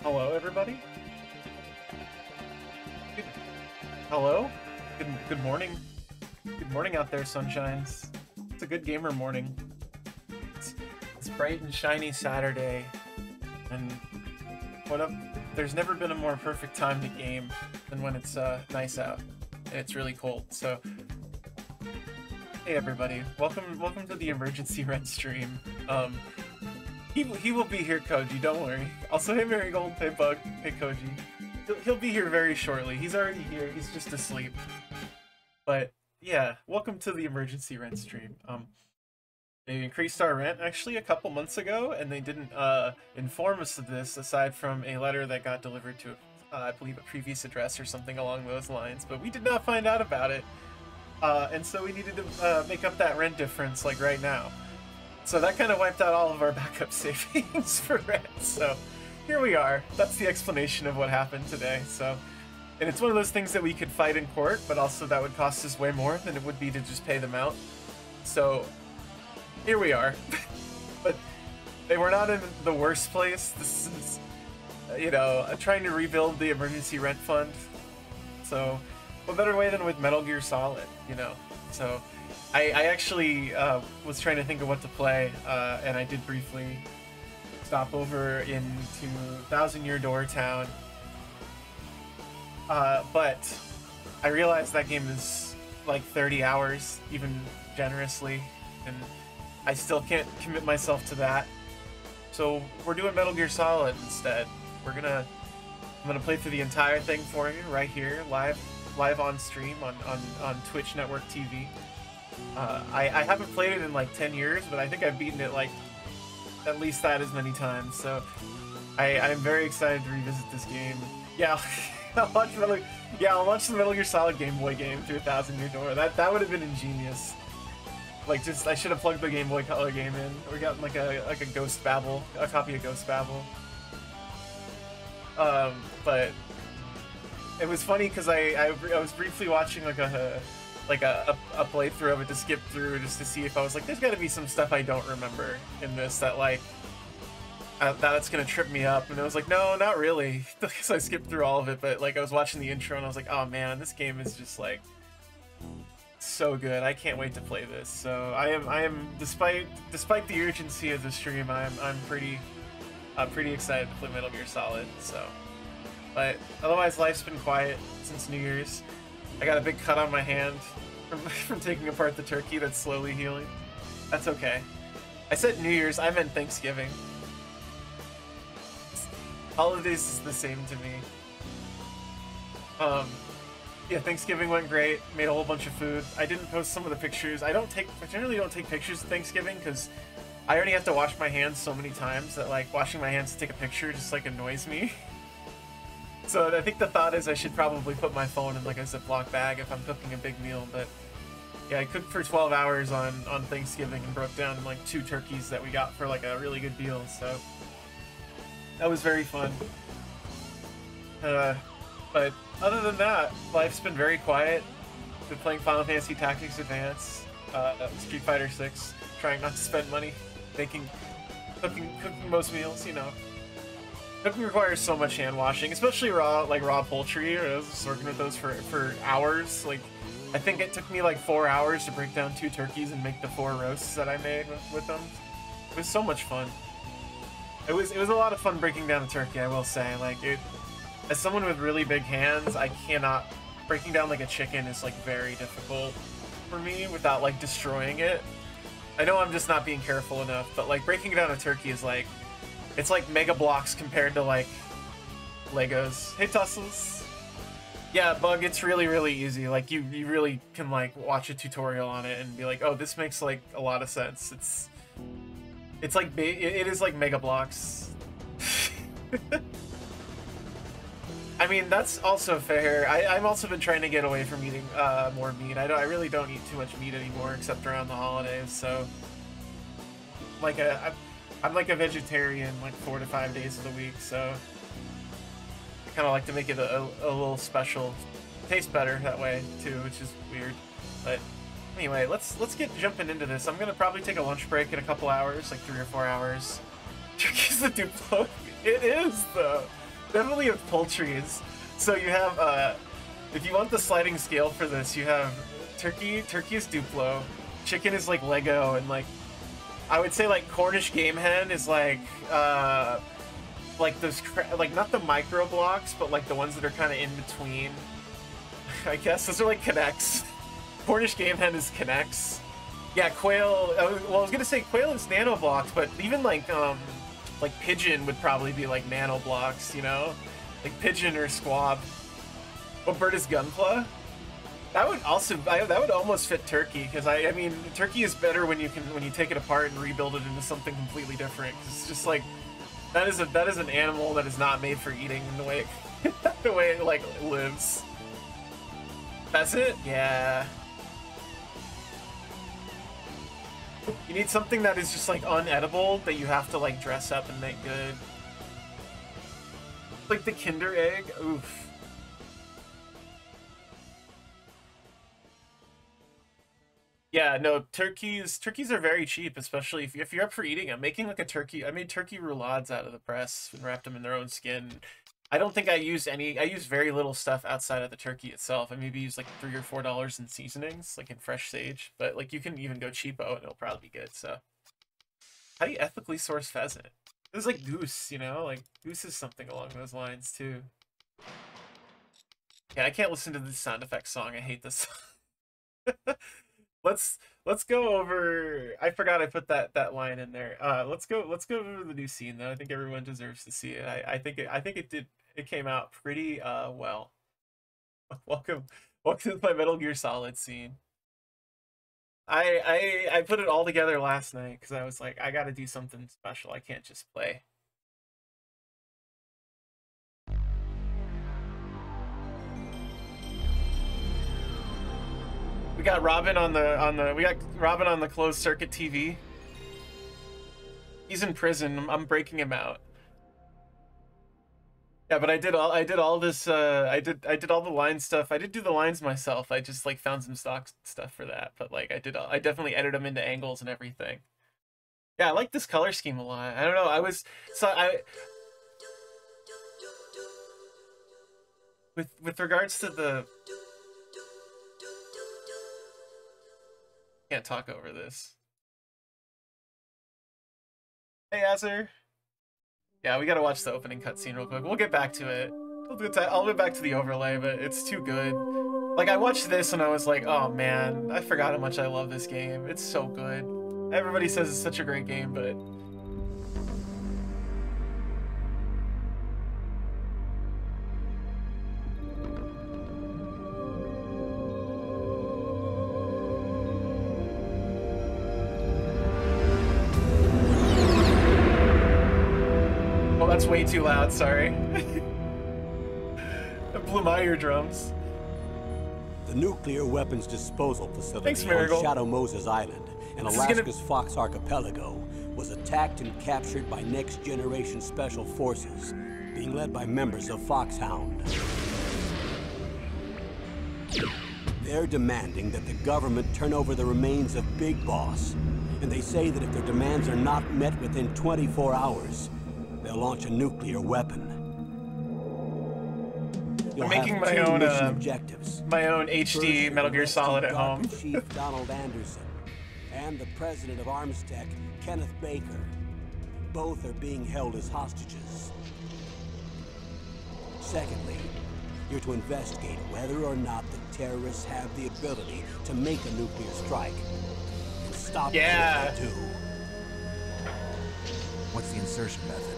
Hello, everybody. Good, hello. Good morning. Good morning out there, sunshines. It's a good gamer morning. It's, it's bright and shiny Saturday, and what up? There's never been a more perfect time to game than when it's nice out and it's really cold. So, hey everybody, welcome to the emergency rent stream. He will be here, Koji, don't worry. Also, hey Marigold, hey Bug, hey Koji. He'll be here very shortly. He's already here, he's just asleep. But, yeah, welcome to the emergency rent stream. They increased our rent actually a couple months ago, and they didn't inform us of this aside from a letter that got delivered to, I believe, a previous address or something along those lines. But we did not find out about it, and so we needed to make up that rent difference, like, right now. So that kind of wiped out all of our backup savings for rent, so here we are. That's the explanation of what happened today, so... And it's one of those things that we could fight in court, but also that would cost us way more than it would be to just pay them out. So, here we are. But they were not in the worst place. This is, you know, trying to rebuild the emergency rent fund. So, what better way than with Metal Gear Solid, you know? So, I actually was trying to think of what to play, and I did briefly stop over into Thousand Year Door Town. But I realized that game is like 30 hours, even generously, and I still can't commit myself to that. So we're doing Metal Gear Solid instead. I'm gonna play through the entire thing for you right here, live on stream on Twitch Network TV. I haven't played it in like 10 years, but I think I've beaten it like at least that as many times. So I'm very excited to revisit this game. Yeah. I'll launch the Metal Gear Solid Game Boy game through Thousand Year Door. That would have been ingenious. Like, just I should have plugged the Game Boy Color game in, or gotten like a Ghost Babel, a copy of Ghost Babel. But it was funny because I was briefly watching like a playthrough of it to skip through just to see if I was like, there's got to be some stuff I don't remember in this that like. That's gonna trip me up, and I was like, no, not really, because I skipped through all of it. But like, I was watching the intro, and I was like, oh man, this game is just like so good. I can't wait to play this. So I am, despite the urgency of the stream, I'm pretty excited to play Metal Gear Solid. So, but otherwise, life's been quiet since New Year's. I got a big cut on my hand from taking apart the turkey that's slowly healing. That's okay. I said New Year's, I meant Thanksgiving. Holidays is the same to me. Yeah, Thanksgiving went great. Made a whole bunch of food. I didn't post some of the pictures. I generally don't take pictures of Thanksgiving because I already have to wash my hands so many times that like washing my hands to take a picture just like annoys me. So I think the thought is I should probably put my phone in like a Ziploc bag if I'm cooking a big meal. But yeah, I cooked for 12 hours on Thanksgiving and broke down like 2 turkeys that we got for like a really good deal. So. That was very fun. But other than that, life's been very quiet. Been playing Final Fantasy Tactics Advance, Street Fighter 6, trying not to spend money, cooking most meals, you know. Cooking requires so much hand washing, especially raw poultry. I was just working with those for hours. Like, I think it took me like 4 hours to break down 2 turkeys and make the 4 roasts that I made with them. It was so much fun. It was a lot of fun breaking down a turkey, I will say. Like, as someone with really big hands, I cannot... Breaking down, like, a chicken is, like, very difficult for me without, like, destroying it. I know I'm just not being careful enough, but, like, breaking down a turkey is, like... It's like Mega Blocks compared to, like, Legos. Hey, Tussles! Yeah, Bug, it's really, really easy. Like, you really can, like, watch a tutorial on it and be like, oh, this makes, like, a lot of sense. It's like, it is like Mega Blocks. I mean, that's also fair. I've also been trying to get away from eating more meat. I really don't eat too much meat anymore, except around the holidays. So, like I'm like a vegetarian, like 4 to 5 days of the week. So, I kind of like to make it a little special. Tastes better that way too, which is weird, but. Anyway, let's get jumping into this. I'm gonna probably take a lunch break in a couple hours, like 3 or 4 hours. Turkey's the Duplo. It is though. Definitely have poultries. So you have, if you want the sliding scale for this, you have turkey is Duplo, chicken is like Lego, and like, I would say like Cornish game hen is like those, like not the micro blocks, but like the ones that are kind of in between. I guess those are like connects. Cornish game hen is connects. Yeah, quail, well I was gonna say quail is nano blocks, but even like pigeon would probably be like nano blocks, you know? Like pigeon or squab. What bird is gunpla? That would also, that would almost fit turkey, because I mean, turkey is better when you take it apart and rebuild it into something completely different. 'Cause it's just like, that is an animal that is not made for eating in the way it like lives. That's it? Yeah. You need something that is just like unedible that you have to like dress up and make good. Like the Kinder egg. Oof. Yeah, no, turkeys are very cheap, especially if you're up for eating them. Making like a turkey, I made turkey roulades out of the press and wrapped them in their own skin. I don't think I used very little stuff outside of the turkey itself. I maybe used like $3 or $4 in seasonings, like in fresh sage. But like you can even go cheapo and it'll probably be good. So, how do you ethically source pheasant? It was like goose, you know, like goose is something along those lines too. Yeah, I can't listen to this sound effects song. I hate this song. Let's go over. I forgot I put that line in there. Let's go over the new scene though. I think everyone deserves to see it. I think it came out pretty well. Welcome to my Metal Gear Solid scene. I put it all together last night because I was like, I got to do something special. I can't just play. We got Robin on the closed circuit TV. He's in prison. I'm breaking him out. Yeah, but I did all this. I did all the line stuff. I did do the lines myself. I just like found some stock stuff for that. But like I definitely edited them into angles and everything. Yeah, I like this color scheme a lot. I don't know. With regards to the. Can't talk over this. Hey, Azzer. Yeah, we gotta watch the opening cutscene real quick. We'll get back to it. I'll get back to the overlay, but it's too good. Like, I watched this and I was like, oh man, I forgot how much I love this game. It's so good. Everybody says it's such a great game, but... That's way too loud, sorry. That blew my eardrums. The nuclear weapons disposal facility on Shadow Moses Island in Alaska's Fox Archipelago was attacked and captured by next-generation special forces, being led by members of Foxhound. They're demanding that the government turn over the remains of Big Boss, and they say that if their demands are not met within 24 hours, they'll launch a nuclear weapon. I'm making my own HD Metal Gear Solid at home. Chief Donald Anderson and the president of Armstech, Kenneth Baker. Both are being held as hostages. Secondly, you're to investigate whether or not the terrorists have the ability to make a nuclear strike and stop it if they do. What's the insertion method?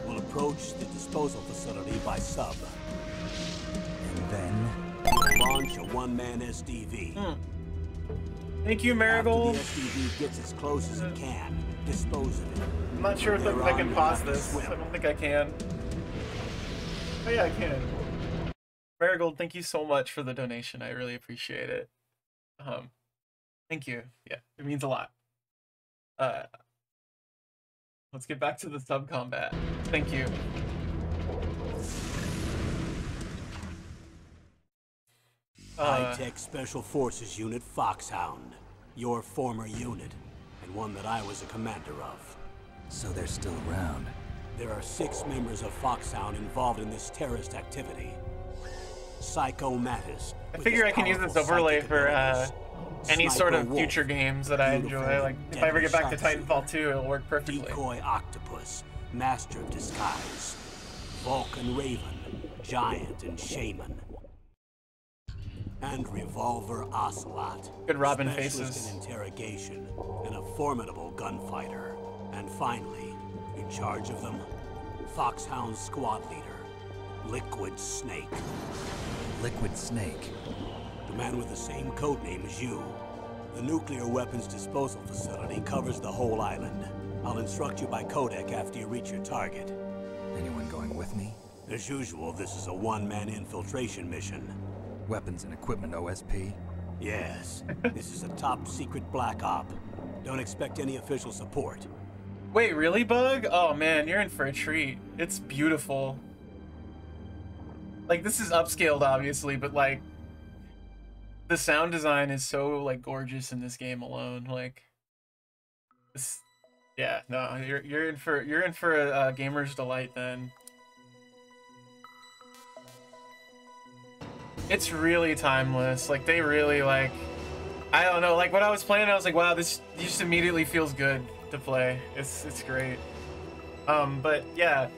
We'll approach the disposal facility by sub. And then? Launch a one-man SDV. Thank you, Marigold. After the SDV gets as close as it can, dispose of it. I'm not sure if I can pause this. I don't think I can. Oh yeah, I can. Marigold, thank you so much for the donation. I really appreciate it. Thank you. Yeah, it means a lot. Let's get back to the sub combat. Thank you. High-Tech Special Forces Unit Foxhound. Your former unit, and one that I was a commander of. So they're still around. There are 6 members of Foxhound involved in this terrorist activity. Psycho Mattis. I figure I can use this overlay for any sort of future games that I enjoy. Like, if I ever get back to Titanfall 2, it'll work perfectly. Decoy Octopus, Master of Disguise, Vulcan Raven, Giant and Shaman, and Revolver Ocelot. Good Robin specialist faces. in interrogation and a formidable gunfighter. And finally, in charge of them, Foxhound squad leader, Liquid Snake. Liquid Snake. The man with the same codename as you. The nuclear weapons disposal facility covers the whole island. I'll instruct you by codec after you reach your target. Anyone going with me? As usual, this is a one-man infiltration mission. Weapons and equipment OSP? Yes, this is a top-secret black op. Don't expect any official support. Wait, really, Bug? Oh man, you're in for a treat. It's beautiful. Like, this is upscaled, obviously, but like, the sound design is so like gorgeous in this game alone. Like, this, yeah, no, you're in for a gamer's delight then. It's really timeless. Like, they really, like, I don't know, like when I was playing, I was like, wow, this just immediately feels good to play. It's great. But yeah,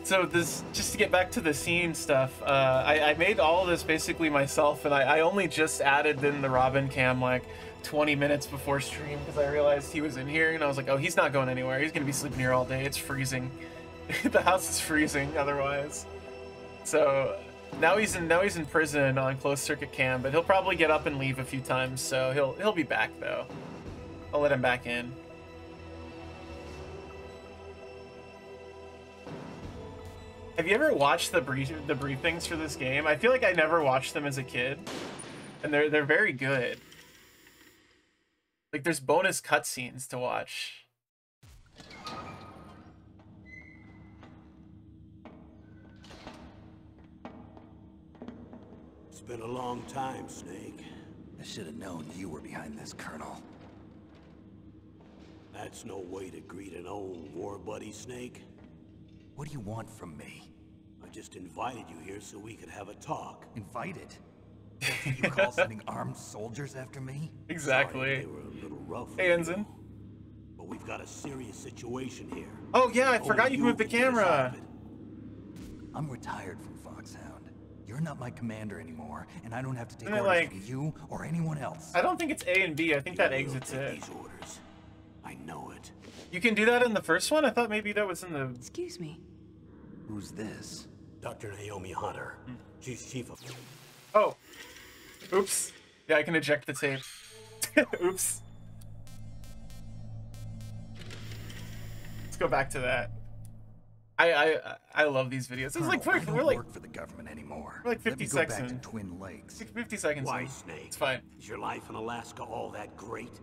so this, just to get back to the scene stuff, I made all of this basically myself, and I only just added in the Robin cam like 20 minutes before stream because I realized he was in here, and I was like, oh, he's not going anywhere. He's gonna be sleeping here all day. It's freezing. The house is freezing otherwise. So now he's in prison on closed circuit cam, but he'll probably get up and leave a few times, so he'll be back though. I'll let him back in. Have you ever watched the briefings for this game? I feel like I never watched them as a kid, and they're very good. Like, there's bonus cutscenes to watch. It's been a long time, Snake. I should have known you were behind this, Colonel. That's no way to greet an old war buddy, Snake. What do you want from me? I just invited you here so we could have a talk. Invited? That's what you call sending armed soldiers after me? Exactly. Sorry, they were a little rough. Hey, Ensign. But we've got a serious situation here. Oh yeah, I forgot you moved the camera. I'm retired from Foxhound. You're not my commander anymore, and I don't have to take Isn't it orders like- from you or anyone else. I don't think it's A and B. I think that You will exits take it. these orders. I know it. You can do that in the first one? I thought maybe that was in the... Excuse me. Who's this? Dr. Naomi Hunter. She's chief of... Oh. Oops. Yeah, I can eject the tape. Oops. Let's go back to that. I love these videos. It's like Colonel, I we're don't like work for the government anymore. we're like 50 Let me go seconds back to in. Twin Lakes. 50 seconds. Why, in. Snake? It's fine. Is your life in Alaska all that great?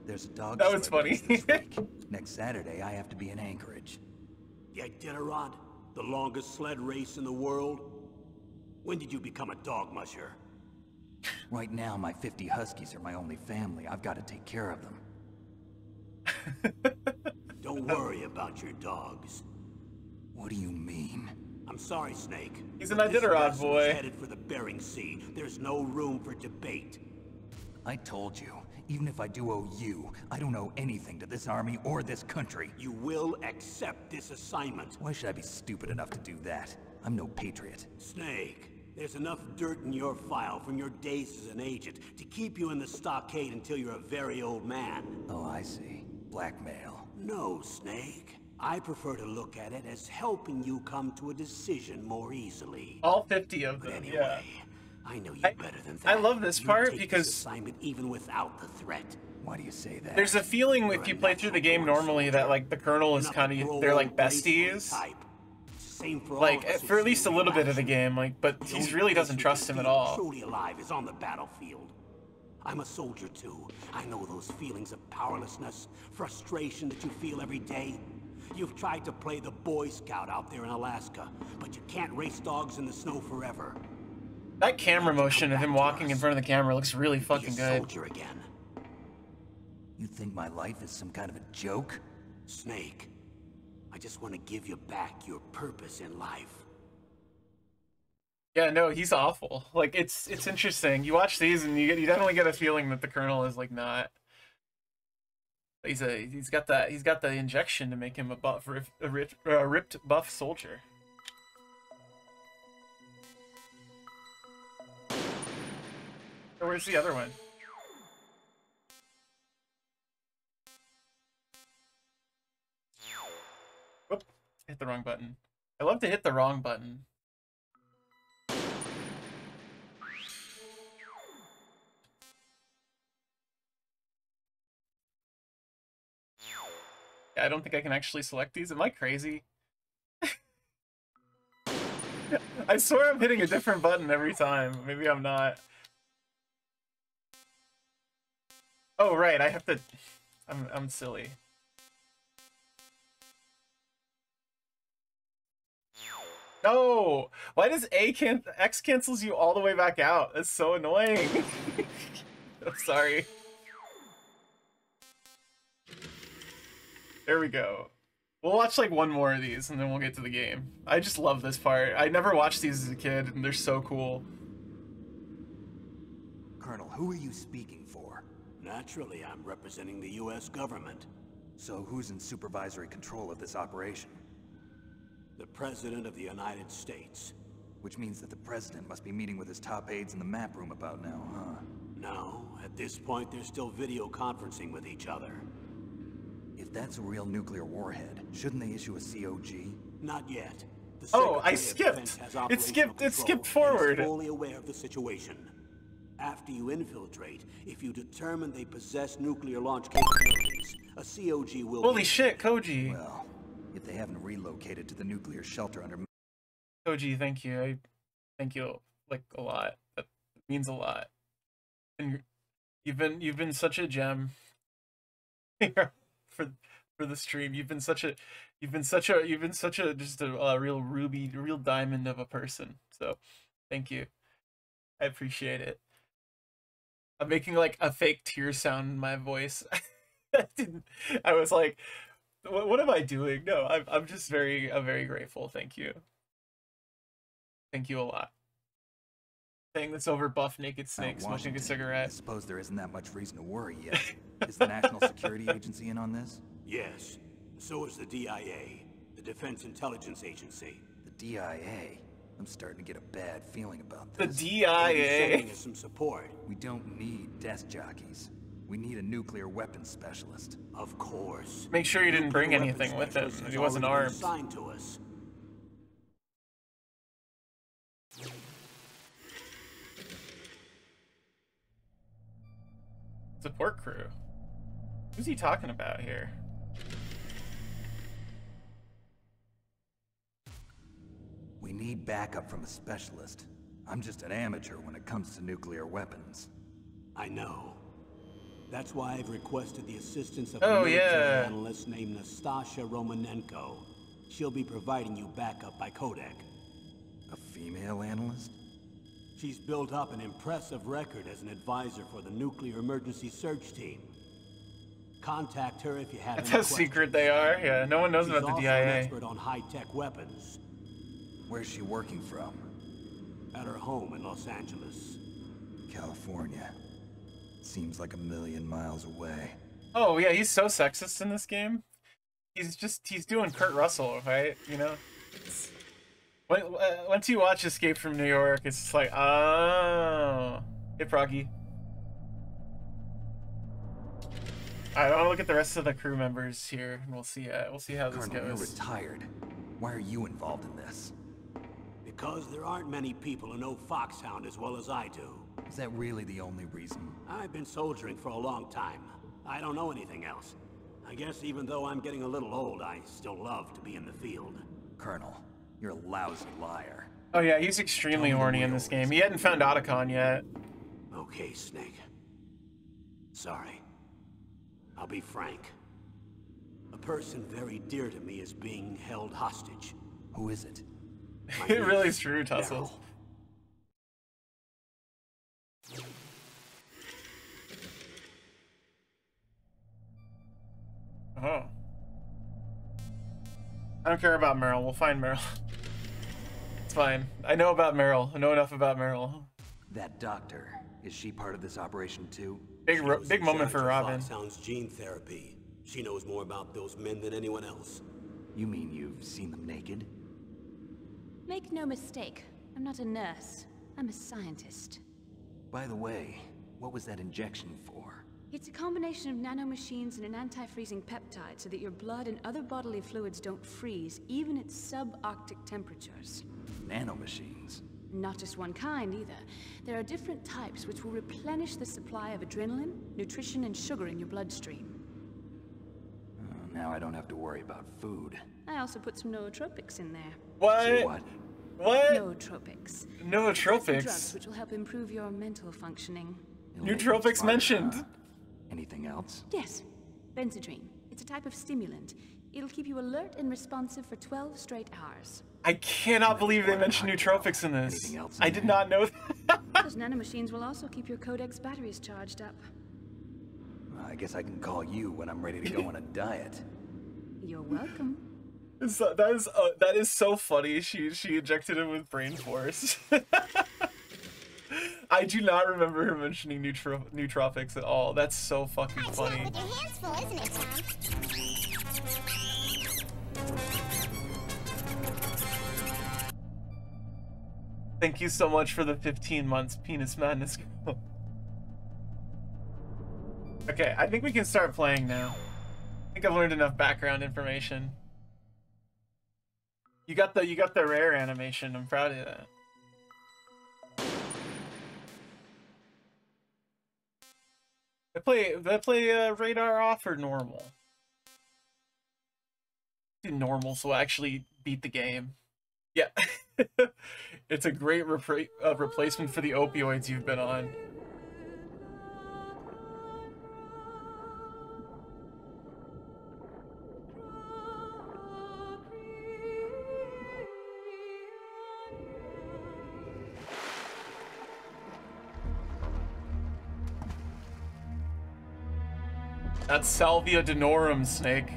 There's a dog That was sled race funny. this week. Next Saturday, I have to be in Anchorage. The Iditarod? The longest sled race in the world? When did you become a dog musher? Right now, my 50 Huskies are my only family. I've got to take care of them. Don't worry about your dogs. What do you mean? I'm sorry, Snake. He's an but this Iditarod vessel's boy. headed for the Bering Sea. There's no room for debate. I told you, even if I do owe you, I don't owe anything to this army or this country. You will accept this assignment. Why should I be stupid enough to do that? I'm no patriot. Snake, there's enough dirt in your file from your days as an agent to keep you in the stockade until you're a very old man. Oh, I see. Blackmail. No, Snake. I prefer to look at it as helping you come to a decision more easily. All 50 of But them. anyway, Yeah. I know you I- better than that. I love this You part take because- this assignment even without the threat. Why do you say that? There's a feeling if you play through the game normally that like the Colonel is You're not kind the of grow they're like old gracefully besties. type. Same for all Like of us for at least a who've little seen bit of the action. game, like, but The he only really place doesn't you trust can him at feel all. Truly alive is on the battlefield. I'm a soldier too. I know those feelings of powerlessness, frustration that you feel every day. You've tried to play the Boy Scout out there in Alaska, but you can't race dogs in the snow forever. That camera motion of him walking in front of the camera looks really Be fucking a good. soldier again. You think my life is some kind of a joke? Snake, I just want to give you back your purpose in life. Yeah, no, he's awful. Like it's interesting. You watch these and you definitely get a feeling that the Colonel is like not. He's got the injection to make him a buff ripped buff soldier. So where's the other one? Whoop! Hit the wrong button. I love to hit the wrong button. I don't think I can actually select these. Am I crazy? I swear I'm hitting a different button every time. Maybe I'm not. Oh, right. I have to... I'm silly. No! Why does X cancels you all the way back out? That's so annoying. I'm sorry. There we go. We'll watch like one more of these and then we'll get to the game. I just love this part. I never watched these as a kid and they're so cool. Colonel, who are you speaking for? Naturally, I'm representing the U.S. government. So who's in supervisory control of this operation? The President of the United States. Which means that the President must be meeting with his top aides in the map room about now, huh? No, at this point they're still video conferencing with each other. If that's a real nuclear warhead, shouldn't they issue a COG? Not yet. The Oh, I Secretary of Defense skipped. has It operational skipped control forward. and is fully aware of the situation. After you infiltrate, if you determine they possess nuclear launch capabilities, a COG will Holy be... shit, Koji. Well, if they haven't relocated to the nuclear shelter under... Koji, thank you. I thank you like a lot. That means a lot. And you've been such a gem for the stream. You've been such a just a real ruby, real diamond of a person. So, thank you. I appreciate it. I'm making like a fake tear sound in my voice. I was like, what am I doing? No, I'm just very grateful. Thank you. Thank you a lot. Saying this over buff naked snake smoking a I cigarette. suppose there isn't that much reason to worry yet. Is the National Security Agency in on this? Yes. So is the DIA, the Defense Intelligence Agency. The DIA? I'm starting to get a bad feeling about The this. They'll be DIA. sending us some support. We don't need desk jockeys. We need a nuclear weapons specialist. Of course. Make sure you didn't bring Nuclear anything weapons with him. specialist He has wasn't already been armed. assigned to us. Support crew. Who's he talking about here? We need backup from a specialist. I'm just an amateur when it comes to nuclear weapons. I know. That's why I've requested the assistance of Oh, a military yeah. analyst named Nastasha Romanenko. She'll be providing you backup by Kodak. A female analyst? She's built up an impressive record as an advisor for the Nuclear Emergency Search Team. Contact her if you have That's any how questions. secret they are. Yeah, no one knows She's about the also DIA. an expert on high-tech weapons. Where's she working from? At her home in Los Angeles. California. Seems like a million miles away. Oh yeah, he's so sexist in this game. He's doing Kurt Russell, right? You know. Once you watch Escape from New York, it's just like, oh, hey Proggy. Alright, I want to look at the rest of the crew members here, and we'll see how this Colonel, you're goes. retired. Why are you involved in this? Because there aren't many people who know Foxhound as well as I do. Is that really the only reason? I've been soldiering for a long time. I don't know anything else. I guess even though I'm getting a little old, I still love to be in the field. Colonel, you're a lousy liar. Oh yeah, he's extremely Tell me the horny in real this game. He hadn't found Otacon yet. Okay, Snake. Sorry. I'll be frank. A person very dear to me is being held hostage. Who is it? My It really niece, is true, Tussle. Daryl. Oh. I don't care about Meryl. We'll find Meryl. It's fine. I know about Meryl. I know enough about Meryl. That doctor, is she part of this operation too? Big moment for Robin. Sounds gene therapy. She knows more about those men than anyone else. You mean you've seen them naked? Make no mistake, I'm not a nurse. I'm a scientist. By the way, what was that injection for? It's a combination of nanomachines and an anti-freezing peptide so that your blood and other bodily fluids don't freeze, even at subarctic temperatures. Nanomachines? Not just one kind, either. There are different types which will replenish the supply of adrenaline, nutrition, and sugar in your bloodstream. Now I don't have to worry about food. I also put some nootropics in there. What? So what? What? Nootropics. Nootropics? Drugs which will help improve your mental functioning. It'll make me Nootropics smarter, mentioned. huh? Anything else? Yes. Benzedrine. It's a type of stimulant. It'll keep you alert and responsive for 12 straight hours. I cannot believe they mentioned nootropics in this. Anything else I in did there? not know that. Those nanomachines will also keep your codex batteries charged up. I guess I can call you when I'm ready to go on a diet. You're welcome. That is so funny. She injected him with brain force. I do not remember her mentioning nootropics at all. That's so fucking funny. With your hands full, isn't it, Tom? Thank you so much for the 15 months, Penis Madness. Okay, I think we can start playing now. I think I've learned enough background information. You got the rare animation. I'm proud of that. Did I play radar off or normal? Do normal so I actually beat the game. Yeah. It's a great replacement for the opioids you've been on. That's Salvia denorum, Snake.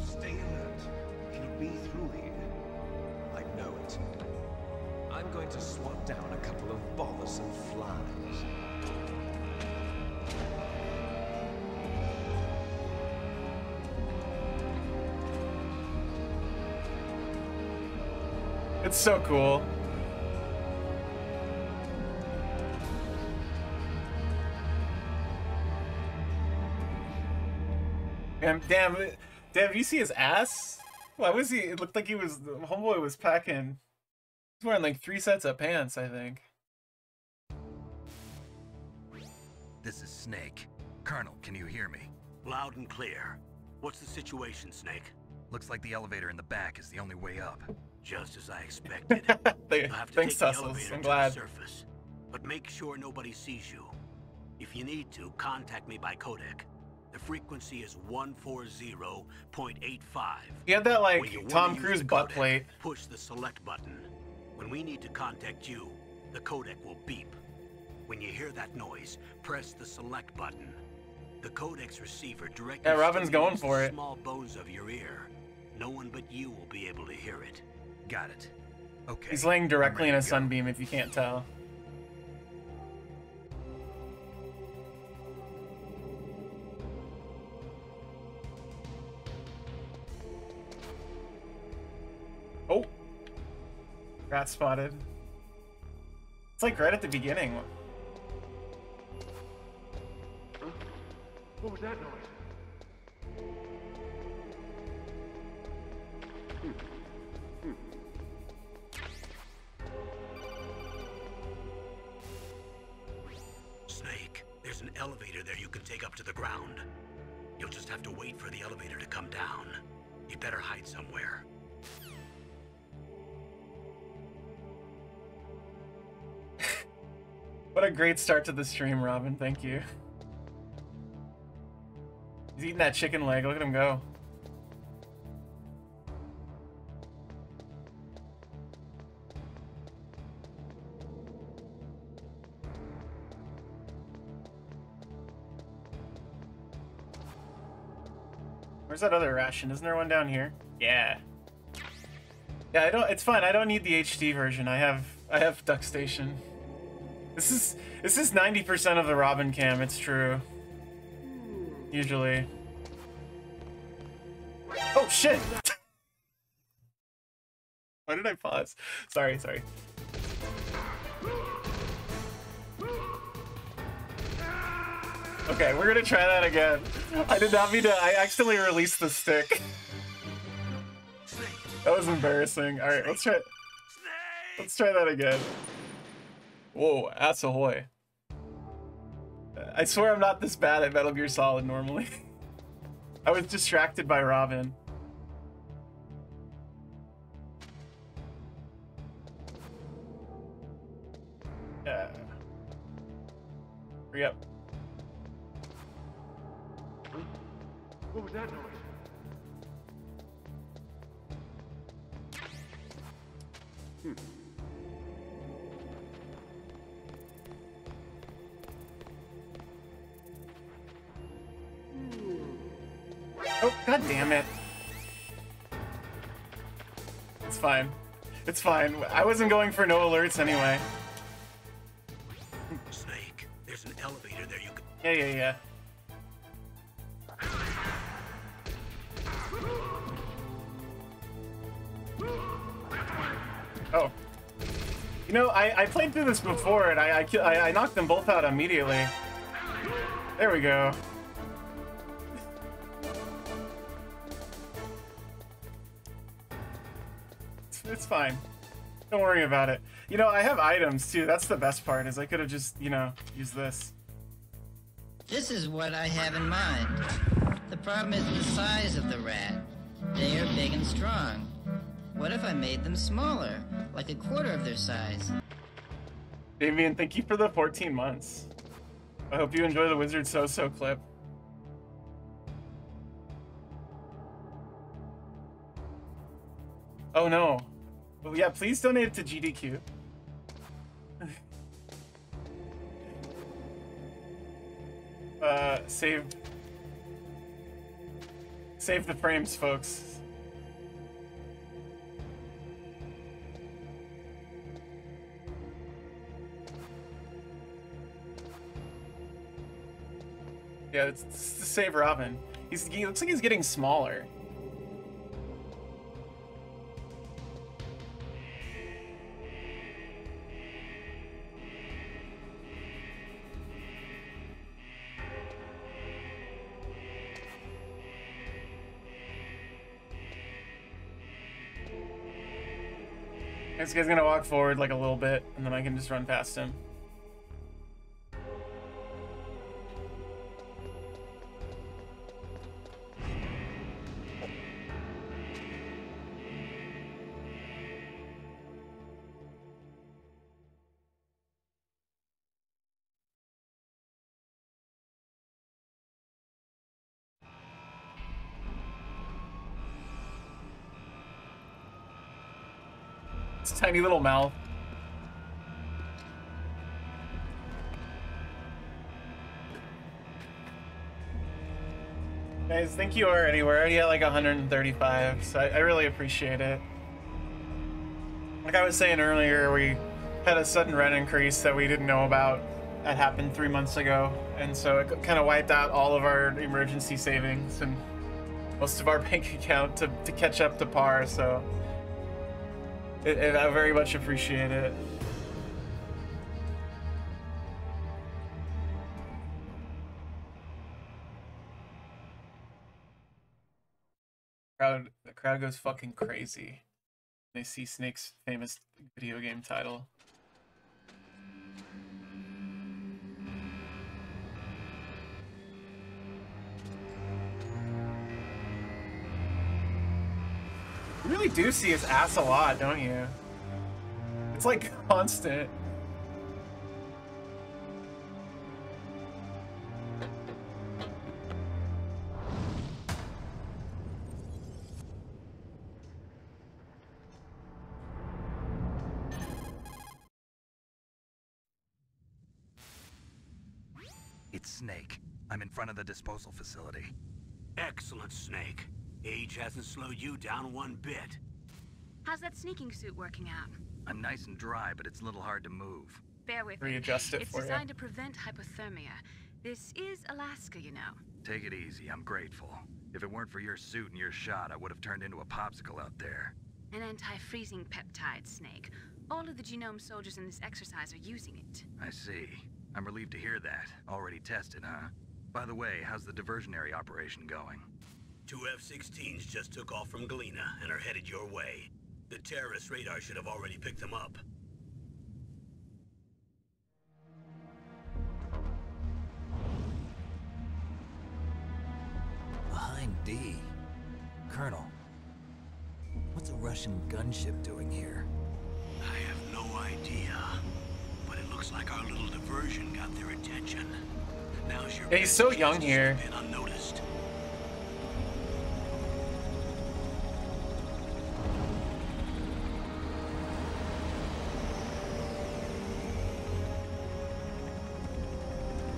Stay alert. He'll be through here. I know it. I'm going to swat down a couple of bothersome flies. It's so cool. Damn, you see his ass? Why was he? It looked like he was. Homeboy was packing. He's wearing like 3 sets of pants, I think. This is Snake. Colonel, can you hear me? Loud and clear. What's the situation, Snake? Looks like the elevator in the back is the only way up. Just as I expected. You'll have to Thanks, take the Tussles. elevator I'm to glad. the surface. But make sure nobody sees you. If you need to, contact me by codec. The frequency is 140.85. He had that When like you wanna Tom use Cruise the butt codec, plate. Push the select button. When we need to contact you, the codec will beep. When you hear that noise, press the select button. The codec's receiver directly Yeah, Robin's going stimulates for the it. small bones of your ear. No one but you will be able to hear it. Got it. Okay. He's laying directly in a I'm ready to go. sunbeam if you can't tell. Oh! Rat spotted. It's like right at the beginning. What was that noise? Snake, there's an elevator there you can take up to the ground. You'll just have to wait for the elevator to come down. You'd better hide somewhere. What a great start to the stream, Robin. Thank you. He's eating that chicken leg. Look at him go. Where's that other ration? Isn't there one down here? Yeah. Yeah, I don't. It's fine. I don't need the HD version. I have Duck Station. This is 90% of the Robin cam. It's true. Usually. Oh shit! Why did I pause? Sorry. Okay, we're gonna try that again. I did not mean to. I accidentally released the stick. That was embarrassing. All right, let's try that again. Whoa, ass ahoy! I swear I'm not this bad at Metal Gear Solid normally. I was distracted by Robin. Yeah. Hurry up. What was that noise? Oh, god damn it. It's fine. It's fine. I wasn't going for no alerts anyway. Snake, there's an elevator there you can... Yeah. Oh. You know, I played through this before, and I knocked them both out immediately. There we go. It's fine. Don't worry about it. You know, I have items too. That's the best part, is I could have just, you know, used this. This is what I have in mind. The problem is the size of the rat. They are big and strong. What if I made them smaller, like a quarter of their size? Damien, thank you for the 14 months. I hope you enjoy the Wizard So-So clip. Oh no. Well, yeah, please donate to GDQ. Save the frames, folks. Yeah, it's to save Robin. He looks like he's getting smaller. This guy's gonna walk forward like a little bit, and then I can just run past him. It's a tiny little mouth. Guys, thank you already. We're already at like 135, so I really appreciate it. Like I was saying earlier, we had a sudden rent increase that we didn't know about. That happened 3 months ago, and so it kind of wiped out all of our emergency savings and most of our bank account to catch up to par, so I very much appreciate it. The crowd goes fucking crazy. They see Snake's famous video game title. You really do see his ass a lot, don't you? It's like constant. It's Snake. I'm in front of the disposal facility. Excellent, Snake. Age hasn't slowed you down one bit. How's that sneaking suit working out? I'm nice and dry, but it's a little hard to move. Bear with me. Readjust it It's for you. designed to prevent hypothermia. This is Alaska, you know. Take it easy, I'm grateful. If it weren't for your suit and your shot, I would have turned into a popsicle out there. An anti-freezing peptide, Snake. All of the genome soldiers in this exercise are using it. I see. I'm relieved to hear that. Already tested, huh? By the way, how's the diversionary operation going? 2 F-16s just took off from Galena and are headed your way. The terrorist radar should have already picked them up. Behind D. Colonel, what's a Russian gunship doing here? I have no idea, but it looks like our little diversion got their attention. Now's your Yeah, he's best so chance young to here. slip in unnoticed.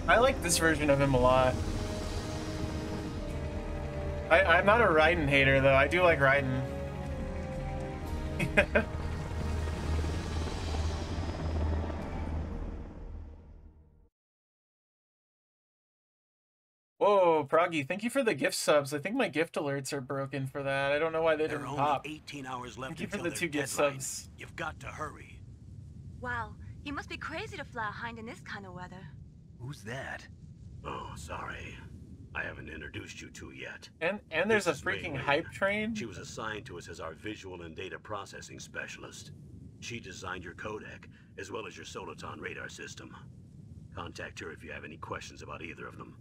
I like this version of him a lot. I'm not a Raiden hater, though. I do like Raiden. Whoa, Proggy, thank you for the gift subs. I think my gift alerts are broken for that. I don't know why they There are didn't only pop. 18 hours left Thank you for until the their 2 gift deadline. subs. You've got to hurry. Wow, you must be crazy to fly a hind in this kind of weather. Who's that? Oh, sorry. I haven't introduced you to yet. And there's a This is Wei freaking Wei. hype train. She was assigned to us as our visual and data processing specialist. She designed your codec, as well as your Soliton radar system. Contact her if you have any questions about either of them.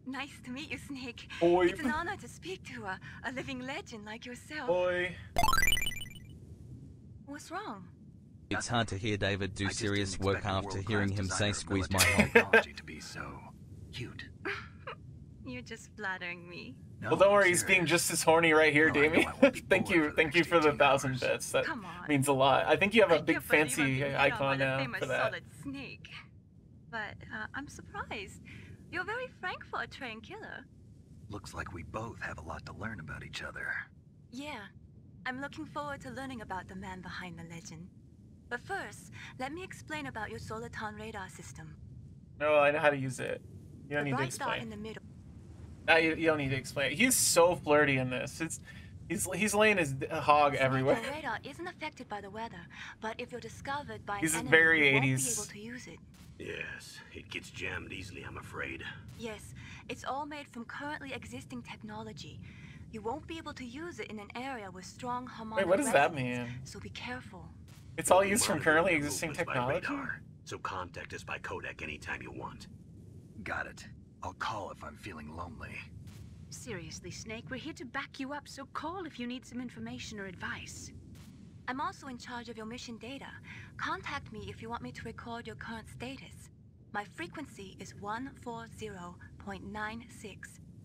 Nice to meet you, Snake. Boy. It's an honor to speak to a living legend like yourself. Boy. What's wrong? It's hard to hear David do I just serious didn't work expect a after world-class hearing him designer say of squeeze my military hole. technology to be so cute. You're just flattering me. No, Well, don't worry, I'm he's being serious. just as horny right here, No, I know Damien. I won't be thank bored you, for the thank you next for the 18 1,000 hours. bits. That Come on. means a lot. I think you have a I big can't believe I'm fancy being hit on by icon the now famous for that. Solid Snake. But I'm surprised. You're very frank for a trained killer. Looks like we both have a lot to learn about each other. Yeah, I'm looking forward to learning about the man behind the legend. But first, let me explain about your Soliton radar system. No, I know how to use it. You don't The need to bright dot in explain. the middle. No, you don't need to explain. He's so flirty in this. He's laying his hog everywhere. Your radar isn't affected by the weather, but if you're discovered by He's an enemy, very you won't be 80s. able to use it. Yes, it gets jammed easily, I'm afraid. Yes, it's all made from currently existing technology. You won't be able to use it in an area with strong harmonic Wait, what does that resonance, mean? So be careful. It's all We'll be used from monitoring currently your existing movements by technology? radar, so contact us by codec anytime you want. Got it. I'll call if I'm feeling lonely. Seriously, Snake, we're here to back you up, so call if you need some information or advice. I'm also in charge of your mission data. Contact me if you want me to record your current status. My frequency is 140.96.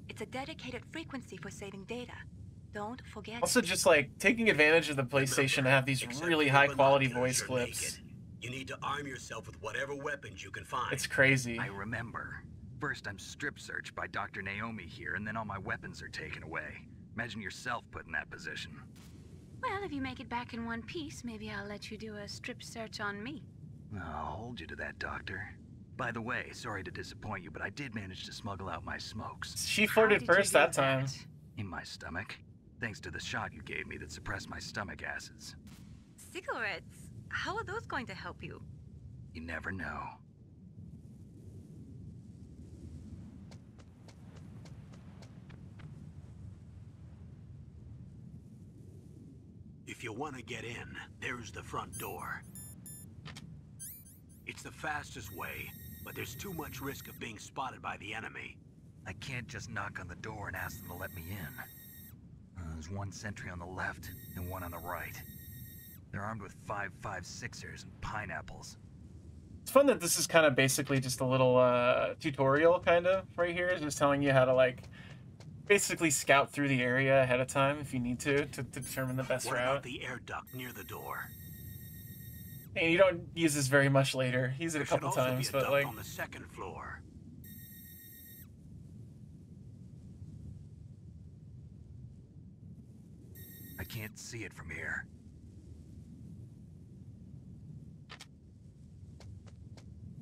It's a dedicated frequency for saving data. Don't forget Also, it. just like taking advantage of the PlayStation to have these Except really for high quality binoculars, voice you're clips. naked. You need to arm yourself with whatever weapons you can find. It's crazy. I remember. First, I'm strip searched by Dr. Naomi here, and then all my weapons are taken away. Imagine yourself put in that position. Well, if you make it back in one piece, maybe I'll let you do a strip search on me. I'll hold you to that, Doctor. By the way, sorry to disappoint you, but I did manage to smuggle out my smokes. She How flirted did you first do that time. In my stomach. Thanks to the shot you gave me that suppressed my stomach acids. Cigarettes? How are those going to help you? You never know. If you want to get in, there's the front door. It's the fastest way, but there's too much risk of being spotted by the enemy. I can't just knock on the door and ask them to let me in. There's one sentry on the left and one on the right. They're armed with 5.56ers and pineapples. It's fun that this is kind of basically just a little tutorial kind of right here, just telling you how to like basically scout through the area ahead of time if you need to determine the best What route. about the air duct near the door? And you don't use this very much later. Use it a There should couple also times, be a but duct like on the second floor. I can't see it from here.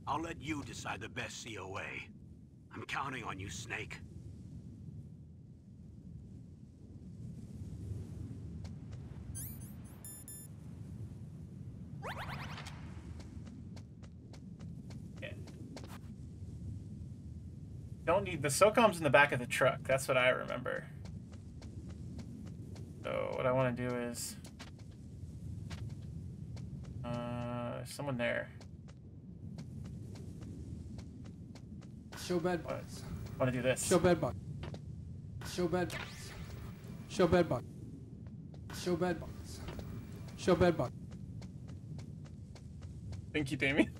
I'll let you decide the best COA. I'm counting on you, Snake. Don't need the SOCOM's in the back of the truck. That's what I remember. So what I want to do is, there's someone there. Show bed bugs. I want to do this. Show bed bugs. Show bed bugs. Show bed bugs. Show bed bugs. Show bed bugs. Thank you, Damien.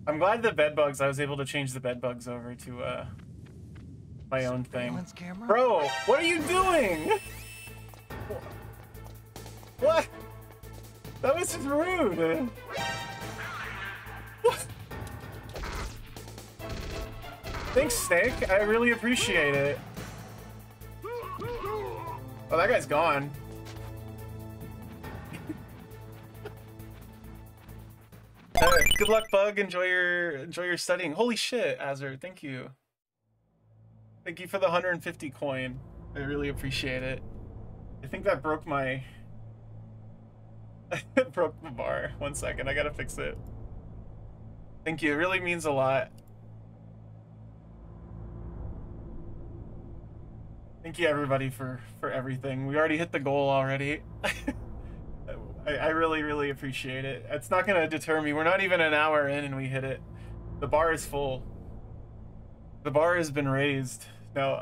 I'm glad the bed bugs. I was able to change the bed bugs over to my own thing. Bro, what are you doing? What? That was just rude. What? Thanks, Snake. I really appreciate it. Oh, that guy's gone. Good luck, Bug. Enjoy your studying. Holy shit, Azur. Thank you. Thank you for the 150 coin. I really appreciate it. I think that broke my broke the bar. 1 second. I gotta fix it. Thank you. It really means a lot. Thank you, everybody, for everything. We already hit the goal already. I really, really appreciate it. It's not going to deter me. We're not even an hour in and we hit it. The bar is full. The bar has been raised. No,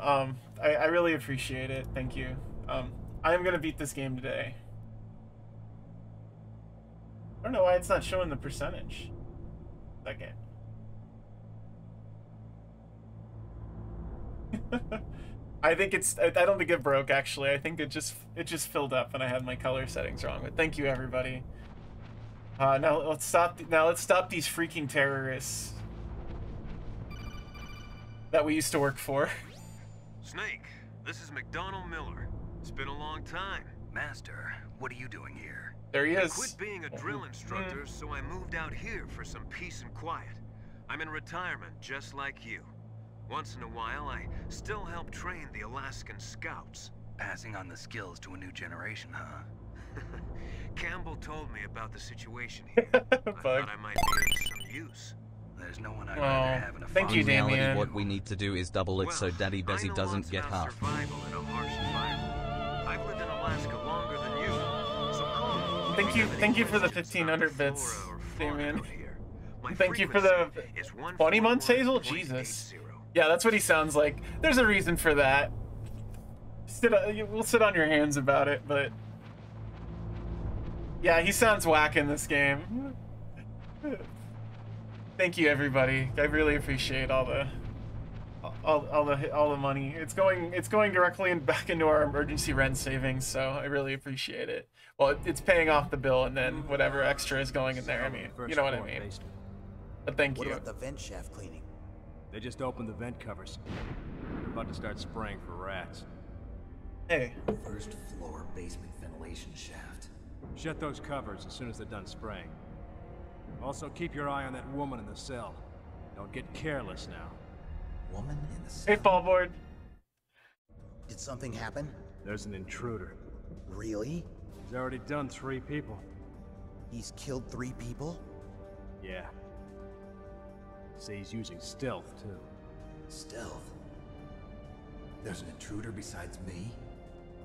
I really appreciate it. Thank you. I am going to beat this game today. I don't know why it's not showing the percentage. Second. I think it's, I don't think it broke, actually. I think it just filled up and I had my color settings wrong. But thank you, everybody. Now let's stop these freaking terrorists that we used to work for. Snake, this is McDonald Miller. It's been a long time. Master, what are you doing here? There he is. I quit being a drill instructor, so I moved out here for some peace and quiet. I'm in retirement, just like you. Once in a while, I still help train the Alaskan Scouts. Passing on the skills to a new generation, huh? Campbell told me about the situation here. I thought I might be of some use. There's no one I'd rather have in a thank you, In reality, Damien. what we need to do is double it so Daddy Bezzy doesn't get half. Survival in a harsh environment. I've lived in Alaska longer than you, so call me. Thank you for the 1500 bits, Damien. Thank you for the 20 months, Hazel. Jesus. Yeah, that's what he sounds like. There's a reason for that. We'll sit on your hands about it, but yeah, he sounds whack in this game. Thank you, everybody. I really appreciate all the money. It's going directly back into our emergency rent savings, so I really appreciate it. Well, it's paying off the bill, and then whatever extra is going in there. I mean, you know what I mean. But thank you. What about the vent shaft cleaning? They just opened the vent covers. They're about to start spraying for rats. Hey. First floor basement ventilation shaft. Shut those covers as soon as they're done spraying. Also, keep your eye on that woman in the cell. Don't get careless now. Woman in the cell? Hey, Fallboard. Did something happen? There's an intruder. Really? He's already done 3 people. He's killed 3 people? Yeah. Say he's using stealth, too. Stealth? There's an intruder besides me?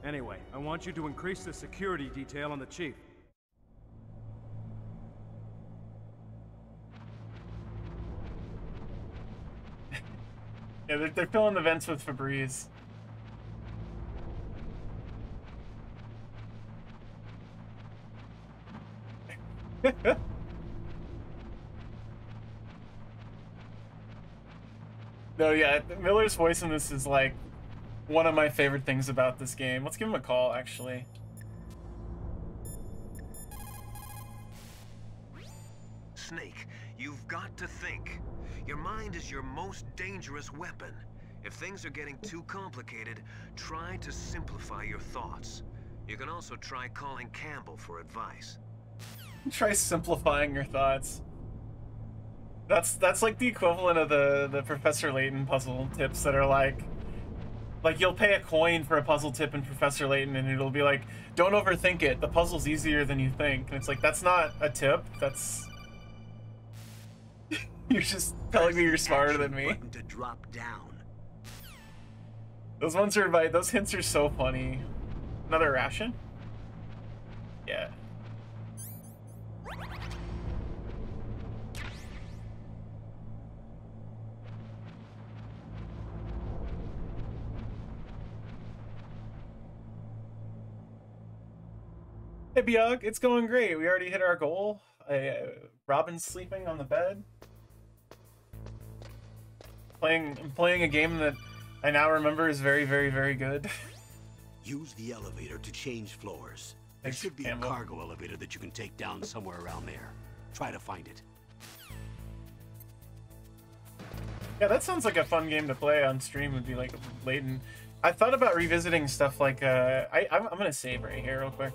Anyway, I want you to increase the security detail on the chief. Yeah, they're filling the vents with Febreze. No, yeah, Miller's voice in this is like one of my favorite things about this game. Let's give him a call, actually. Snake, you've got to think. Your mind is your most dangerous weapon. If things are getting too complicated, try to simplify your thoughts. You can also try calling Campbell for advice. Try simplifying your thoughts. That's like the equivalent of the Professor Layton puzzle tips that are like you'll pay a coin for a puzzle tip in Professor Layton and it'll be like, don't overthink it, the puzzle's easier than you think. And it's like, that's not a tip, that's you're just telling me you're smarter than me. To drop down. Those those hints are so funny. Another ration? Yeah. Hey Biog, it's going great. We already hit our goal. Robin's sleeping on the bed. I'm playing a game that I now remember is very, very, very good. Use the elevator to change floors. There should be Campbell. a cargo elevator that you can take down somewhere around there. Try to find it. Yeah, that sounds like a fun game to play on stream. Would be like Layton. I thought about revisiting stuff like I'm gonna save right here real quick.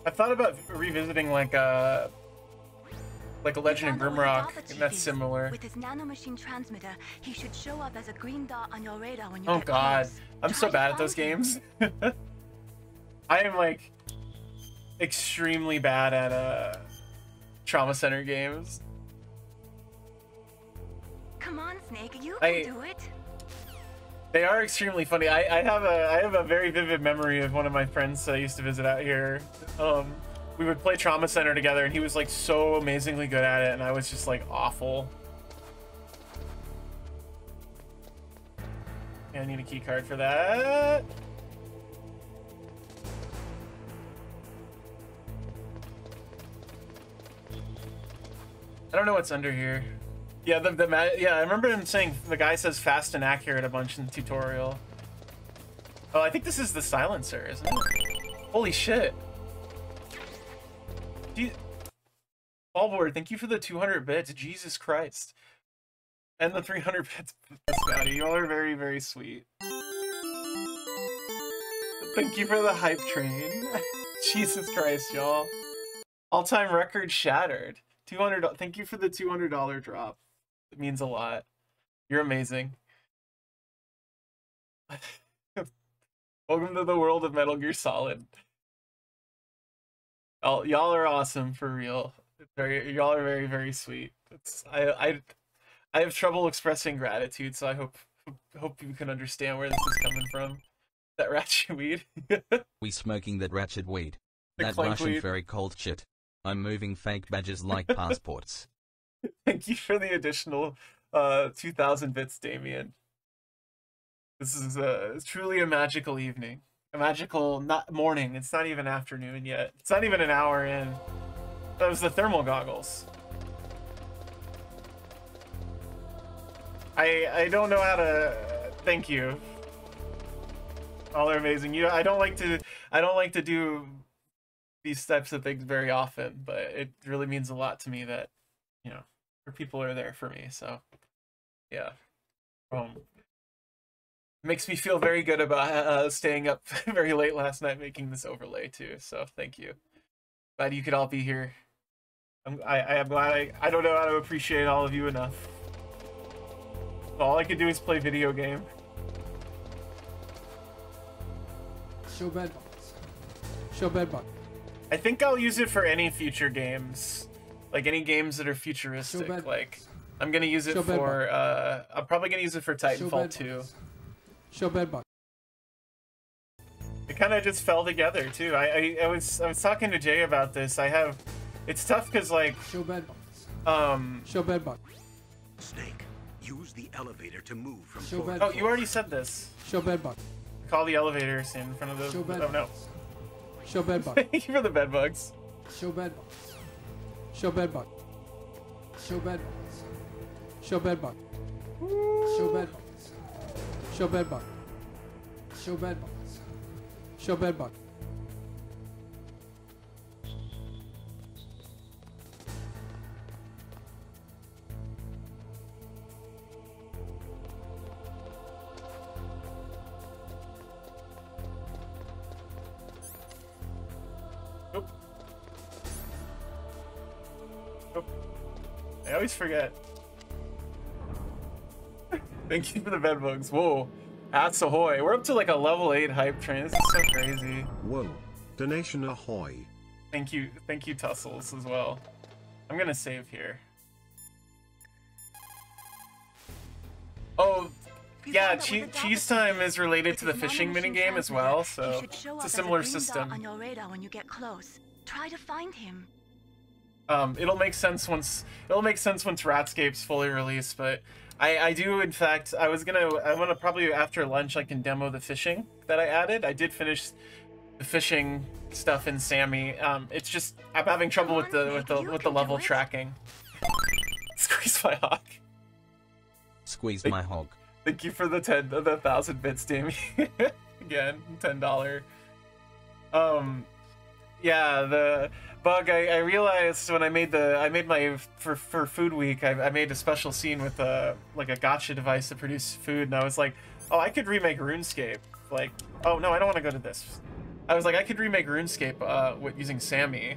I thought about revisiting like a Legend of Grimrock, and that's similar. With his nanomachine transmitter, he should show up as a green dot on your radar when you Oh get god, close. I'm so bad at those games. I am like extremely bad at Trauma Center games. Come on, Snake, you can do it. They are extremely funny. I have a very vivid memory of one of my friends I used to visit out here. We would play Trauma Center together, and he was like so amazingly good at it, and I was just like awful. Yeah, I need a key card for that. I don't know what's under here. Yeah, I remember him saying the guy says fast and accurate a bunch in the tutorial. Oh, I think this is the silencer, isn't it? Holy shit. Ballboard, thank you for the 200 bits. Jesus Christ. And the 300 bits, Scotty. You all are very, very sweet. Thank you for the hype train. Jesus Christ, y'all. All-time record shattered. 200. Thank you for the $200 drop. It means a lot. You're amazing. Welcome to the world of Metal Gear Solid. Y'all are awesome for real. Y'all are very, very sweet. I have trouble expressing gratitude, so I hope you can understand where this is coming from. That ratchet weed. We smoking that ratchet weed. The That clank Russian weed. very cold shit. I'm moving fake badges like passports. Thank you for the additional 2,000 bits, Damien. This is truly a magical evening. A magical morning. It's not even afternoon yet. It's not even an hour in. That was the thermal goggles. I don't know how to thank you. All are amazing. I don't like to do these types of things very often, but it really means a lot to me that, you know, people are there for me. So yeah. Makes me feel very good about staying up very late last night making this overlay too. So thank you. Glad you could all be here. I'm glad I don't know how to appreciate all of you enough. All I can do is play video game. Show bed box. Show bed box. I think I'll use it for any future games. Like any games that are futuristic. Like I'm gonna use it for I'm probably gonna use it for Titanfall 2. Show bed box. It kind of just fell together too. I was talking to Jay about this. It's tough because like show bed box. Show bed box. Snake, use the elevator to move from Show floor bed to Oh, you already said this. Show bed box. Call the elevators in front of the. Show bed Oh no. box. Show bed box. Thank you for the bed bugs. Show bed box. Show bed box. Show bed box. Show bed box. Show bed box. Show bed box. Show bed box. Show bed box. Oh, I always forget. Thank you for the bedbugs. Whoa. Hats ahoy. We're up to like a level 8 hype train. This is so crazy. Whoa. Donation ahoy. Thank you, Tussles, as well. I'm gonna save here. Oh, yeah, cheese time is related to the fishing minigame as well, so it's a similar system. On your radar when you get close. Try to find him. It'll make sense once Ratscape's fully released, but I do, in fact, I wanna probably after lunch I can demo the fishing that I added. I did finish the fishing stuff in Sammy. It's just I'm having trouble with the level tracking. Squeeze my hog. Squeeze my hog. Thank you for the 1,000 bits, Damien. Again, $10. Yeah, the bug. I realized when I made my for Food Week, I made a special scene with like a gotcha device to produce food, and I was like, oh, I could remake RuneScape. Like, oh no, I don't want to go to this. I was like, I could remake RuneScape with using Sammy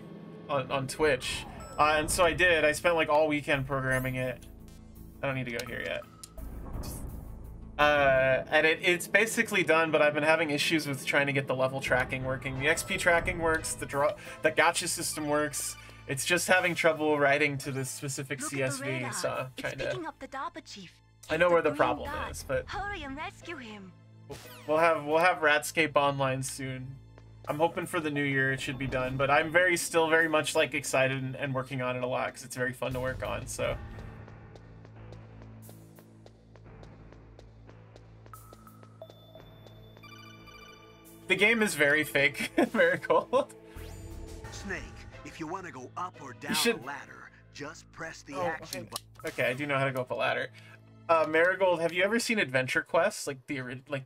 on Twitch, and so I did. I spent like all weekend programming it. I don't need to go here yet. And it's basically done, but I've been having issues with trying to get the level tracking working. The XP tracking works, the gotcha system works. It's just having trouble writing to the specific CSV, so trying to. I know where the problem is, but hurry and rescue him. We'll have Ratscape online soon. I'm hoping for the new year it should be done, but I'm still very much like excited and working on it a lot because it's very fun to work on. So. The game is very fake, very cold. Snake, if you want to go up or down the ladder, just press the action button. Okay, I do know how to go up a ladder. Marigold, have you ever seen Adventure Quest, like the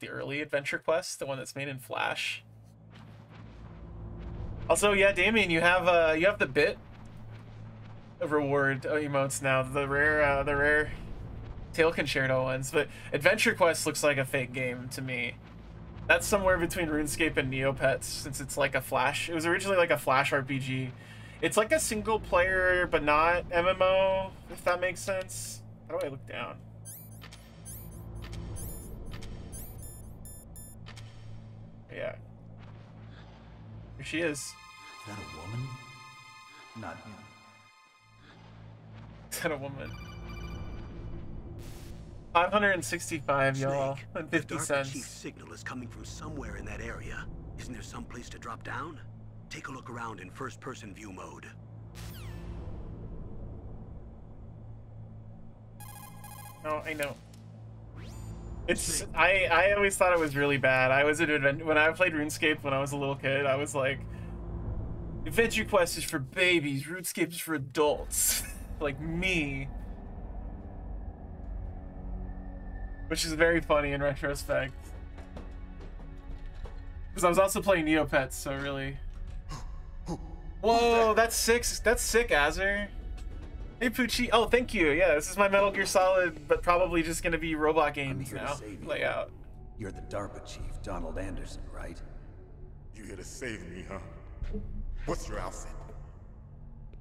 early Adventure Quest, the one that's made in Flash? Also, yeah, Damien, you have the bit reward emotes now, the rare Tail Concerto ones, but Adventure Quest looks like a fake game to me. That's somewhere between RuneScape and Neopets, since it's like a Flash. It was originally like a Flash RPG. It's like a single player, but not MMO, if that makes sense. How do I look down? Yeah. Here she is. Is that a woman? Not him. Is that a woman? 565, y'all, and 50 cents. Chief's signal is coming from somewhere in that area. Isn't there some place to drop down? Take a look around in first-person view mode. Oh, I know. It's I always thought it was really bad. When I played RuneScape when I was a little kid, I was like, Adventure Quest is for babies, RuneScape is for adults, like me. Which is very funny in retrospect. Because I was also playing Neopets, so really. Whoa, that's sick. That's sick, Azur. Hey, Poochie. Oh, thank you. Yeah, this is my Metal Gear Solid, but probably just gonna be robot games now. Layout. You're the DARPA chief, Donald Anderson, right? You here to save me, huh? What's your outfit?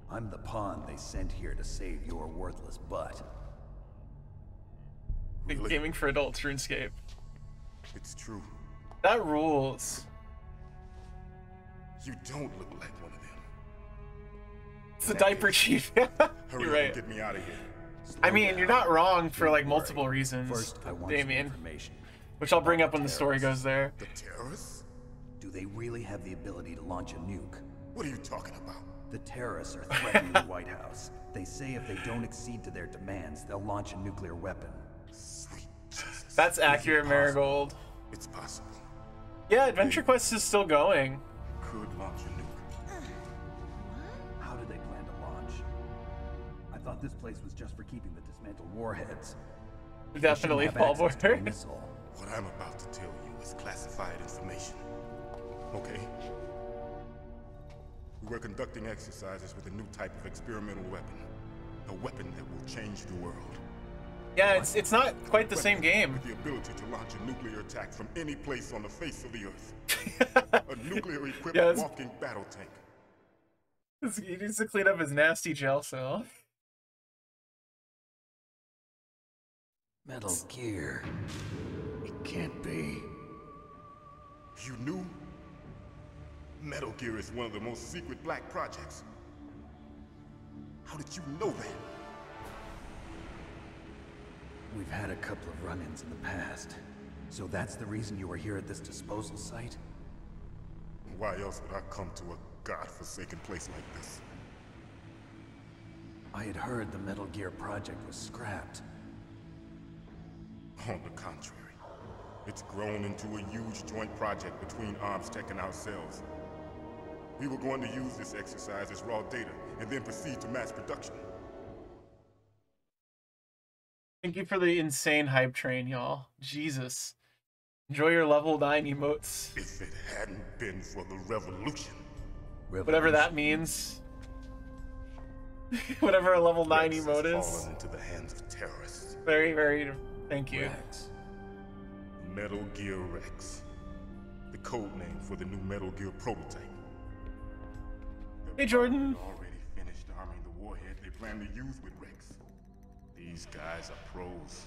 I'm the pawn they sent here to save your worthless butt. Big gaming for adults, RuneScape. It's true. That rules. You don't look like one of them. It's the diaper chief. You're right. Get me out of here. I mean, you're not wrong for like multiple reasons, First, I want Damien. information. Which I'll bring up when the story goes there. The terrorists? Do they really have the ability to launch a nuke? What are you talking about? The terrorists are threatening the White House. They say if they don't accede to their demands, they'll launch a nuclear weapon. Sweet Jesus. That's accurate, Marigold. It's possible. Yeah, Adventure Quest is still going. Could launch a nuke. How do they plan to launch? I thought this place was just for keeping the dismantled warheads. Definitely, Paul Boyer. What I'm about to tell you is classified information. Okay? We were conducting exercises with a new type of experimental weapon. A weapon that will change the world. Yeah, it's not quite the same game. With the ability to launch a nuclear attack from any place on the face of the earth. A nuclear-equipped walking battle tank. He needs to clean up his nasty jail cell. Metal Gear. It can't be. You knew? Metal Gear is one of the most secret black projects. How did you know that? We've had a couple of run-ins in the past. So that's the reason you were here at this disposal site? Why else would I come to a godforsaken place like this? I had heard the Metal Gear project was scrapped. On the contrary, it's grown into a huge joint project between ArmsTech and ourselves. We were going to use this exercise as raw data and then proceed to mass production. Thank you for the insane hype train, y'all. Jesus. Enjoy your level 9 emotes. If it hadn't been for the revolution. Whatever that means. Whatever a level 9 Rex emote has is. fallen into the hands of terrorists. Very, very, thank you. Rex. Metal Gear Rex. The code name for the new Metal Gear prototype. Hey, Jordan. Already finished arming the warhead they plan to use with Rex. These guys are pros.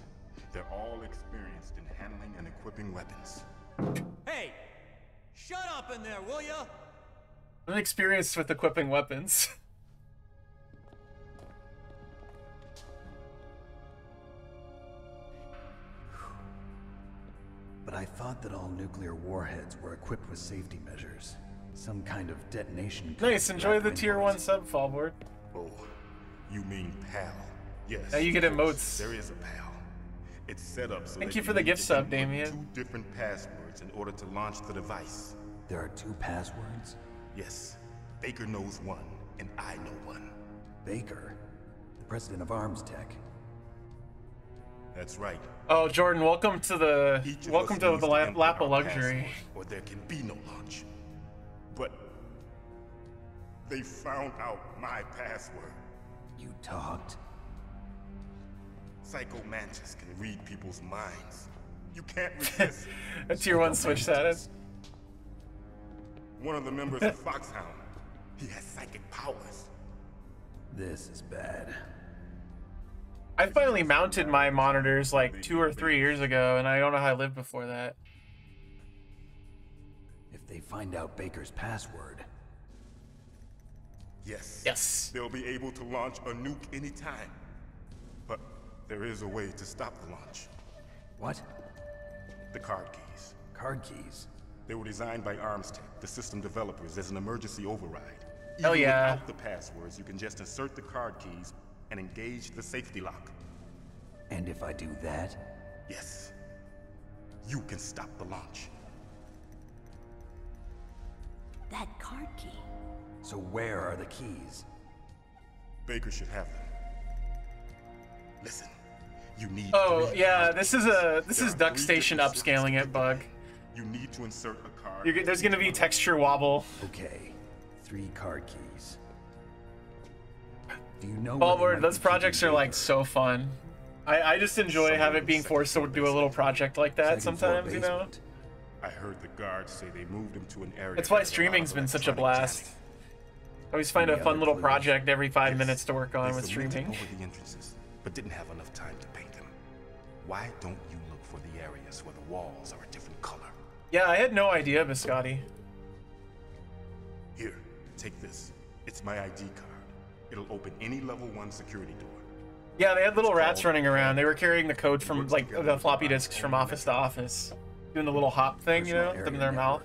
They're all experienced in handling and equipping weapons. Hey! Shut up in there, will ya? I'm experienced with equipping weapons. But I thought that all nuclear warheads were equipped with safety measures. Some kind of detonation. Nice, enjoy the tier 1 sub, Fallboard. Oh, you mean PAL? Yes. Now you get emotes. There is a PAL. It's set up so Thank that you for the need gift to sub, input Damien. 2 different passwords in order to launch the device. There are 2 passwords? Yes. Baker knows one, and I know one. Baker? The president of ArmsTech. That's right. Oh, Jordan, welcome to the Each of welcome us to needs the input lap of our luxury. password, or there can be no launch. But they found out my password. You talked? Psycho Mantis can read people's minds. You can't resist. A tier 1 switch status. One of the members of Foxhound. He has psychic powers. This is bad. I finally mounted my monitors like 2 or 3 years ago, and I don't know how I lived before that. If they find out Baker's password... Yes. Yes. They'll be able to launch a nuke anytime. But there is a way to stop the launch. What? The card keys. Card keys? They were designed by ArmsTech, the system developers, as an emergency override. Hell yeah. Without the passwords, you can just insert the card keys and engage the safety lock. And if I do that? Yes. You can stop the launch. That card key. So where are the keys? Baker should have them. Listen, you need. Oh yeah, this is Duck Station upscaling it bug. You need to insert a card. There's gonna be texture wobble. Okay, 3 card keys. Do you know? Ballboard, those projects are like so fun. I just enjoy having being forced to do a little project like that sometimes, you know. I heard the guards say they moved him to an area. That's why streaming's been such a blast. I always find a fun little project every 5 minutes to work on with streaming. Over the entrances, but didn't have enough time to paint them. Why don't you look for the areas where the walls are a different color? Yeah, I had no idea, Biscotti. Here, take this. It's my ID card. It'll open any level 1 security door. Yeah, they had little rats running around. They were carrying the code from like the floppy disks from office to office, doing the little hop thing, you know, in their mouth.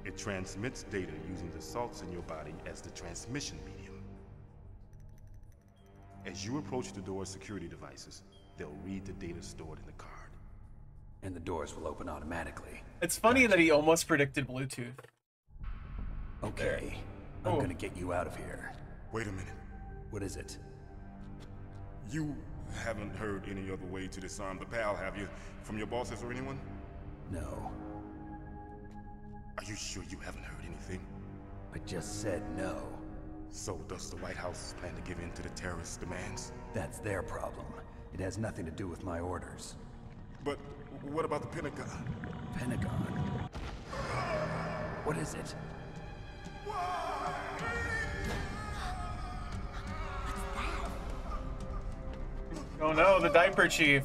It transmits data using the salts in your body as the transmission medium. As you approach the door's security devices, they'll read the data stored in the card. And the doors will open automatically. It's funny that he almost predicted Bluetooth. Okay, I'm gonna get you out of here. Wait a minute. What is it? You haven't heard any other way to disarm the PAL, have you? From your bosses or anyone? No. Are you sure you haven't heard anything? I just said no. So does the White House plan to give in to the terrorists' demands? That's their problem. It has nothing to do with my orders. But what about the Pentagon? Pentagon? What is it? Why? Oh no, the diaper chief.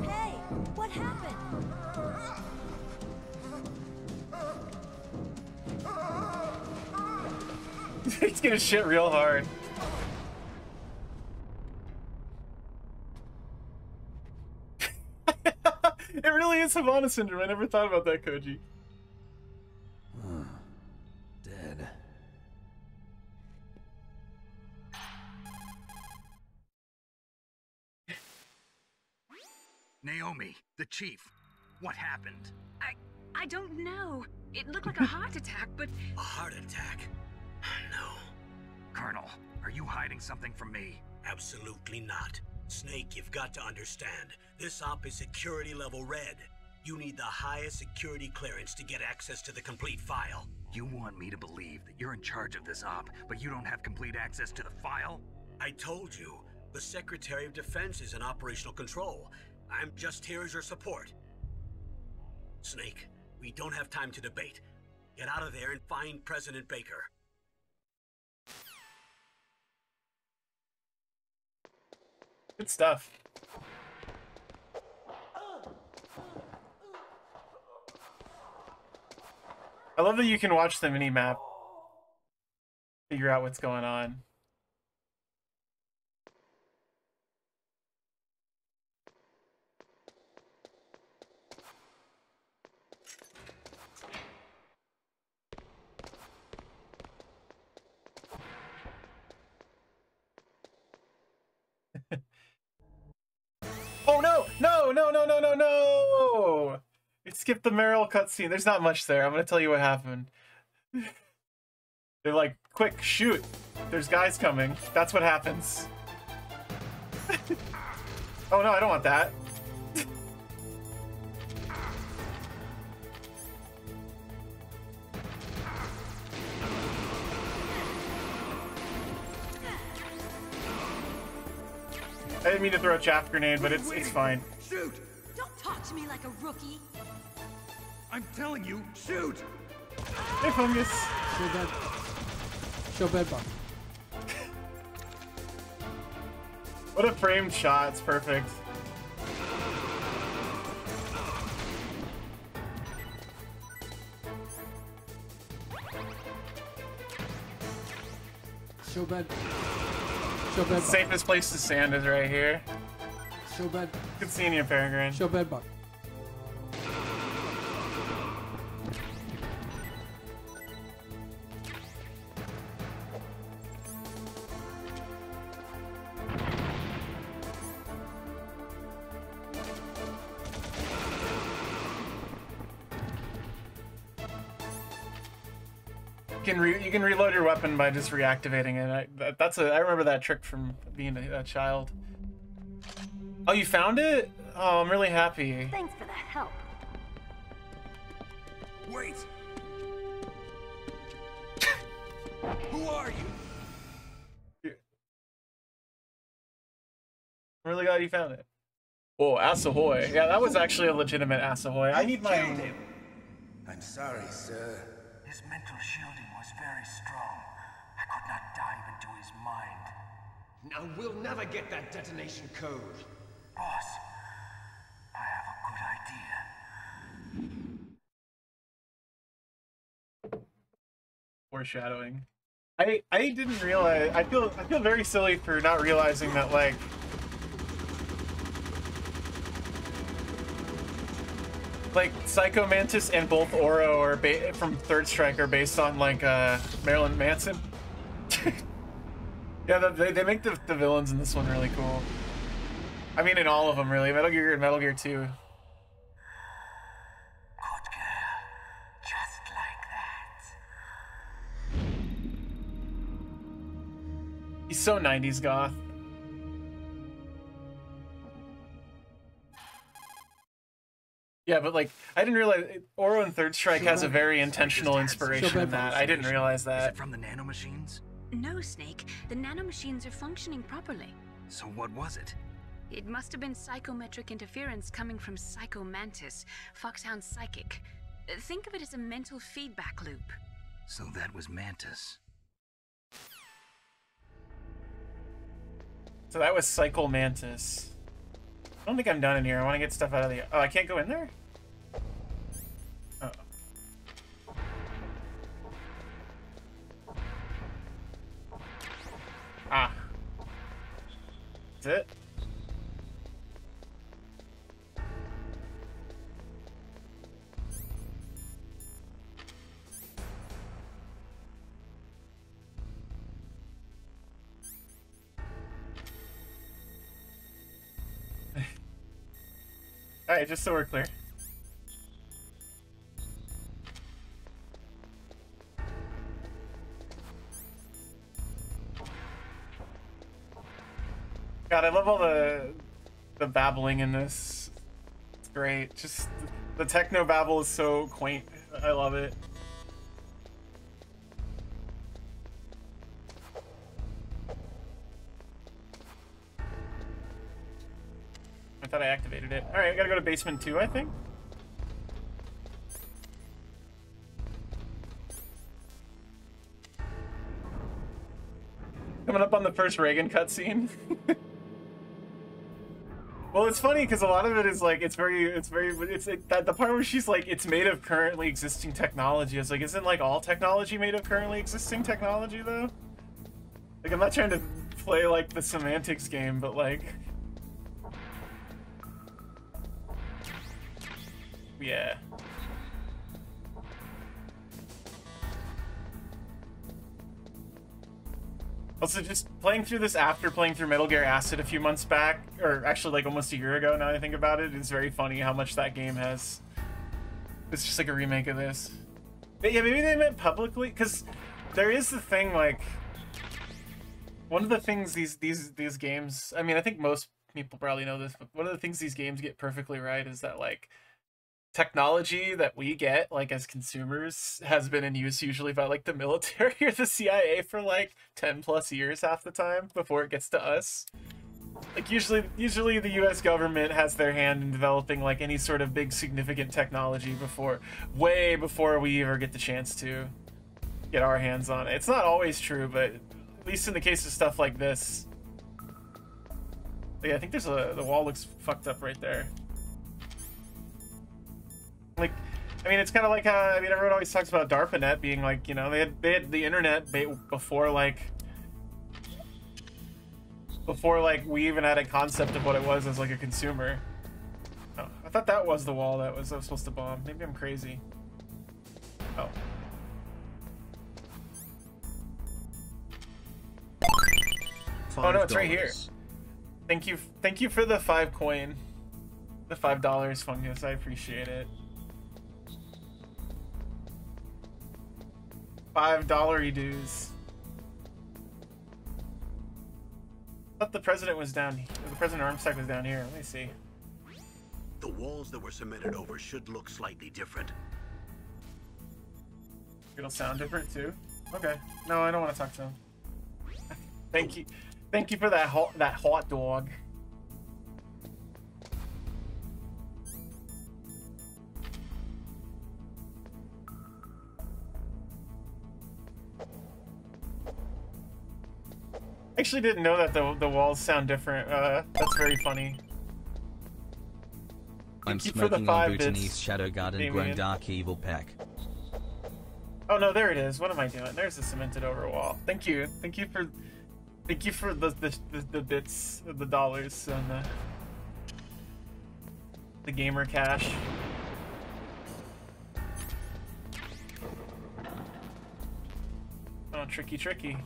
Hey, what happened? He's gonna shit real hard. It really is Havana syndrome. I never thought about that, Koji. Dead. Naomi, the chief. What happened? I don't know. It looked like a heart attack, but... A heart attack? No. Colonel, are you hiding something from me? Absolutely not. Snake, you've got to understand. This op is security level red. You need the highest security clearance to get access to the complete file. You want me to believe that you're in charge of this op, but you don't have complete access to the file? I told you, the Secretary of Defense is in operational control. I'm just here as your support. Snake, we don't have time to debate. Get out of there and find President Baker. Good stuff. I love that you can watch the mini-map, figure out what's going on. Oh no! No! No! No! No! No! No! It skipped the Meryl cutscene. There's not much there. I'm gonna tell you what happened. They're like, quick, shoot! There's guys coming. That's what happens. Oh no, I don't want that. I didn't mean to throw a chaff grenade, but it's fine. Shoot! Don't talk to me like a rookie. I'm telling you, shoot! Hey, Fungus. Show bed. Show bed bug. What a framed shot. It's perfect. Show bed. Show bed bug. Safest place to stand is right here. Show bed. Good seeing you, Peregrine. Show bed bug. You can reload your weapon by just reactivating it. I remember that trick from being a child. Oh, you found it? Oh, I'm really happy. Thanks for the help. Wait! Who are you? I'm really glad you found it. Oh, ass ahoy. Yeah, that was actually a legitimate ass ahoy. I need my... I'm sorry, sir. His mental shielding was very strong. I could not dive into his mind. Now we'll never get that detonation code. Boss, I have a good idea. Foreshadowing. I didn't realize. I feel very silly for not realizing that, like, Psycho Mantis and both Oro are from Third Strike are based on, like, Marilyn Manson. Yeah, they make the villains in this one really cool. I mean, in all of them, really. Metal Gear and Metal Gear 2. Good girl. Just like that. He's so 90s goth. Yeah, but, like, I didn't realize Oro and Third Strike has a very intentional inspiration in that. I didn't realize that. Is it from the nanomachines? No, Snake. The nanomachines are functioning properly. So what was it? It must have been psychometric interference coming from Psycho Mantis, Foxhound Psychic. Think of it as a mental feedback loop. So that was Mantis. So that was Cycle Mantis. I don't think I'm done in here. I want to get stuff out of the... Oh, I can't go in there? Oh. Ah. That's it? Alright, just so we're clear. God, I love all the babbling in this. It's great. Just the techno babble is so quaint. I love it. I thought I activated it. Alright, I gotta go to basement 2, I think. Coming up on the first Reagan cutscene. Well, it's funny because a lot of it is like, it's like, that the part where she's like, it's made of currently existing technology. It's like, isn't like all technology made of currently existing technology though? Like, I'm not trying to play like the semantics game, but like, yeah. Also, just playing through this after playing through Metal Gear Acid a few months back, or actually like almost a year ago now that I think about it, it's very funny how much that game has. It's just like a remake of this. But yeah, maybe they meant publicly, because there is the thing, like, one of the things these games, I mean, I think most people probably know this, but one of the things these games get perfectly right is that, like, technology that we get, like, as consumers has been in use usually by, like, the military or the CIA for, like, 10 plus years half the time before it gets to us. Like, usually the US government has their hand in developing, like, any sort of big significant technology way before we ever get the chance to get our hands on it. It's not always true, but at least in the case of stuff like this. Yeah, I think there's the wall looks fucked up right there. Like, I mean, it's kind of like how, I mean, everyone always talks about DARPANET being like, you know, they had the internet before we even had a concept of what it was as like a consumer. Oh, I thought that was the wall that was supposed to bomb. Maybe I'm crazy. Oh. Oh no, it's right here. Thank you for the 5 coin. The $5, Fungus, I appreciate it. $5 dues. I thought the president was down here. The president Armstead was down here. Let me see. The walls that were cemented over should look slightly different. It'll sound different too? Okay. No, I don't want to talk to him. Thank you. Thank you for that hot dog. I actually didn't know that the walls sound different. That's very funny. I'm smoking on Bhutanese Shadow Garden grown dark evil pack. Oh no, there it is. What am I doing? There's the cemented over wall. Thank you. Thank you for the bits, the dollars, and the gamer cash. Oh, tricky.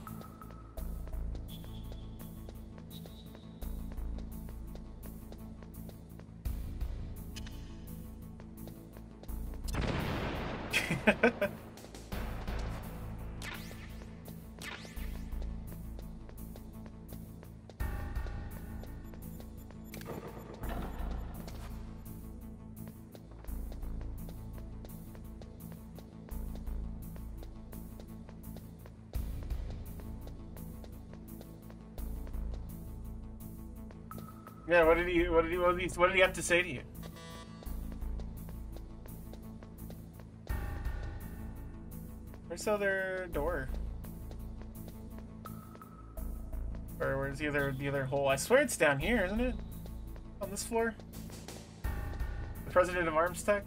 Yeah, what did he have to say to you? Where's the other door? Or where's the other hole? I swear it's down here, isn't it? On this floor? The president of Arms Tech?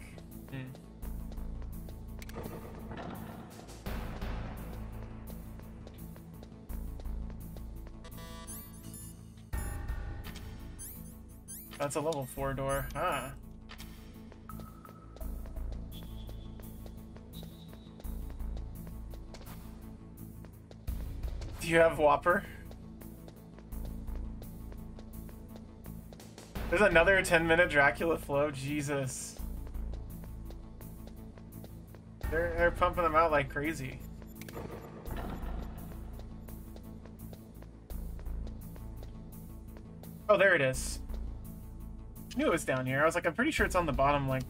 That's a level 4 door. Ah. Do you have Whopper? There's another 10-minute Dracula flow. Jesus. They're pumping them out like crazy. Oh, there it is. I knew it was down here. I was like, I'm pretty sure it's on the bottom, like...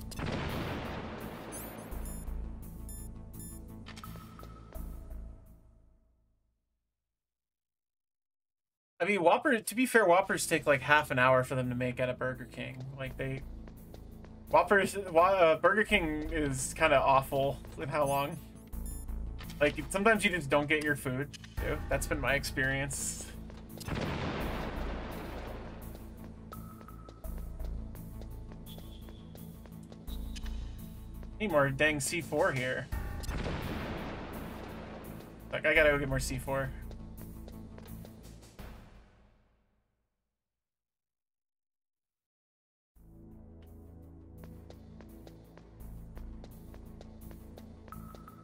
I mean, Whopper, to be fair, Whoppers take like half an hour for them to make at a Burger King. Like, Burger King is kind of awful with how long. Like, sometimes you just don't get your food, too. That's been my experience. Need more dang C4 here. Like, I gotta go get more C4.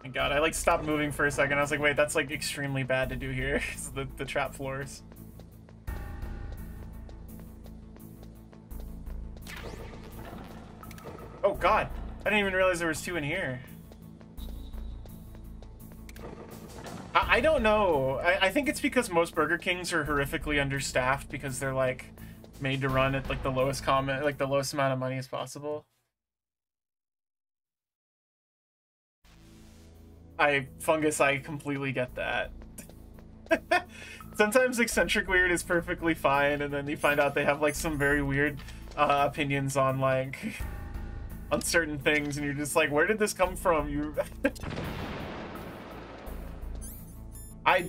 Thank God, I like stopped moving for a second. I was like, wait, that's like extremely bad to do here. the trap floors. Oh God, I didn't even realize there was 2 in here. I don't know. I think it's because most Burger Kings are horrifically understaffed because they're like made to run at like the lowest amount of money as possible. Fungus, I completely get that. Sometimes eccentric weird is perfectly fine, and then you find out they have like some very weird opinions on like on certain things, and you're just like, where did this come from? You I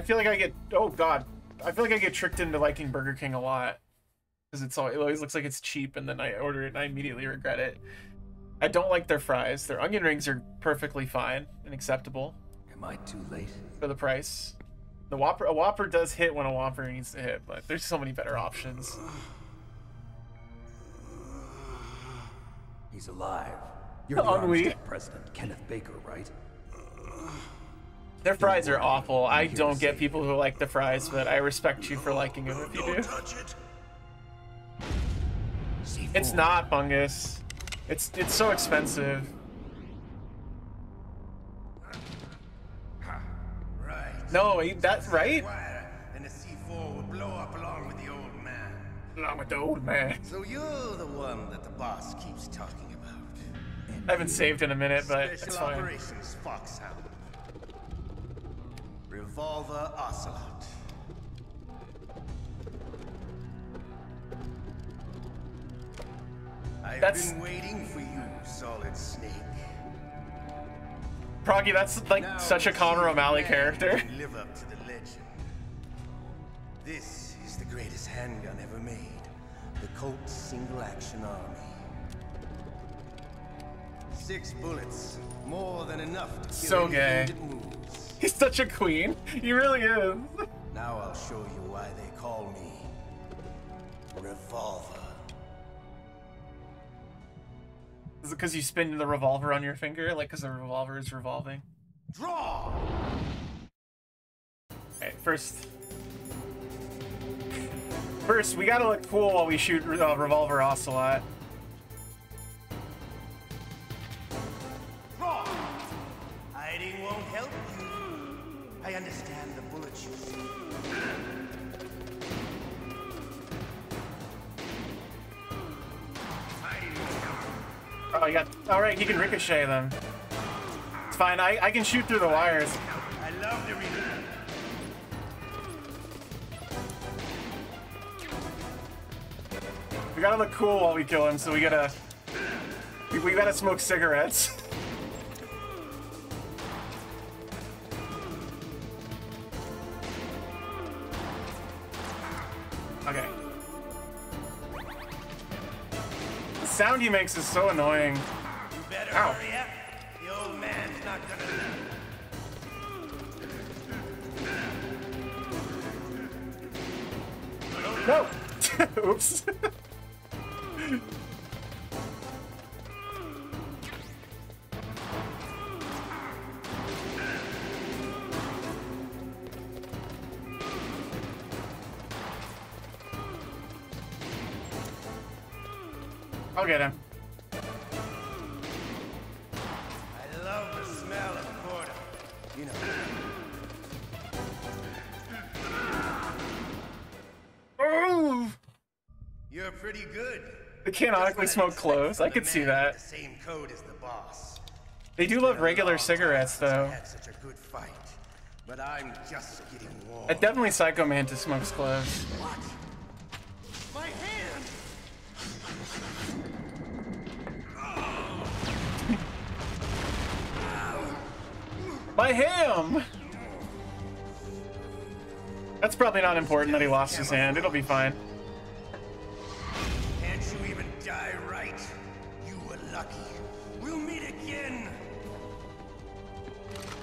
feel like I get, oh God, I feel like I get tricked into liking Burger King a lot because it always looks like it's cheap, and then I order it and I immediately regret it. I don't like their fries. Their onion rings are perfectly fine and acceptable. Am I too late? For the price. A Whopper does hit when a Whopper needs to hit, but there's so many better options. He's alive. You're the Arms President, Kenneth Baker, right? Their fries are awful. I don't get people who like the fries, but I respect you for liking them if you do. Touch it. It's not, Fungus. It's so expensive. Right. No, that's right. And the C4 will blow up along with the old man. Along with the old man. So you're the one that the boss keeps talking about. I haven't saved in a minute, but it's Special fine. Operations Foxhound. Revolver Ocelot. I've been waiting for you, Solid Snake. Proggy, that's like now such a Connor O'Malley character. Live up to the legend. This is the greatest handgun ever made. The Colt Single Action Army. 6 bullets, more than enough to kill So gay. anything that moves. He's such a queen. He really is. Now I'll show you why they call me Revolver. Is it because you spin the revolver on your finger? Like, because the revolver is revolving? Draw! Okay, first, we gotta look cool while we shoot Revolver Ocelot. Draw! Hiding won't help you. I understand the bullets you see. Oh, you got. Alright, he can ricochet them. It's fine, I can shoot through the wires. I love the reason. We gotta look cool while we kill him, so we gotta smoke cigarettes. Okay. The sound he makes is so annoying. You better Ow. hurry up. The old man's not gonna. No! Oops. I'll get him. I love the smell of quarter. You know. Oh! You're pretty good. They canonically smoke cloves. I could see that. The same code as the boss. They do love regular cigarettes, though. Had such a good fight, but I'm just getting warm. Definitely Psycho Mantis smokes cloves. What? My hand! My ham! That's probably not important that he lost his hand. It'll be fine. Can't you even die right? You were lucky. We'll meet again.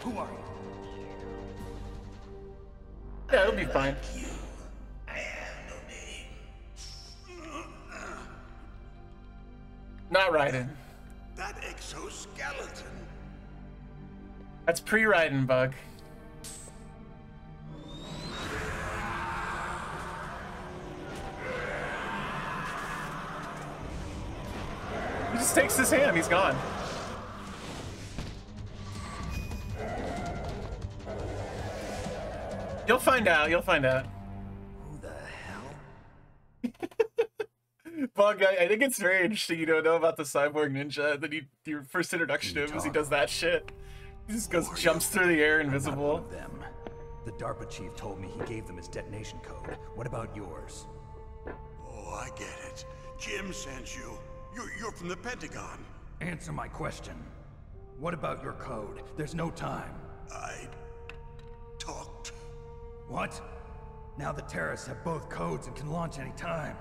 Who are you? Yeah, it'll be fine. I have no name. Not Raiden. That exoskeleton. That's pre-Raiden, Bug. He just takes his hand, he's gone. You'll find out, you'll find out. Who the hell? Bug, I think it's very interesting you don't know about the Cyborg Ninja, that your first introduction to him is he does that shit. He just goes, jumps through the air invisible. Them. The DARPA chief told me he gave them his detonation code. What about yours? Oh, I get it. Jim sent you. You're from the Pentagon. Answer my question. What about your code? There's no time. I talked. What? Now the terrorists have both codes and can launch any time.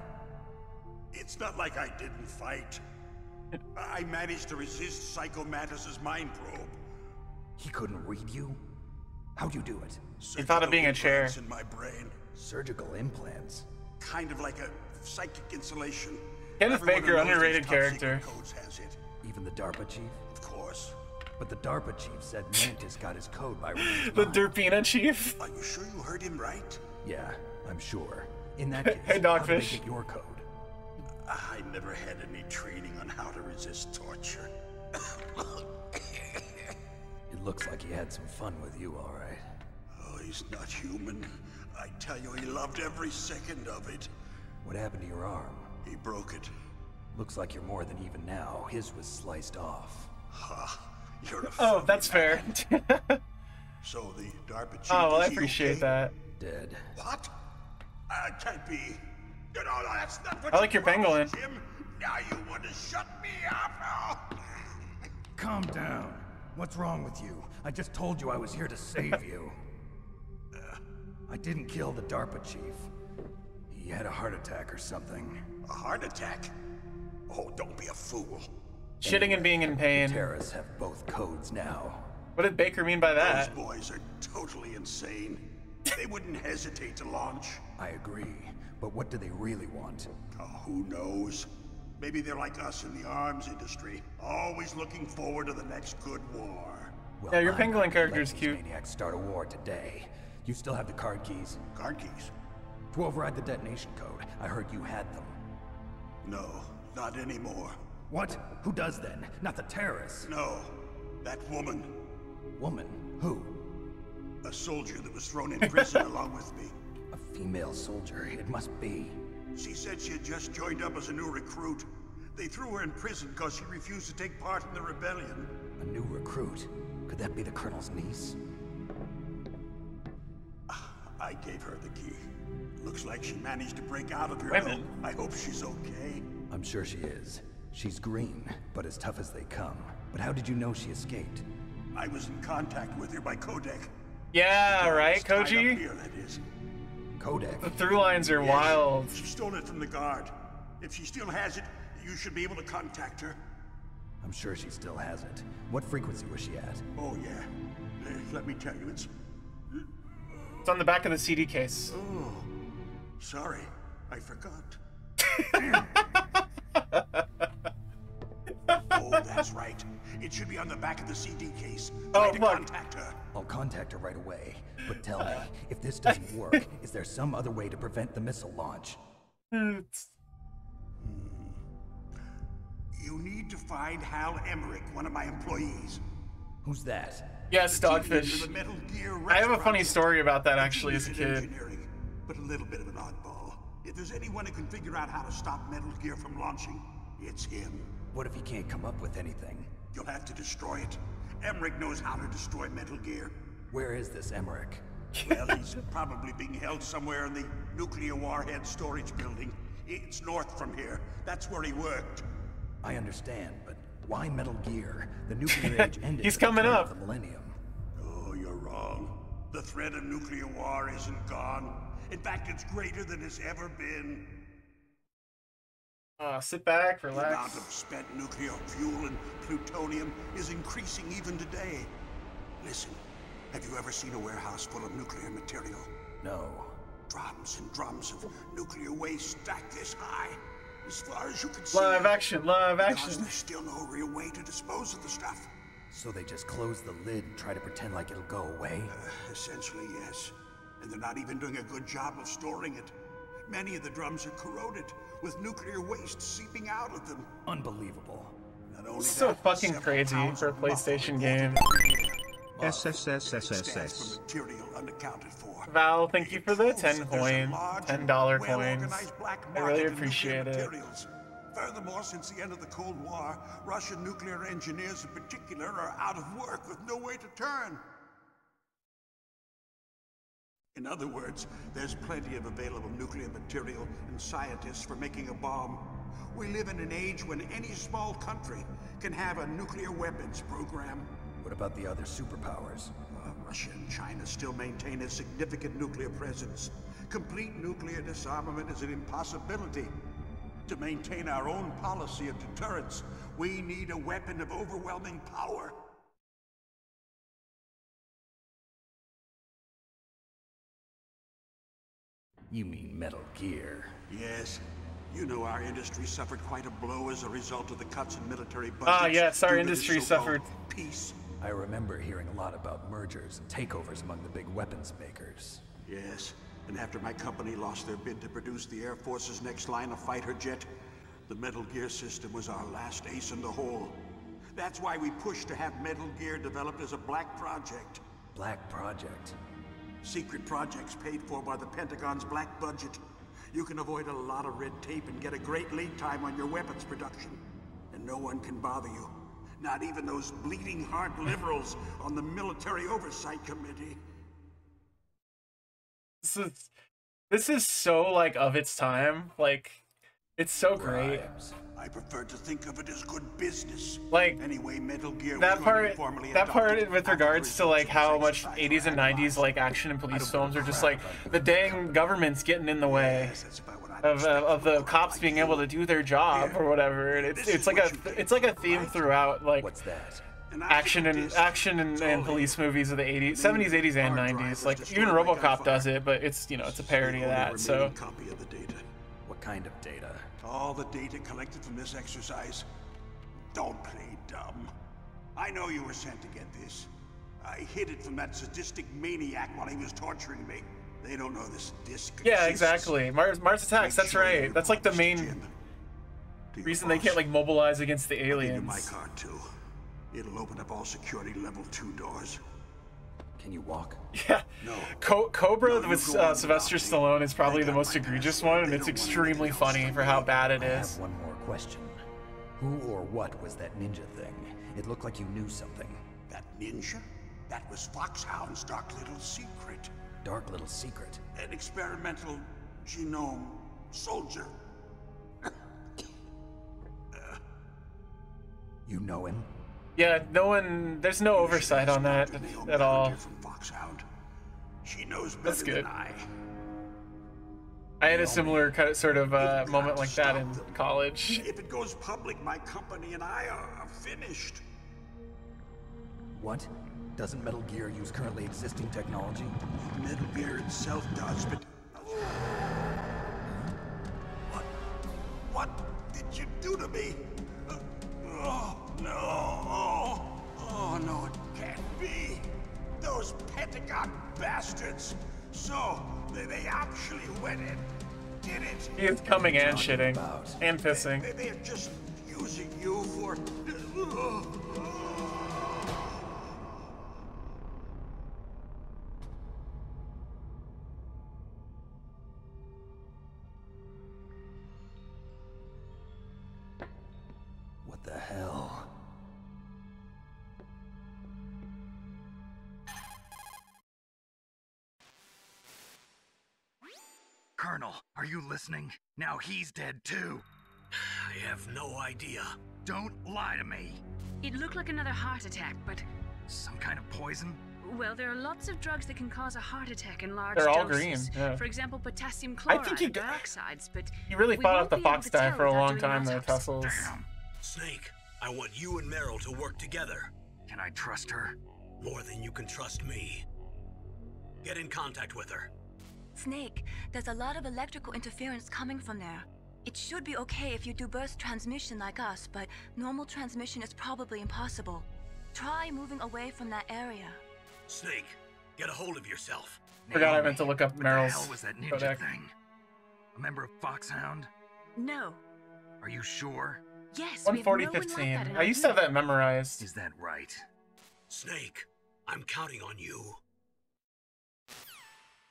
It's not like I didn't fight. I managed to resist Psycho Mantis's mind probe. He couldn't read you? How'd you do it? He thought of being a chair. In my brain. Surgical implants? Kind of like a psychic insulation. Kenneth Baker, underrated character. Codes has it. Even the DARPA chief? Of course. But the DARPA chief said Mantis got his code by reading the Derpina chief? Are you sure you heard him right? Yeah, I'm sure. In that case, hey, how did they Dogfish. get your code? I never had any training on how to resist torture. It looks like he had some fun with you, all right. Oh, he's not human. I tell you, he loved every second of it. What happened to your arm? He broke it. Looks like you're more than even now. His was sliced off. Ha! You're a Oh, that's fair. So the DARPA chief Oh, well, I is he appreciate okay? that. Dead. What? Can't be. You know, that's not what I like your pangolin. Jim. Now you want to shut me up? Calm down. What's wrong with you? I just told you I was here to save you. I didn't kill the DARPA chief. He had a heart attack or something. A heart attack? Oh, don't be a fool. Shitting and being in pain. The terrorists have both codes now. What did Baker mean by that? Those boys are totally insane. They wouldn't hesitate to launch. I agree, but what do they really want? Oh, who knows? Maybe they're like us in the arms industry, always looking forward to the next good war. Well, Yeah, your I'm pangolin not character is letting cute. these maniacs start a war today. You still have the card keys? Card keys? To override the detonation code. I heard you had them. No, not anymore. What? Who does then? Not the terrorists. No, that woman. Woman? Who? A soldier that was thrown in prison along with me. A female soldier. It must be. She said she had just joined up as a new recruit. They threw her in prison because she refused to take part in the rebellion. A new recruit? Could that be the Colonel's niece? I gave her the key. Looks like she managed to break out of here. Women. I hope she's okay. I'm sure she is. She's green, but as tough as they come. But how did you know she escaped? I was in contact with her by codec. Yeah, right, Tied up Koji? here, that is. codec. The through lines are wild. She stole it from the guard. If she still has it, you should be able to contact her. I'm sure she still has it. What frequency was she at? Oh, yeah. Let me tell you, it's on the back of the CD case. Oh, sorry. I forgot. Oh, that's right. It should be on the back of the CD case. Try to contact her. I'll contact her right away. But tell me, if this doesn't work, is there some other way to prevent the missile launch? You need to find Hal Emmerich, one of my employees. Who's that? Yes, Dogfish. I have a funny story about that actually as a kid. But a little bit of an oddball. If there's anyone who can figure out how to stop Metal Gear from launching, it's him. What if he can't come up with anything? You'll have to destroy it. Emmerich knows how to destroy Metal Gear. Where is this Emmerich? Well, he's probably being held somewhere in the nuclear warhead storage building. It's north from here. That's where he worked. I understand, but why Metal Gear? The nuclear age ended. He's coming up. The millennium. Oh, you're wrong. The threat of nuclear war isn't gone. In fact, it's greater than it's ever been. Sit back, relax. The amount of spent nuclear fuel and plutonium is increasing even today. Listen, have you ever seen a warehouse full of nuclear material? No. Drums and drums of nuclear waste stacked this high. As far as you can see. Live action. Because there's still no real way to dispose of the stuff. So they just close the lid and try to pretend like it'll go away? Essentially, yes. And they're not even doing a good job of storing it. Many of the drums are corroded, with nuclear waste seeping out of them. Unbelievable. Not only so that, fucking crazy for a PlayStation game. SSSSSS. Material unaccounted for. Val, thank you for the 10 coins. $10 coins. I really appreciate it. Furthermore, since the end of the Cold War, Russian nuclear engineers in particular are out of work with no way to turn. In other words, there's plenty of available nuclear material and scientists for making a bomb. We live in an age when any small country can have a nuclear weapons program. What about the other superpowers? Russia and China still maintain a significant nuclear presence. Complete nuclear disarmament is an impossibility. To maintain our own policy of deterrence, we need a weapon of overwhelming power. You mean Metal Gear? Yes. You know our industry suffered quite a blow as a result of the cuts in military budgets. Ah, yes, our industry suffered. Peace. I remember hearing a lot about mergers and takeovers among the big weapons makers. Yes, and after my company lost their bid to produce the Air Force's next line of fighter jet, the Metal Gear system was our last ace in the hole. That's why we pushed to have Metal Gear developed as a black project. Black project? Secret projects paid for by the Pentagon's black budget. You can avoid a lot of red tape and get a great lead time on your weapons production. And no one can bother you. Not even those bleeding heart liberals on the Military Oversight Committee. This is so, like, of its time. Like, it's so great. I prefer to think of it as good business. Like, anyway, Metal Gear that part with regards to, like, how much 80s and 90s, like, action and police films are just like, the dang government's getting in the way of the cops being able to do their job or whatever. And it's like a theme throughout, like, what's that? action and police movies of the 80s, 70s, 80s, and 90s. Like, even RoboCop does it, but it's, you know, it's a parody of that. So Copy of the data. What kind of data? All the data collected from this exercise. Don't play dumb. I know you were sent to get this. I hid it from that sadistic maniac while he was torturing me. They don't know this disc exists. yeah, exactly. Mars Attacks. That's right. That's like the main reason they can't, like, mobilize against the aliens. My card too. It'll open up all security level 2 doors. Can you walk? Yeah. No. Cobra with Sylvester Stallone is probably the most egregious one, and it's extremely funny for how bad it is. I have one more question. Who or what was that ninja thing? It looked like you knew something. That ninja? That was Foxhound's dark little secret. Dark little secret? An experimental genome soldier. You know him? Yeah, there's no oversight on that at all. From Foxhound. She knows better That's good. than I. I had a similar kind of sort of moment like that in college. If it goes public, my company and I are finished. What? Doesn't Metal Gear use currently existing technology? Metal Gear itself does, but... What did you do to me? Oh, no. Oh, no, it can't be. Those Pentagon bastards. So, they actually went and did it. He is coming and shitting. And pissing. They're just using you for... What the hell? Colonel, are you listening? Now he's dead too. I have no idea. Don't lie to me. It looked like another heart attack, but... Some kind of poison? Well, there are lots of drugs that can cause a heart attack in large They're doses. all green, yeah. For example, potassium chloride and dioxides, but... You really thought out the fox die for a long time there, Tussles. Damn. Snake, I want you and Meryl to work together. Can I trust her? More than you can trust me. Get in contact with her. Snake, there's a lot of electrical interference coming from there. It should be okay if you do burst transmission like us, but normal transmission is probably impossible. Try moving away from that area. Snake, get a hold of yourself. Forgot I meant to look up Meryl's What the hell was that ninja codec. thing? A member of Foxhound? No. Are you sure? Yes, 140-15. I used to have that memorized. Is that right? Snake, I'm counting on you.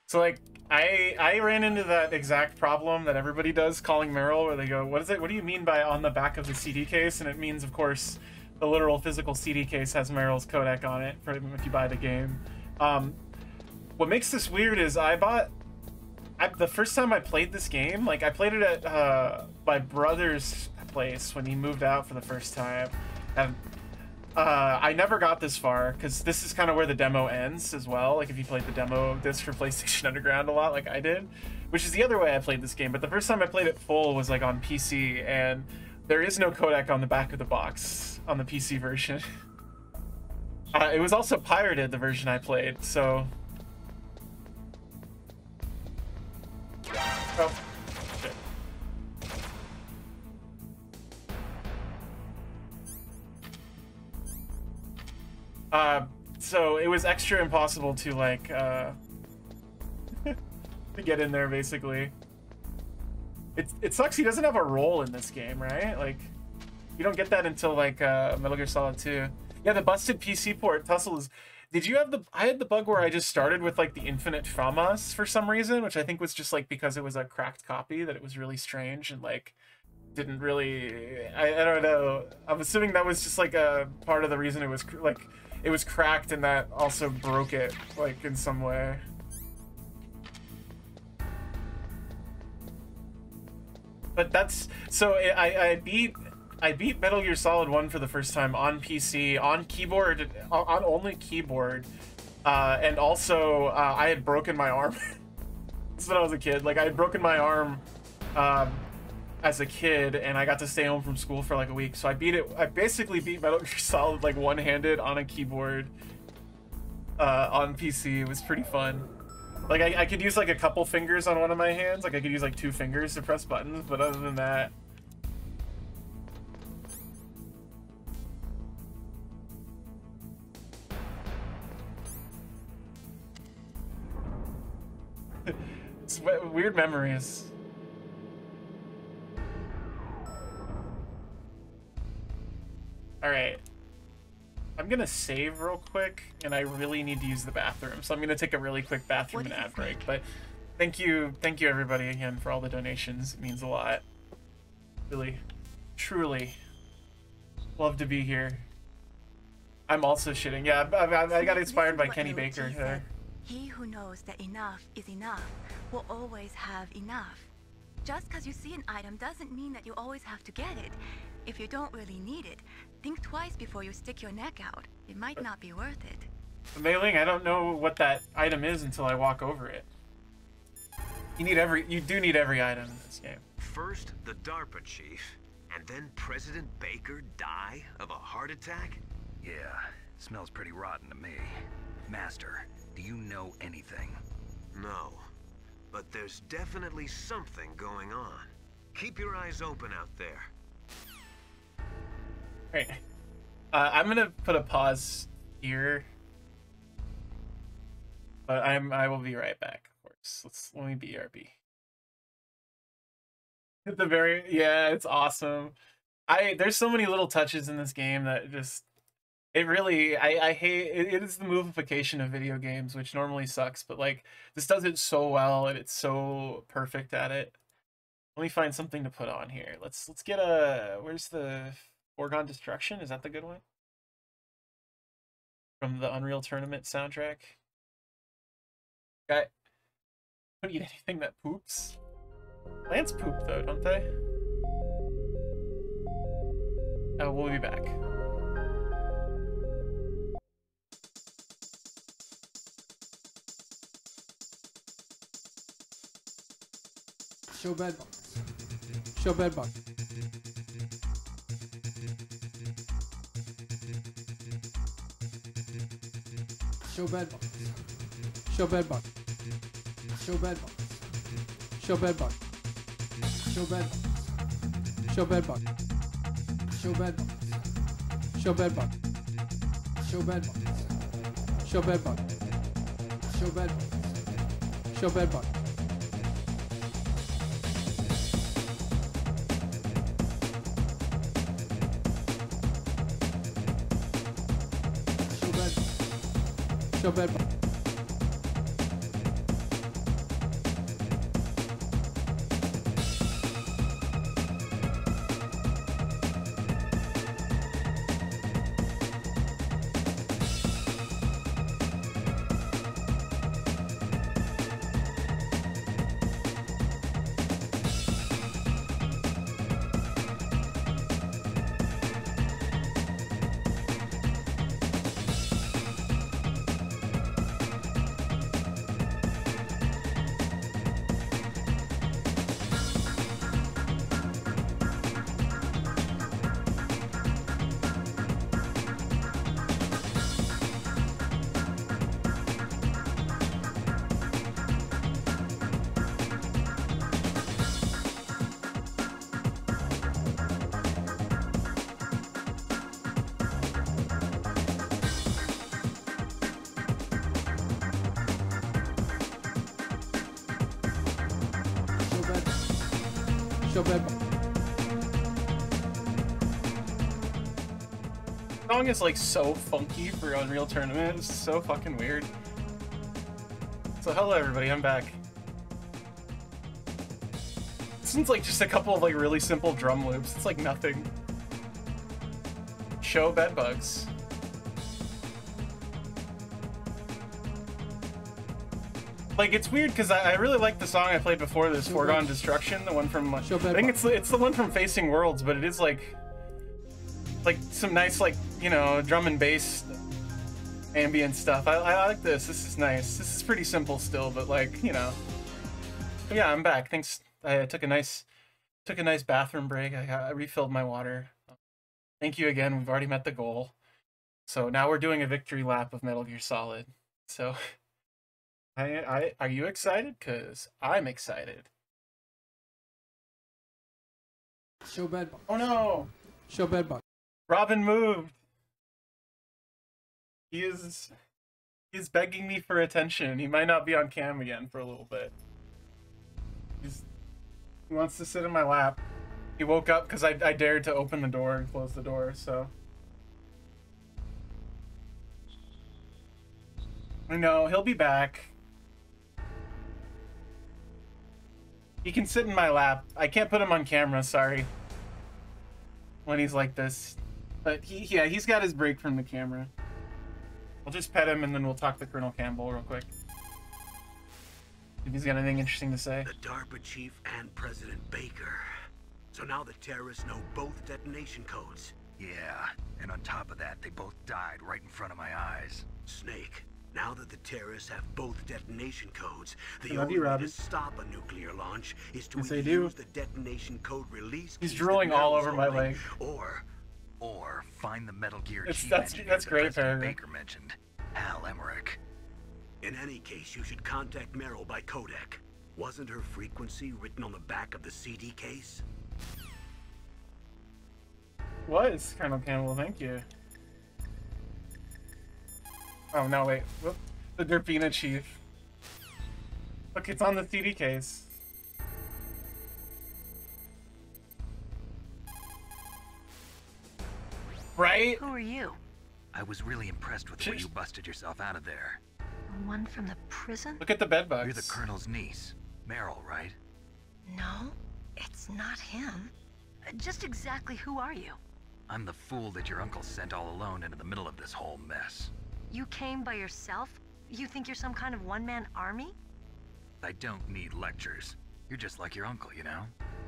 So like I ran into that exact problem that everybody does calling Meryl, where they go, what is it? What do you mean by on the back of the CD case? And it means, of course, the literal physical CD case has Meryl's codec on it for if you buy the game. What makes this weird is the first time I played this game, like I played it at my brother's place when he moved out for the first time, and I never got this far because this is kind of where the demo ends as well. Like if you played the demo of this for PlayStation Underground a lot, like I did, which is the other way I played this game. But the first time I played it full was like on PC, and there is no codec on the back of the box on the PC version. It was also pirated, the version I played, so. Oh, shit. So it was extra impossible to like to get in there basically. It sucks he doesn't have a role in this game, right? Like you don't get that until like Metal Gear Solid 2. Yeah, the busted PC port, Tussle is. Did you have I had the bug where I just started with like the infinite FAMAS for some reason, which I think was just like because it was a cracked copy that it was really strange and like didn't really. I don't know. I'm assuming that was just like a part of the reason it was like. It was cracked and that also broke it, like, in some way. But that's... So, I beat Metal Gear Solid 1 for the first time on PC, on keyboard, on only keyboard. And also, I had broken my arm. This is when I was a kid. Like, I had broken my arm as a kid, and I got to stay home from school for like a week. So I basically beat Metal Gear Solid like one-handed on a keyboard on PC. It was pretty fun. Like I could use like a couple fingers on one of my hands. Like I could use like 2 fingers to press buttons, but other than that. It's weird memories. Alright. I'm gonna save real quick, and I really need to use the bathroom, so I'm gonna take a really quick bathroom and ad break. But thank you everybody again for all the donations. It means a lot. Really, truly love to be here. I'm also shitting. Yeah, I got inspired by Kenny Baker there. He who knows that enough is enough will always have enough. Just because you see an item doesn't mean that you always have to get it. If you don't really need it, think twice before you stick your neck out. It might not be worth it. Mei Ling, I don't know what that item is until I walk over it. You do need every item in this game. First, the DARPA chief, and then President Baker die of a heart attack? Yeah, smells pretty rotten to me. Master, do you know anything? No, but there's definitely something going on. Keep your eyes open out there. Alright. I'm gonna put a pause here. But I will be right back, of course. Let me BRB. At the very, yeah, it's awesome. There's so many little touches in this game that just, it really, I hate, it is the movification of video games, which normally sucks, but like, this does it so well, and it's so perfect at it. Let me find something to put on here. Let's get where's the Foregone Destruction? Is that the good one? From the Unreal Tournament soundtrack? Guy, don't eat anything that poops. Plants poop though, don't they? Oh, we'll be back. Show bed box. Show bed box. Show bed box. Show bed box. Show bed box. Show bed box. Show bed box. Show bed box. Show bed box. Show bed box. Show bed box. Show bed box. Show bed box. Show bed box. Show bed box. Show bed box. The song is like so funky for Unreal Tournament. It's so fucking weird. So hello everybody, I'm back. It seems like just a couple of like really simple drum loops. It's like nothing. Show bed bugs. Like, it's weird because I really like the song I played before this, Foregone Destruction, the one from, I think it's the one from Facing Worlds, but it is like some nice, like, you know, drum and bass ambient stuff. I like this. This is nice. This is pretty simple still, but like, you know. But yeah, I'm back. Thanks. I took a nice bathroom break. I refilled my water. Thank you again. We've already met the goal. So now we're doing a victory lap of Metal Gear Solid. So are you excited? Cause I'm excited. Show bed box. Oh no! Show bed box. Robin moved. He is begging me for attention. He might not be on cam again for a little bit. He wants to sit in my lap. He woke up because I dared to open the door and close the door, so. I know, he'll be back. He can sit in my lap. I can't put him on camera, sorry. When he's like this. But he's got his break from the camera. I'll just pet him and then we'll talk to Colonel Campbell real quick. If he's got anything interesting to say. The DARPA chief and President Baker. So now the terrorists know both detonation codes. Yeah, and on top of that, they both died right in front of my eyes. Snake, Now that the terrorists have both detonation codes, the I love only you, way Robbie. to stop a nuclear launch is to Yes, I either do. use the detonation code release He's keys drooling that all Meryl's over my holding, leg. Or find the Metal Gear It's- chief that's engineer that great, President paragraph. Baker mentioned, Hal Emmerich. In any case, you should contact Meryl by codec. Wasn't her frequency written on the back of the CD case? Was Colonel Campbell, thank you. Oh no, wait. Whoop. The Derpina chief. Look, it's on the CD case. Right? Who are you? I was really impressed with the way you busted yourself out of there. The one from the prison? Look at the bed bugs. You're the Colonel's niece, Meryl, right? No, it's not him. Just exactly who are you? I'm the fool that your uncle sent all alone into the middle of this whole mess. You came by yourself? You think you're some kind of one-man army? I don't need lectures. You're just like your uncle, you know?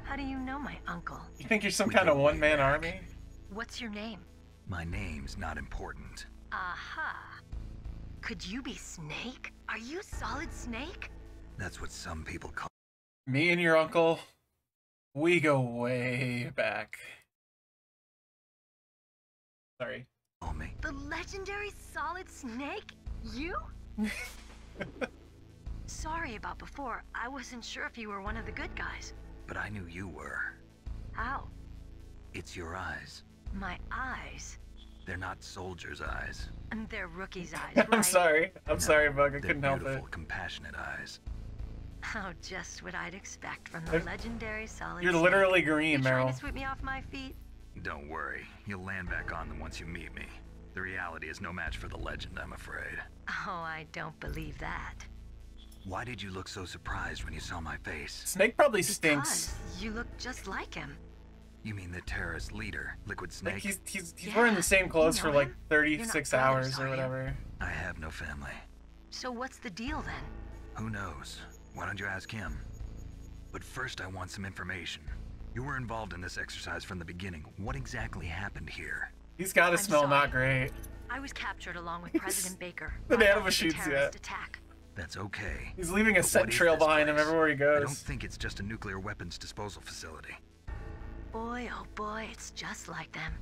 How do you know my uncle? You think you're some We kind of go way one-man back. army? What's your name? My name's not important. Aha. Could you be Snake? Are you Solid Snake? That's what some people call. Me and your uncle, we go way back. Sorry. Me. The legendary Solid Snake? You? Sorry about before. I wasn't sure if you were one of the good guys. But I knew you were. How? It's your eyes. My eyes. They're not soldiers' eyes. And they're rookie's eyes, right? I'm sorry. I'm No, sorry, Bug. I they're couldn't help it. beautiful, compassionate eyes. Oh, just what I'd expect from the legendary Solid You're Snake. literally green, You trying Meryl. to sweep me off my feet? Don't worry, you'll land back on them once you meet me. The reality is no match for the legend, I'm afraid. Oh, I don't believe that. Why did you look so surprised when you saw my face? Snake probably stinks. Because you look just like him. You mean the terrorist leader, Liquid Snake? Like he's wearing the same clothes for like 36 You're not brothers, hours are or you? whatever. I have no family. So what's the deal then? Who knows? Why don't you ask him? But first I want some information. You were involved in this exercise from the beginning. What exactly happened here? He's got to I'm smell sorry. not great. I was captured along with President Baker. The right nano after machines terrorist yet. attack. That's okay. He's leaving a But scent what is trail this behind him place? everywhere he I goes. don't think it's just a nuclear weapons disposal facility. Boy, oh boy, it's just like them.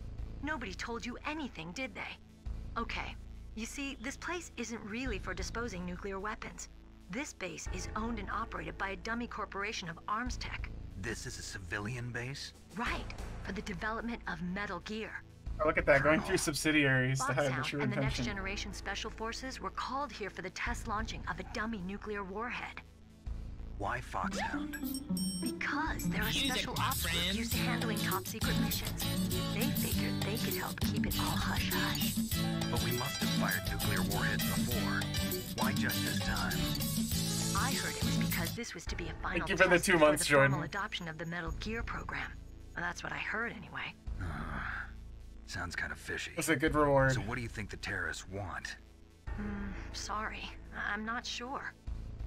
Nobody told you anything, did they? Okay, you see, this place isn't really for disposing nuclear weapons. This base is owned and operated by a dummy corporation of arms tech. This is a civilian base? Right, for the development of Metal Gear. Oh, look at that, going through subsidiaries to hide the Foxhound true and the Next intention. Generation Special Forces were called here for the test launching of a dummy nuclear warhead. Why Foxhound? Because they're a special ops group used to handling top secret missions. They figured they could help keep it all hush-hush. But we must have fired nuclear warheads before. Why just this time? I heard it was because this was to be a final Thank you for the test 2 before months, the formal Jordan. adoption of the Metal Gear program. Well, that's what I heard anyway. Sounds kind of fishy. That's a good reward. So what do you think the terrorists want? Sorry, I'm not sure.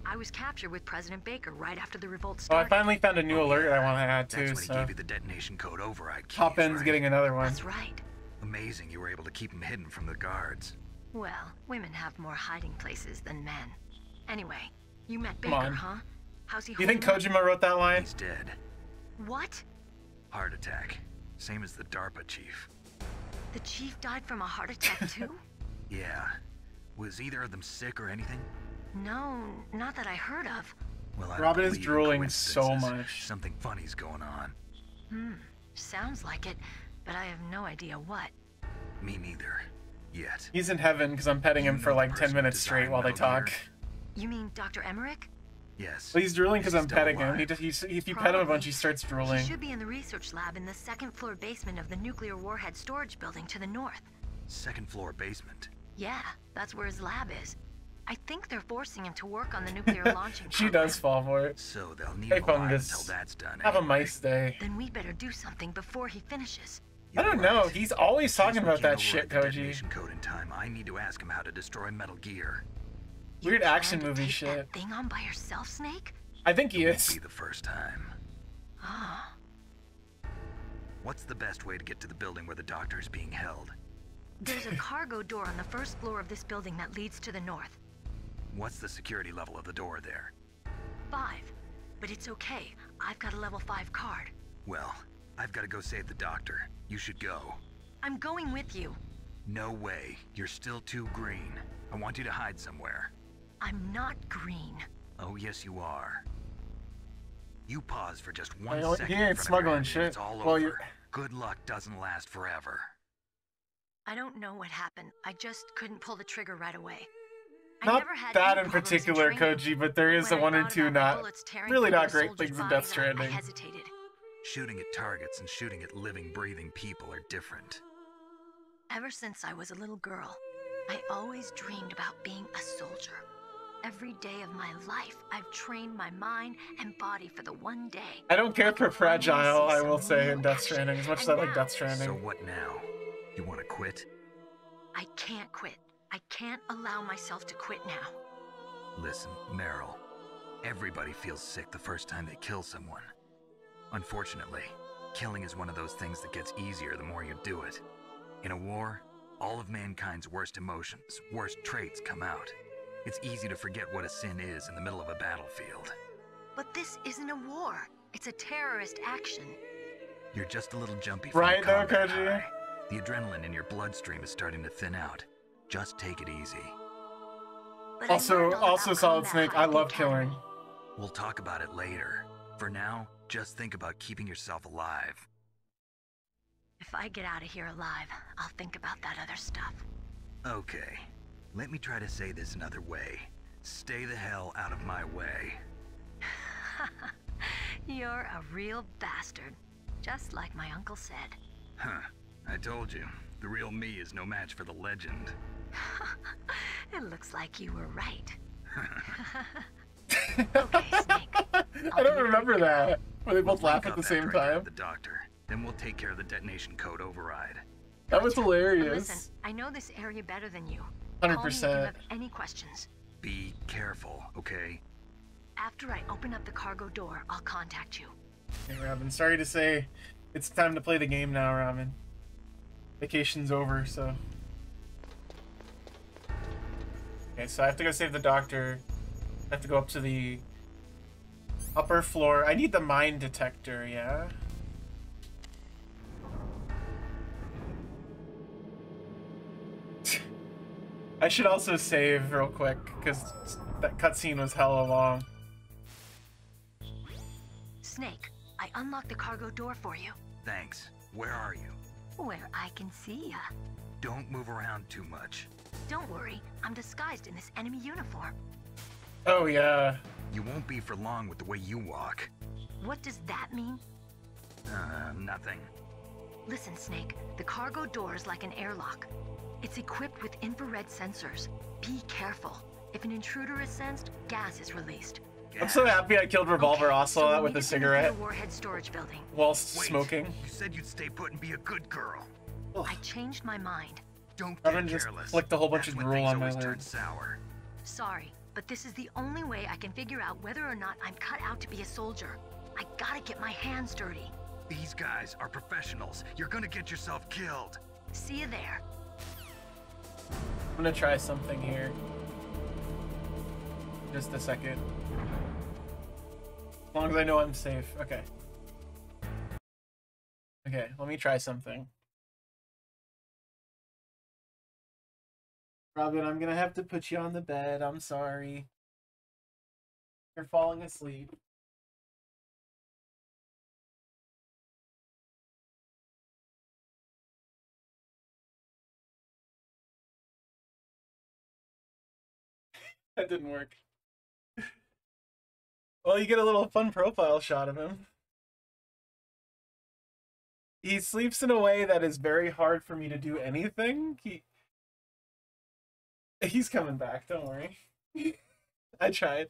I was captured with President Baker right after the revolt Oh, I started. finally found a new alert I want to add That's too, when he so gave you the detonation code override keys, Top End's right? getting another one. That's right. Amazing you were able to keep him hidden from the guards. Well, women have more hiding places than men. Anyway, you met Come Baker, on. huh? How's he Do you think holding up? Kojima wrote that line? He's dead. What? Heart attack. Same as the DARPA chief. The chief died from a heart attack too? Yeah. Was either of them sick or anything? No, not that I heard of. Well, I Robin don't is believe in drooling so coincidences. much. Something funny's going on. Sounds like it, but I have no idea what. Me neither. Yet. He's in heaven because I'm petting him for like 10 minutes straight while they talk. You mean Dr. Emmerich? Yes. But he's drooling because He's I'm still petting him. alive. If you pet him a bunch, he starts He drooling. should be in the research lab in the second floor basement of the nuclear warhead storage building to the north. Second floor basement. Yeah, that's where his lab is. I think they're forcing him to work on the nuclear launching She program. does fall for it. So they'll need Hey, him alive Fungus. until that's done. Have a anyway. nice day. Then we better do something before he finishes. I don't know. He's always Since talking we about can't that shit, override the Koji. detonation code in time, I need to ask him how to destroy Metal Gear. Weird You action plan to movie take shit. that thing on by yourself, Snake? I think he It won't is. be the first time. Ah, What's the best way to get to the building where the doctor is being held? there's a cargo door on the first floor of this building that leads to the north. What's the security level of the door there? 5. But it's okay. I've got a level 5 card. Well, I've got to go save the doctor. You should go. I'm going with you. No way. You're still too green. I want you to hide somewhere. I'm not green. Oh, yes, you are. You pause for just 1 He second. ain't smuggling shit. It's all Well, over. Good luck doesn't last forever. I don't know what happened. I just couldn't pull the trigger right away. Not that in particular, Koji, but there is a 1 or 2 really not great things in Death Stranding. Shooting at targets and shooting at living, breathing people are different. Ever since I was a little girl, I always dreamed about being a soldier. Every day of my life, I've trained my mind and body for the one day. I don't care for Fragile, I will say, in Death Stranding, as much as I like Death Stranding. So what now? You want to quit? I can't quit. I can't allow myself to quit now. Listen, Meryl, everybody feels sick the first time they kill someone. Unfortunately, killing is one of those things that gets easier the more you do it. In a war, all of mankind's worst emotions, worst traits come out. It's easy to forget what a sin is in the middle of a battlefield. But this isn't a war. It's a terrorist action. You're just a little jumpy from Right the though, combat Koji? high. The adrenaline in your bloodstream is starting to thin out. Just take it easy. Also Solid Snake, I love killing. We'll talk about it later. For now, just think about keeping yourself alive. If I get out of here alive, I'll think about that other stuff. Okay, let me try to say this another way. Stay the hell out of my way. You're a real bastard. Just like my uncle said. Huh, I told you. The real me is no match for the legend. It looks like you were right. I don't remember that. Where they both laugh at the same time. The doctor. Then we'll take care of the detonation code override. That was hilarious. Listen, I know this area better than you. 100%. Call me if you have any questions. Be careful, okay? After I open up the cargo door, I'll contact you. Hey, Robin, sorry to say, it's time to play the game now, Robin. Vacation's over, so... Okay, so I have to go save the doctor. I have to go up to the upper floor. I need the mine detector, yeah? I should also save real quick, because that cutscene was hella long. Snake, I unlocked the cargo door for you. Thanks. Where are you? Where I can see ya. Don't move around too much. Don't worry, I'm disguised in this enemy uniform. Oh, yeah. You won't be for long with the way you walk. What does that mean? Nothing. Listen, Snake, the cargo door is like an airlock. It's equipped with infrared sensors. Be careful. If an intruder is sensed, gas is released. I'm so happy I killed Revolver Ocelot with a cigarette Warhead storage building. whilst smoking. You said you'd stay put and be a good girl. I changed my mind. Don't I'm gonna just flicked a whole bunch of drool on my lid. Sour. Sorry, but this is the only way I can figure out whether or not I'm cut out to be a soldier. I gotta get my hands dirty. These guys are professionals. You're gonna get yourself killed. See you there. I'm gonna try something here. Just a second. As long as I know I'm safe. Okay. Okay, let me try something. Robin, I'm gonna have to put you on the bed. I'm sorry. You're falling asleep. That didn't work. Well, you get a little fun profile shot of him. He sleeps in a way that is very hard for me to do anything. He's coming back, don't worry. I tried.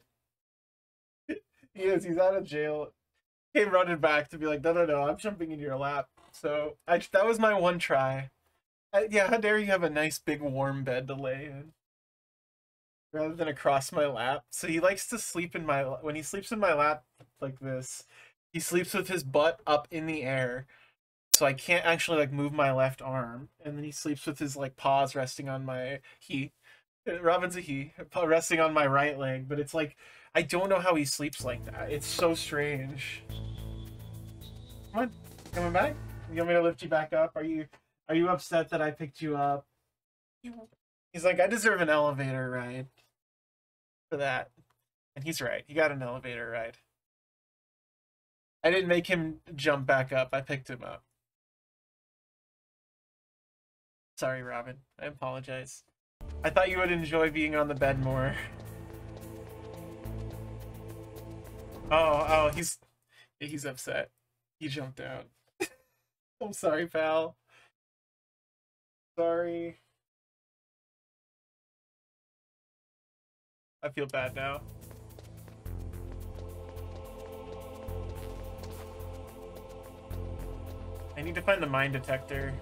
He is, he's out of jail. Came running back to be like, no, I'm jumping into your lap. So that was my one try. Yeah, how dare you have a nice big warm bed to lay in. Rather than across my lap. So he likes to sleep in my... When he sleeps in my lap like this, he sleeps with his butt up in the air. So I can't actually like move my left arm. And then he sleeps with his like paws resting on my... Robin's a he, resting on my right leg, but it's like, I don't know how he sleeps like that. It's so strange. Come on, coming back? You want me to lift you back up? Are you upset that I picked you up? He's like, I deserve an elevator ride for that. And he's right. He got an elevator ride. I didn't make him jump back up. I picked him up. Sorry, Robin. I apologize. I thought you would enjoy being on the bed more. Oh, he's upset. He jumped out. I'm sorry, pal. Sorry. I feel bad now. I need to find the mine detector.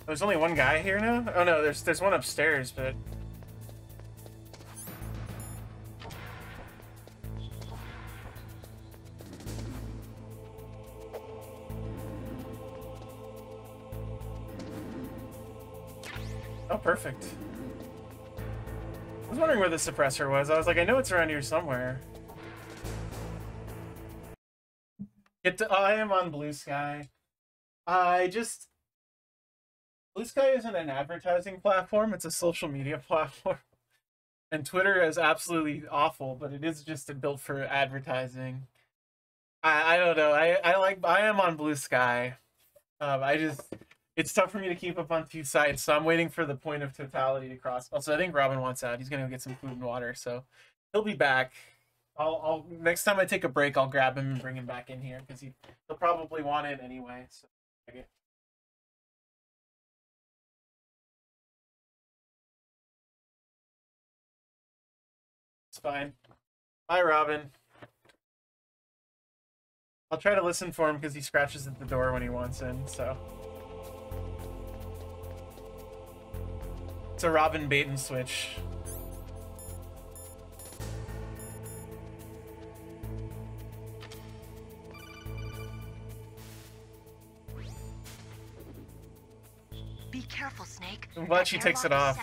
There's only one guy here now? Oh no, there's one upstairs, but... Oh, perfect. I was wondering where the suppressor was. I was like, I know it's around here somewhere. I am on Blue Sky. Blue Sky isn't an advertising platform, it's a social media platform. And Twitter is absolutely awful, but it is just built for advertising. I don't know. I am on Blue Sky. It's tough for me to keep up on two sides, so I'm waiting for the point of totality to cross. Also, I think Robin wants out. He's gonna go get some food and water, so he'll be back. I'll next time I take a break, I'll grab him and bring him back in here because he'll probably want it anyway. So okay. It's fine. Bye, Robin. I'll try to listen for him because he scratches at the door when he wants in, so. It's a Robin bait and switch. Be careful, Snake. I'm glad she takes it off.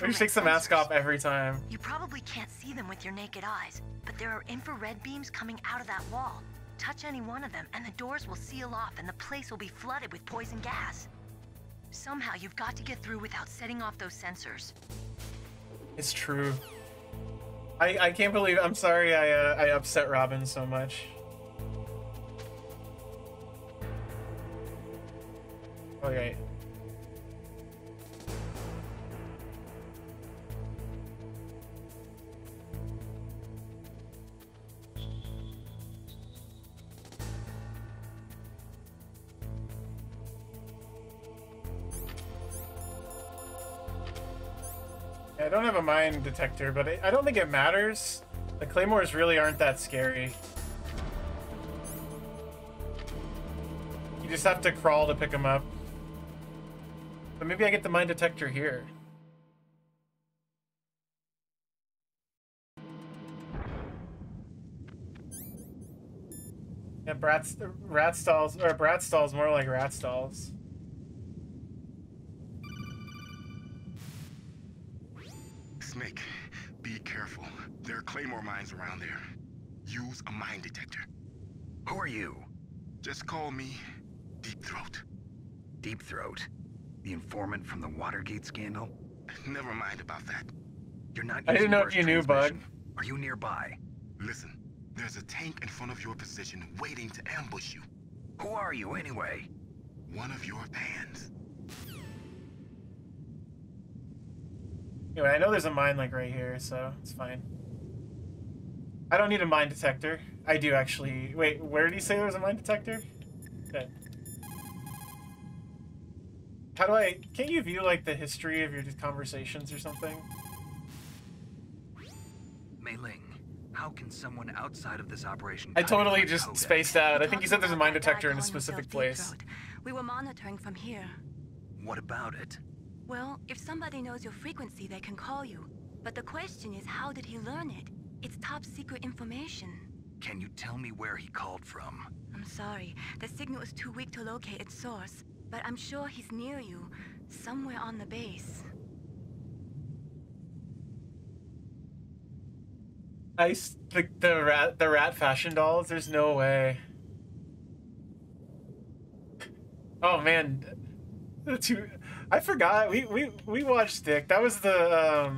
She takes the mask off every time. You probably can't see them with your naked eyes, but there are infrared beams coming out of that wall. Touch any one of them, and the doors will seal off, and the place will be flooded with poison gas. Somehow, you've got to get through without setting off those sensors. It's true. I can't believe. I'm sorry I upset Robin so much. Okay. I don't have a mine detector, but I don't think it matters. The claymores really aren't that scary. You just have to crawl to pick them up. But maybe I get the mine detector here. Yeah, rat stalls, or brat stalls, more like rat stalls. Snake, be careful. There are claymore mines around there. Use a mine detector. Who are you? Just call me Deep Throat. Deep Throat? The informant from the Watergate scandal? Never mind about that. You're not I didn't know if you knew, Bug. Are you nearby? Listen, there's a tank in front of your position waiting to ambush you. Who are you, anyway? One of your fans. Anyway, I know there's a mine like right here, so it's fine. I don't need a mine detector. I do actually. Wait, where did he say there was a mine detector? Okay. How do I... Can't you view, like, the history of your conversations or something? Mei Ling, how can someone outside of this operation... I totally just spaced out. I think you said there's a mine detector in a specific place. We were monitoring from here. What about it? Well, if somebody knows your frequency, they can call you. But the question is, how did he learn it? It's top secret information. Can you tell me where he called from? I'm sorry. The signal is too weak to locate its source. But I'm sure he's near you. Somewhere on the base. The rat fashion dolls? There's no way. Oh man. I forgot. We watched Stick. That was the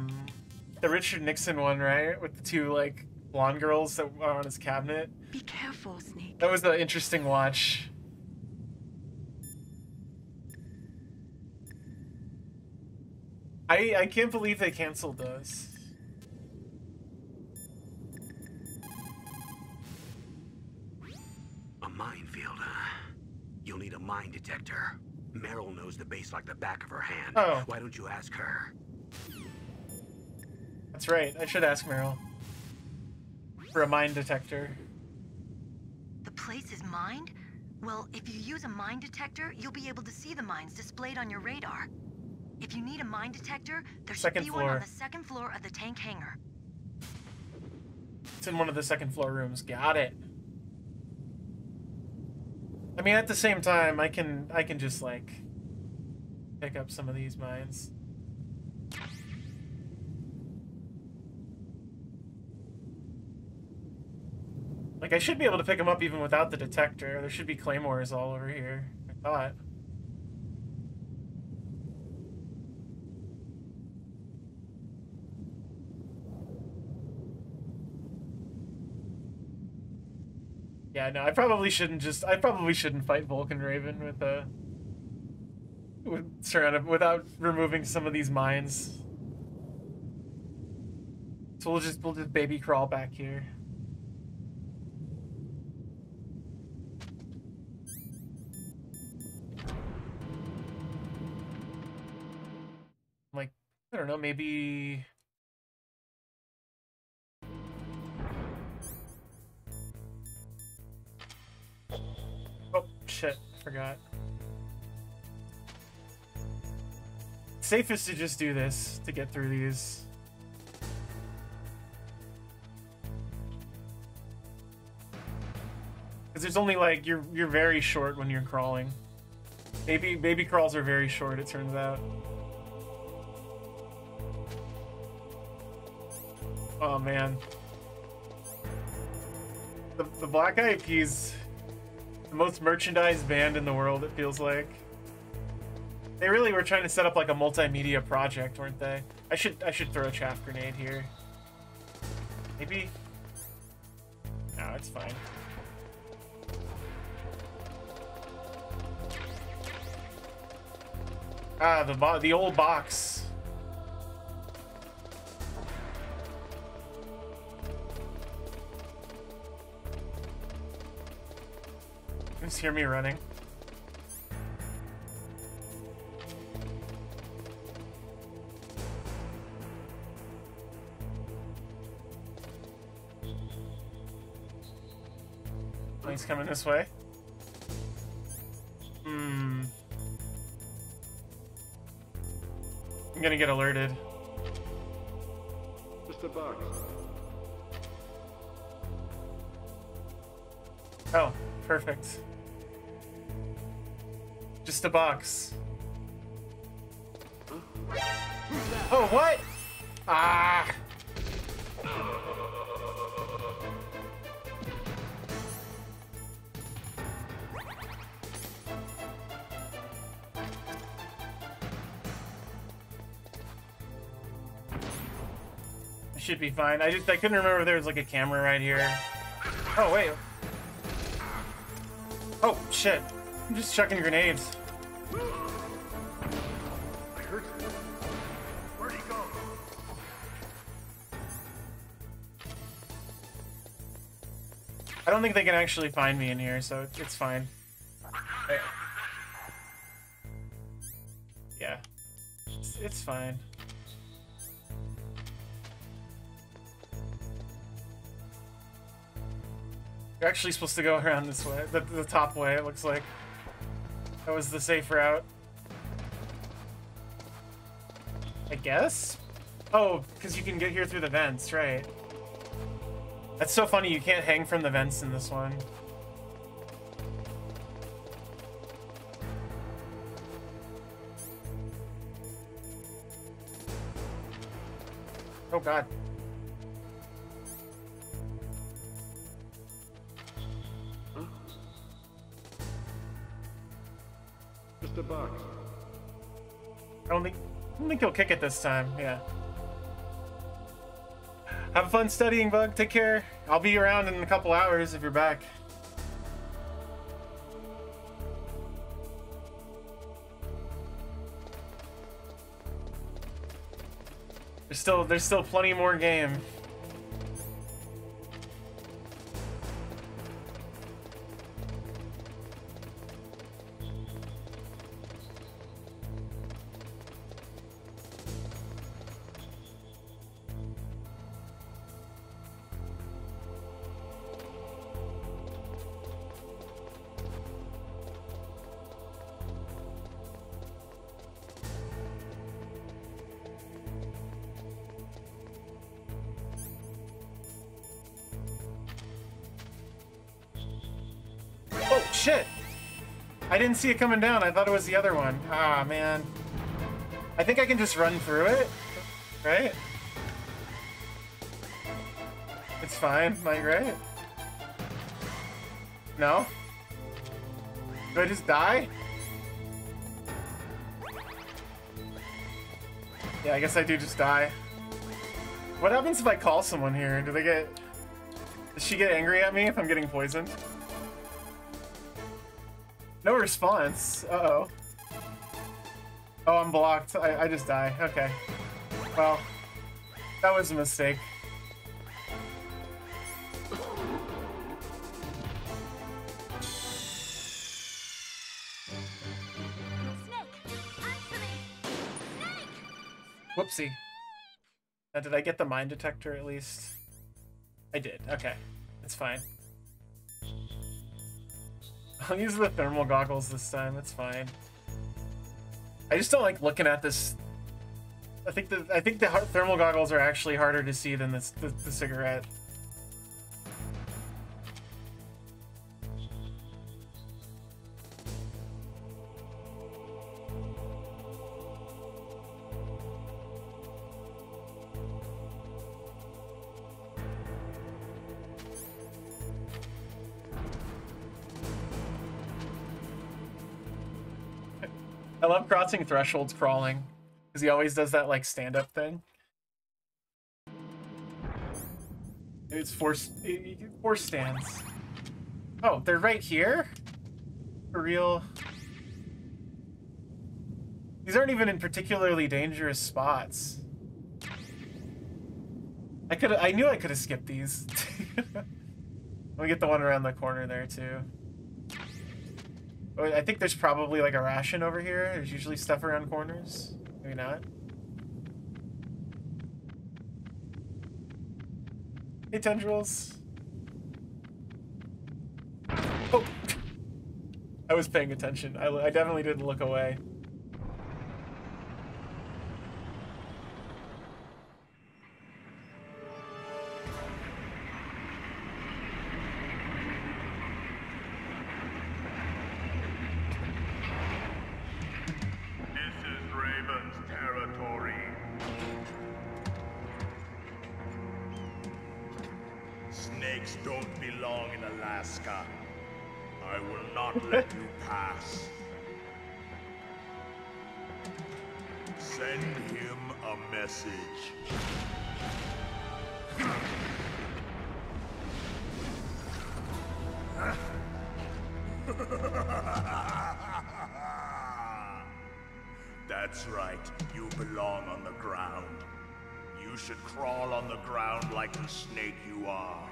Richard Nixon one, right? With the two like blonde girls that are on his cabinet. Be careful, Snake. That was an interesting watch. I can't believe they canceled those. A minefield, huh? You'll need a mine detector. Meryl knows the base like the back of her hand. Oh. Why don't you ask her? That's right. I should ask Meryl. For a mine detector. The place is mined? Well, if you use a mine detector, you'll be able to see the mines displayed on your radar. If you need a mine detector, there should be one on the second floor of the tank hangar. It's in one of the second floor rooms. Got it. I mean, at the same time, I can just like pick up some of these mines. Like, I should be able to pick them up even without the detector. There should be claymores all over here, I thought. Yeah, no, I probably shouldn't fight Vulcan Raven without removing some of these mines. So we'll just baby crawl back here. Like, I don't know, maybe. Oh, shit. Forgot. Safest to just do this to get through these. Because there's only like, you're very short when you're crawling. Baby crawls are very short, it turns out. Oh man. The Black Eyed Peas, the most merchandised band in the world, it feels like. They really were trying to set up like a multimedia project, weren't they? I should throw a chaff grenade here. Maybe? No, it's fine. Ah, the old box. You just hear me running. Oh, he's coming this way. I'm gonna get alerted. Just a box. Oh, perfect. Just a box. Oh, what? Ah! Should be fine. I couldn't remember if there was like a camera right here. Oh wait. Oh shit. I'm just chucking grenades. I heard you. Where'd he go? I don't think they can actually find me in here, so it's fine. Yeah. It's fine. You're actually supposed to go around this way. The top way, it looks like. That was the safe route. guess? Oh, because you can get here through the vents, right. That's so funny, you can't hang from the vents in this one. Oh god. Just a box. I don't think he'll kick it this time, yeah. Have fun studying, Bug. Take care. I'll be around in a couple hours if you're back. There's still plenty more game. Shit! I didn't see it coming down. I thought it was the other one. Ah, man. I think I can just run through it, right? It's fine, like, right? No? Do I just die? Yeah, I guess I do just die. What happens if I call someone here? Does she get angry at me if I'm getting poisoned? No response. Uh-oh. Oh, I'm blocked. I just die. Okay. Well, that was a mistake. Whoopsie. Now, did I get the mine detector at least? I did. Okay. It's fine. I'll use the thermal goggles this time. It's fine. I just don't like looking at this. I think the thermal goggles are actually harder to see than the cigarette. I love crossing thresholds crawling, because he always does that, like, stand-up thing. It's force stands. Oh, they're right here? For real? These aren't even in particularly dangerous spots. I knew I could have skipped these. Let me get the one around the corner there, too. I think there's probably like a ration over here. There's usually stuff around corners. Maybe not. Hey, tendrils. Oh! I was paying attention. I definitely didn't look away. Snakes don't belong in Alaska. I will not let you pass. Send him a message. That's right, you belong on the ground. You should crawl on the ground like the snake you are.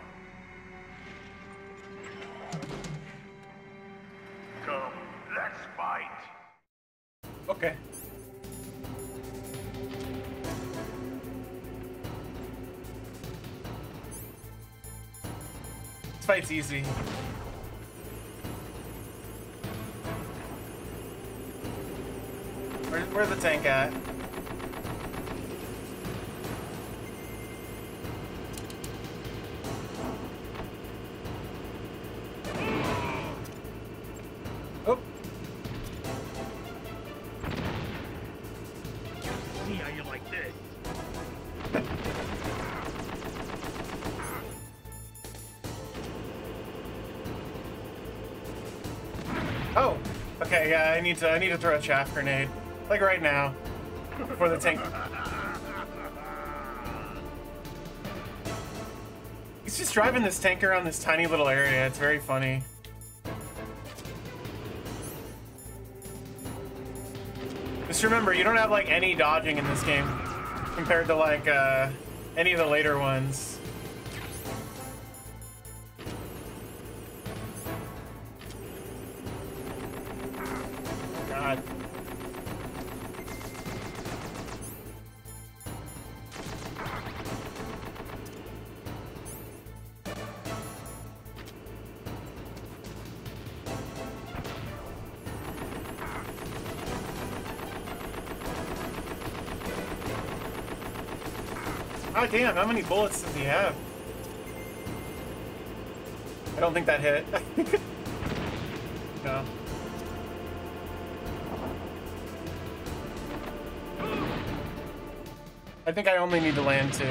Come, let's fight. Okay. This fight's easy. Where's the tank at? Oh, okay, yeah, I need to throw a chaff grenade. Like right now. Before the tank. He's just driving this tank around this tiny little area. It's very funny. Just remember, you don't have like any dodging in this game compared to like any of the later ones. God. God damn, how many bullets does he have? I don't think that hit. No. I think I only need to land two.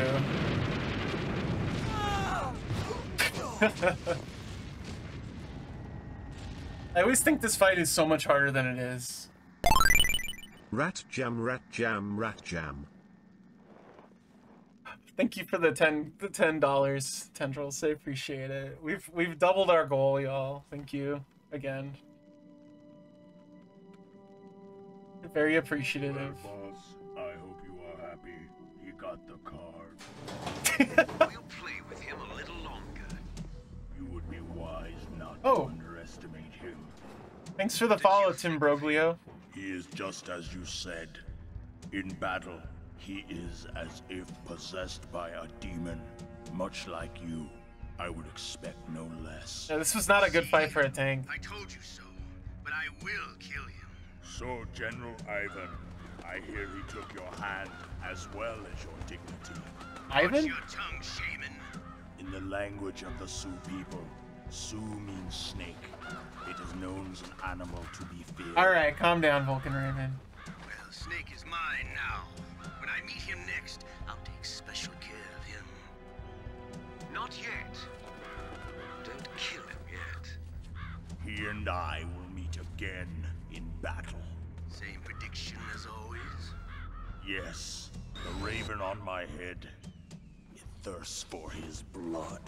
I always think this fight is so much harder than it is. Rat jam, rat jam, rat jam. Thank you for the $10 tendrils. I appreciate it. We've doubled our goal, y'all. Thank you again. Very appreciative. Boss, I hope you are happy. He got the card. We'll play with him a little longer. You would be wise not to underestimate him. Thanks for the follow, Tim Broglio. He is just as you said. In battle, he is as if possessed by a demon. Much like you, I would expect no less. Yeah, this was not a good fight for a tank. I told you so, but I will kill him. So, General Ivan, I hear he took your hand as well as your dignity. Ivan? Watch your tongue, shaman. In the language of the Sioux people, Sioux means snake. It is known as an animal to be feared. Alright, calm down, Vulcan Raven. Well, Snake is mine now. When I meet him next, I'll take special care of him. Not yet. Don't kill him yet. He and I will meet again in battle. Same prediction as always? Yes. The raven on my head. It thirsts for his blood.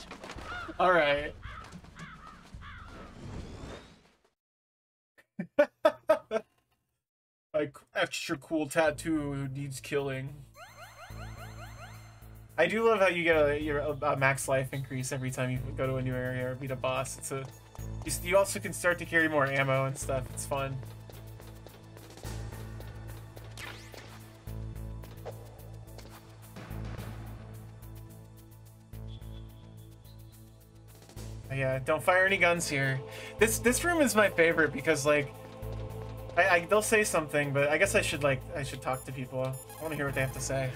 Alright. Like, extra cool tattoo needs killing. I do love how you get a max life increase every time you go to a new area or beat a boss. It's you also can start to carry more ammo and stuff. It's fun. Yeah, don't fire any guns here. This room is my favorite because like they'll say something, but I guess I should talk to people. I want to hear what they have to say.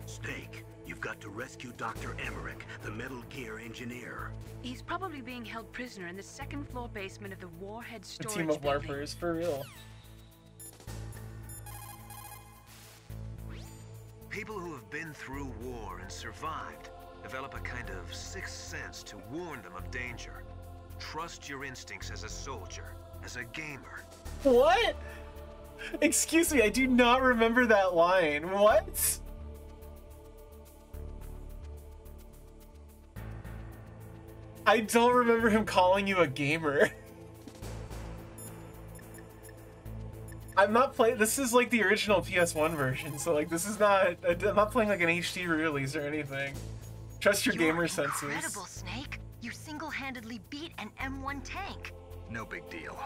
Snake, you've got to rescue Dr. Emmerich, the Metal Gear engineer. He's probably being held prisoner in the second floor basement of the Warhead A storage team of building. LARPers, for real. People who have been through war and survived develop a kind of sixth sense to warn them of danger. Trust your instincts as a soldier, as a gamer. What? Excuse me, I do not remember that line. What? I don't remember him calling you a gamer. I'm not playing. This is like the original PS1 version, so like this is not. I'm not playing like an HD release or anything. Trust your gamer senses. Incredible, Snake. You single-handedly beat an M1 tank. No big deal.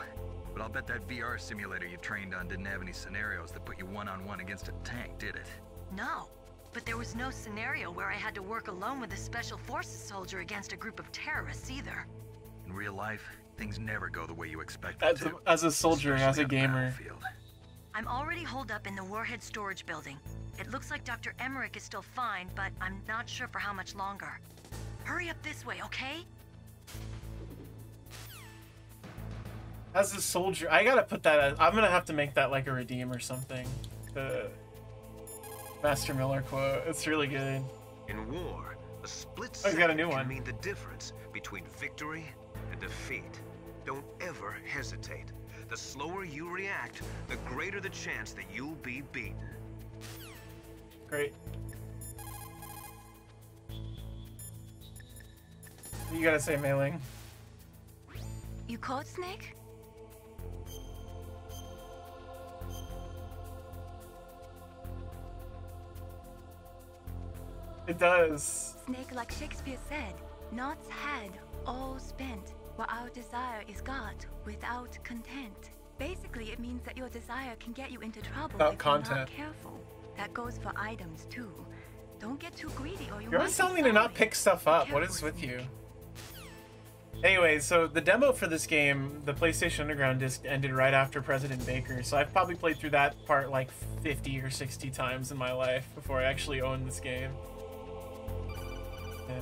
But I'll bet that VR simulator you trained on didn't have any scenarios that put you one-on-one against a tank, did it? No, but there was no scenario where I had to work alone with a Special Forces soldier against a group of terrorists either. In real life, things never go the way you expect As them to. as a soldier, as a gamer. I'm already holed up in the Warhead storage building. It looks like Dr. Emmerich is still fine, but I'm not sure for how much longer. Hurry up this way, okay? As a soldier, I gotta put that as, I'm gonna have to make that like a redeem or something. The Master Miller quote. It's really good. In war, a split Oh, you got a second new can one. mean the difference between victory and defeat. Don't ever hesitate. The slower you react, the greater the chance that you'll be beaten. Great. You gotta say, Mei Ling. You caught Snake? It does. Snake, like Shakespeare said, knots had all spent, while our desire is got without content. Basically, it means that your desire can get you into trouble if you're not careful. That goes for items too. Don't get too greedy or You're always telling me to not pick stuff up. What is with you? Anyway, so the demo for this game, the PlayStation Underground disc, ended right after President Baker, so I've probably played through that part like 50 or 60 times in my life before I actually owned this game. Yeah.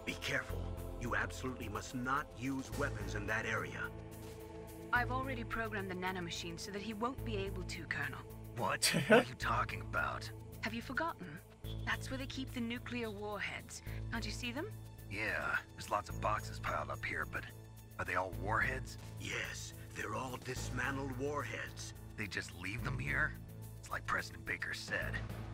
Be careful. You absolutely must not use weapons in that area. I've already programmed the nanomachine so that he won't be able to, Colonel. What are you talking about? Have you forgotten? That's where they keep the nuclear warheads. Can't you see them? Yeah, there's lots of boxes piled up here, but are they all warheads? Yes, they're all dismantled warheads. They just leave them here? It's like President Baker said,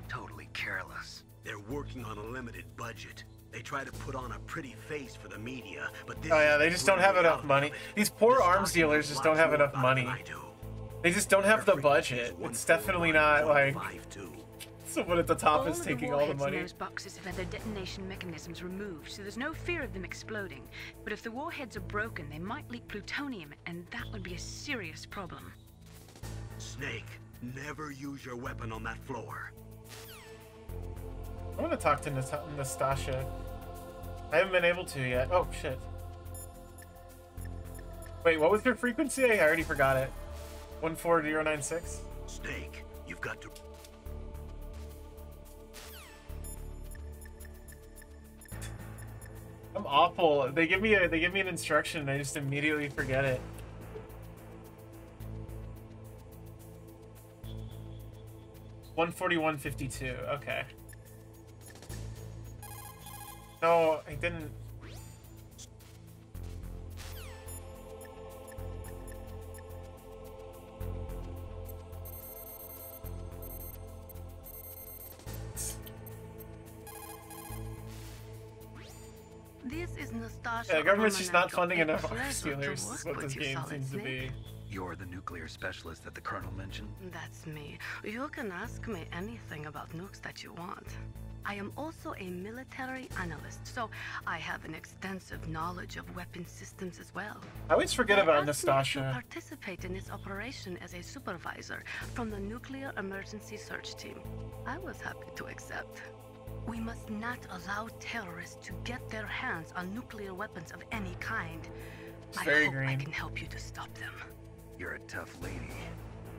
totally careless. They're working on a limited budget. They try to put on a pretty face for the media, but this oh yeah, they just don't have enough money. These poor arms dealers just don't have enough money. They just don't have the budget. It's definitely not like someone at the top is taking all the money. Those boxes have had their detonation mechanisms removed, so there's no fear of them exploding. But if the warheads are broken, they might leak plutonium, and that would be a serious problem. Snake, never use your weapon on that floor. I want to talk to Nastasha. I haven't been able to yet. Oh, shit. Wait, what was your frequency? I already forgot it. 14096? Snake, you've got to... I'm awful. They give me an instruction and I just immediately forget it. $141.52. Okay. No, I didn't. This is Nastasha. Yeah, the government's just not funding enough arms dealers, is what this game seems to be. You're the nuclear specialist that the Colonel mentioned? That's me. You can ask me anything about nukes that you want. I am also a military analyst, so I have an extensive knowledge of weapon systems as well. I always forget about To Nastasha. participate in this operation as a supervisor from the Nuclear Emergency Search Team. I was happy to accept. We must not allow terrorists to get their hands on nuclear weapons of any kind. I hope I can help you to stop them. You're a tough lady.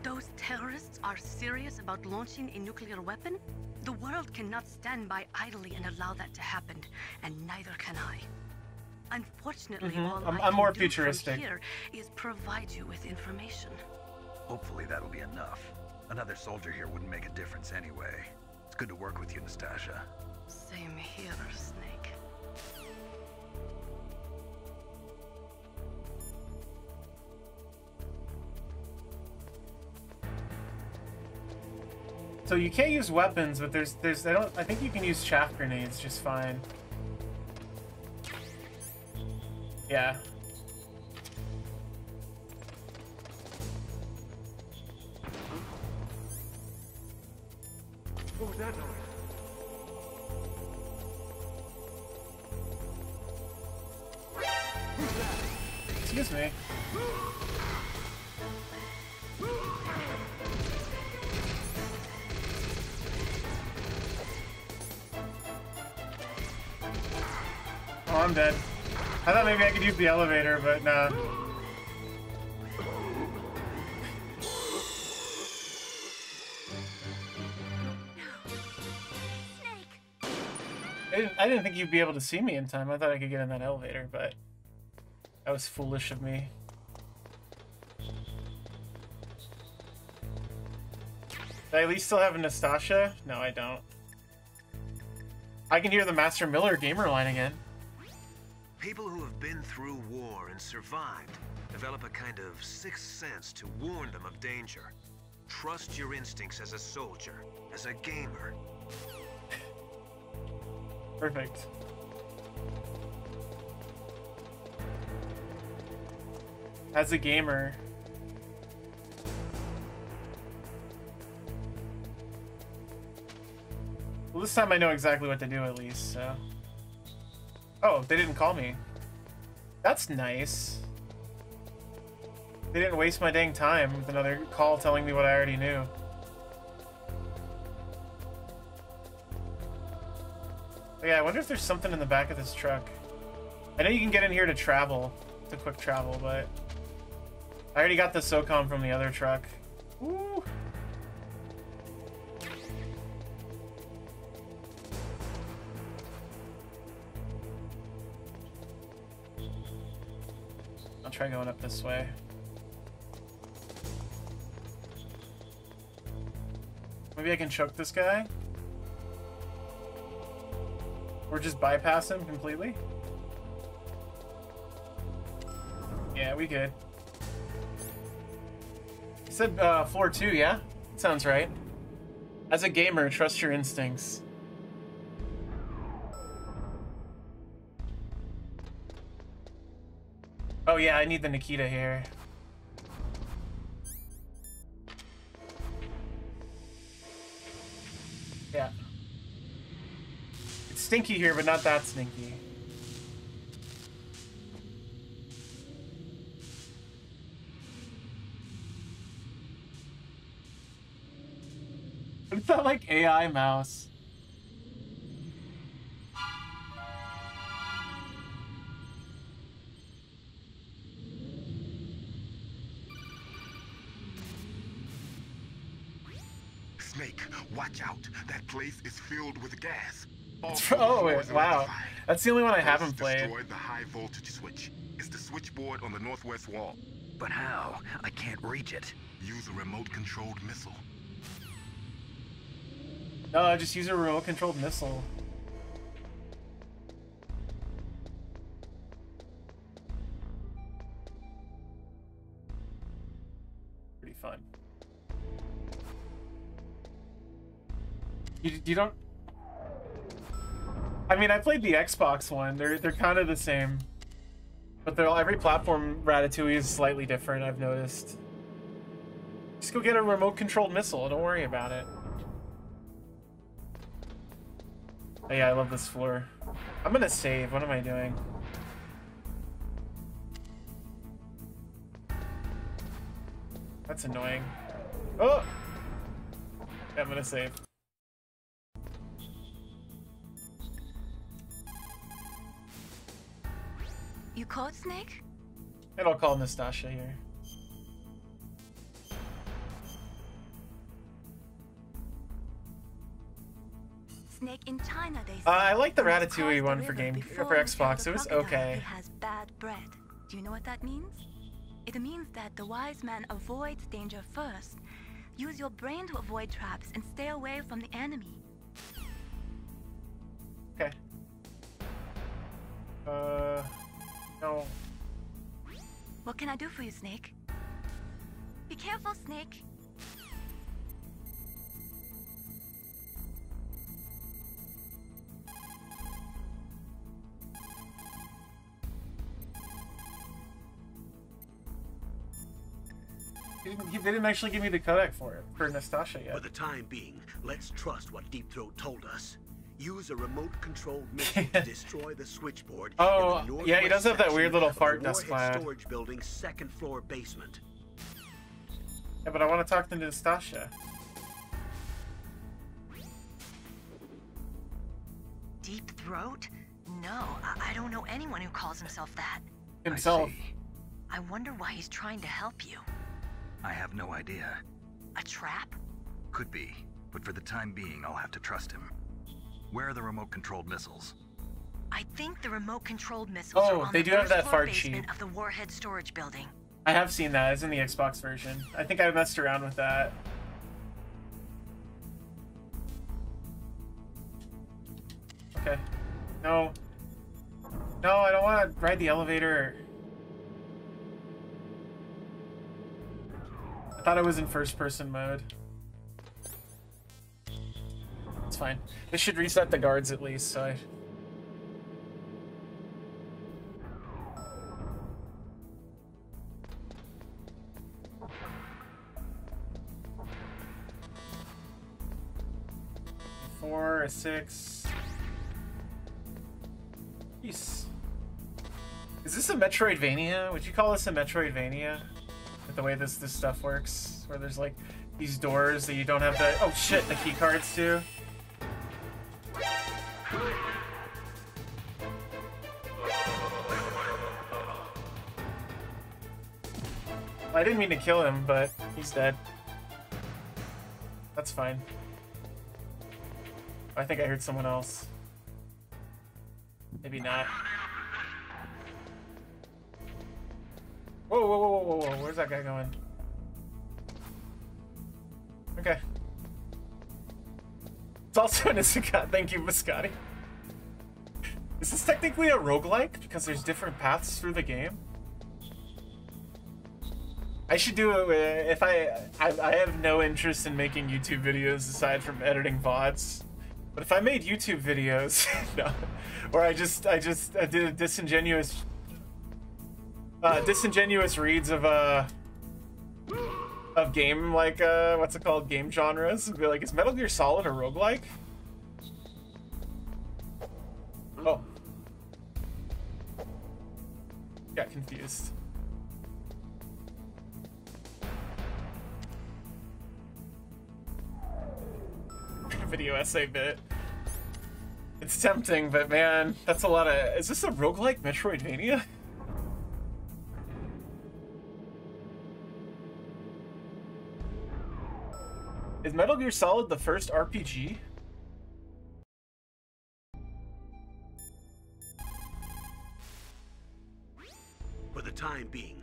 Those terrorists are serious about launching a nuclear weapon? The world cannot stand by idly and allow that to happen, and neither can I. Unfortunately, all I I'm can more do futuristic. from here is provide you with information. Hopefully that'll be enough. Another soldier here wouldn't make a difference anyway. It's good to work with you, Nastasha. Same here, Snake. So you can't use weapons, but I think you can use chaff grenades just fine. Yeah. What was that noise? Excuse me. Oh, I'm dead. I thought maybe I could use the elevator, but nah. I didn't think you'd be able to see me in time. I thought I could get in that elevator, but that was foolish of me. Do I at least still have a Nastasha? No, I don't. I can hear the Master Miller gamer line again. People who have been through war and survived develop a kind of sixth sense to warn them of danger. Trust your instincts as a soldier, as a gamer. Perfect. As a gamer. Well, this time I know exactly what to do at least, so. Oh, they didn't call me. That's nice. They didn't waste my dang time with another call telling me what I already knew. But yeah, I wonder if there's something in the back of this truck. I know you can get in here to travel, to quick travel, but I already got the SOCOM from the other truck. Woo! I'll try going up this way. Maybe I can choke this guy? Or just bypass him completely? Yeah, we good. You said floor 2, yeah? Sounds right. As a gamer, trust your instincts. Oh yeah, I need the Nikita here. Yeah. It's stinky here, but not that stinky. What's that, like, AI mouse? Snake, watch out. That place is filled with gas. Oh, wait, wow. That's the only one I haven't played. Destroy the high voltage switch. It's the switchboard on the northwest wall. But how? I can't reach it. Use a remote-controlled missile. No, just use a remote-controlled missile. Pretty fun. You don't... I mean, I played the Xbox one. They're kind of the same. But every platform Ratatouille is slightly different, I've noticed. Just go get a remote-controlled missile. Don't worry about it. Oh yeah, I love this floor. I'm gonna save. What am I doing? That's annoying. Oh! Yeah, I'm gonna save. You called Snake? And I'll call Nastasha here. Snake, in China, they say I like the you must Ratatouille cross one the for river for before you Xbox. tell It was the crocodile okay. It has bad breath. Do you know what that means? It means that the wise man avoids danger first. Use your brain to avoid traps and stay away from the enemy. Okay. No. What can I do for you, Snake? Be careful, Snake. They didn't actually give me the codec for it, for Nastasha yet. For the time being, let's trust what Deep Throat told us. Use a remote-controlled missile to destroy the switchboard. Oh, in the yeah, he does have that weird little northwest fart section of dust the Warhead cloud. storage building's second-floor basement. Yeah, but I want to talk to Nastasha. Deep Throat? No, I don't know anyone who calls himself that. Himself. I wonder why he's trying to help you. I have no idea. A trap? Could be, but for the time being, I'll have to trust him. Where are the remote-controlled missiles? I think the remote-controlled missiles are on they the do have that first floor fart sheet. basement of the Warhead storage building. I have seen that. It's in the Xbox version. I think I messed around with that. Okay. No. No, I don't want to ride the elevator. I thought it was in first-person mode. It's fine. This should reset the guards at least, so I... Four, a 6. Jeez. Is this a Metroidvania? Would you call this a Metroidvania? With the way this stuff works? Where there's like these doors that you don't have the... Oh shit, the key cards too? I didn't mean to kill him, but he's dead. That's fine. I think I heard someone else. Maybe not. Whoa, whoa, whoa, whoa, whoa, where's that guy going? Okay. It's also an Isekai. Thank you, Biscotti. Is this technically a roguelike? Because there's different paths through the game? I should do it if I have no interest in making YouTube videos aside from editing VODs. But if I made YouTube videos, no, or I did a disingenuous reads of game, like what's it called, game genres, and be like, is Metal Gear Solid a roguelike? Oh, got confused. Video essay bit. It's tempting, but man, that's a lot of... Is this a roguelike Metroidvania? Is Metal Gear Solid the first RPG? For the time being,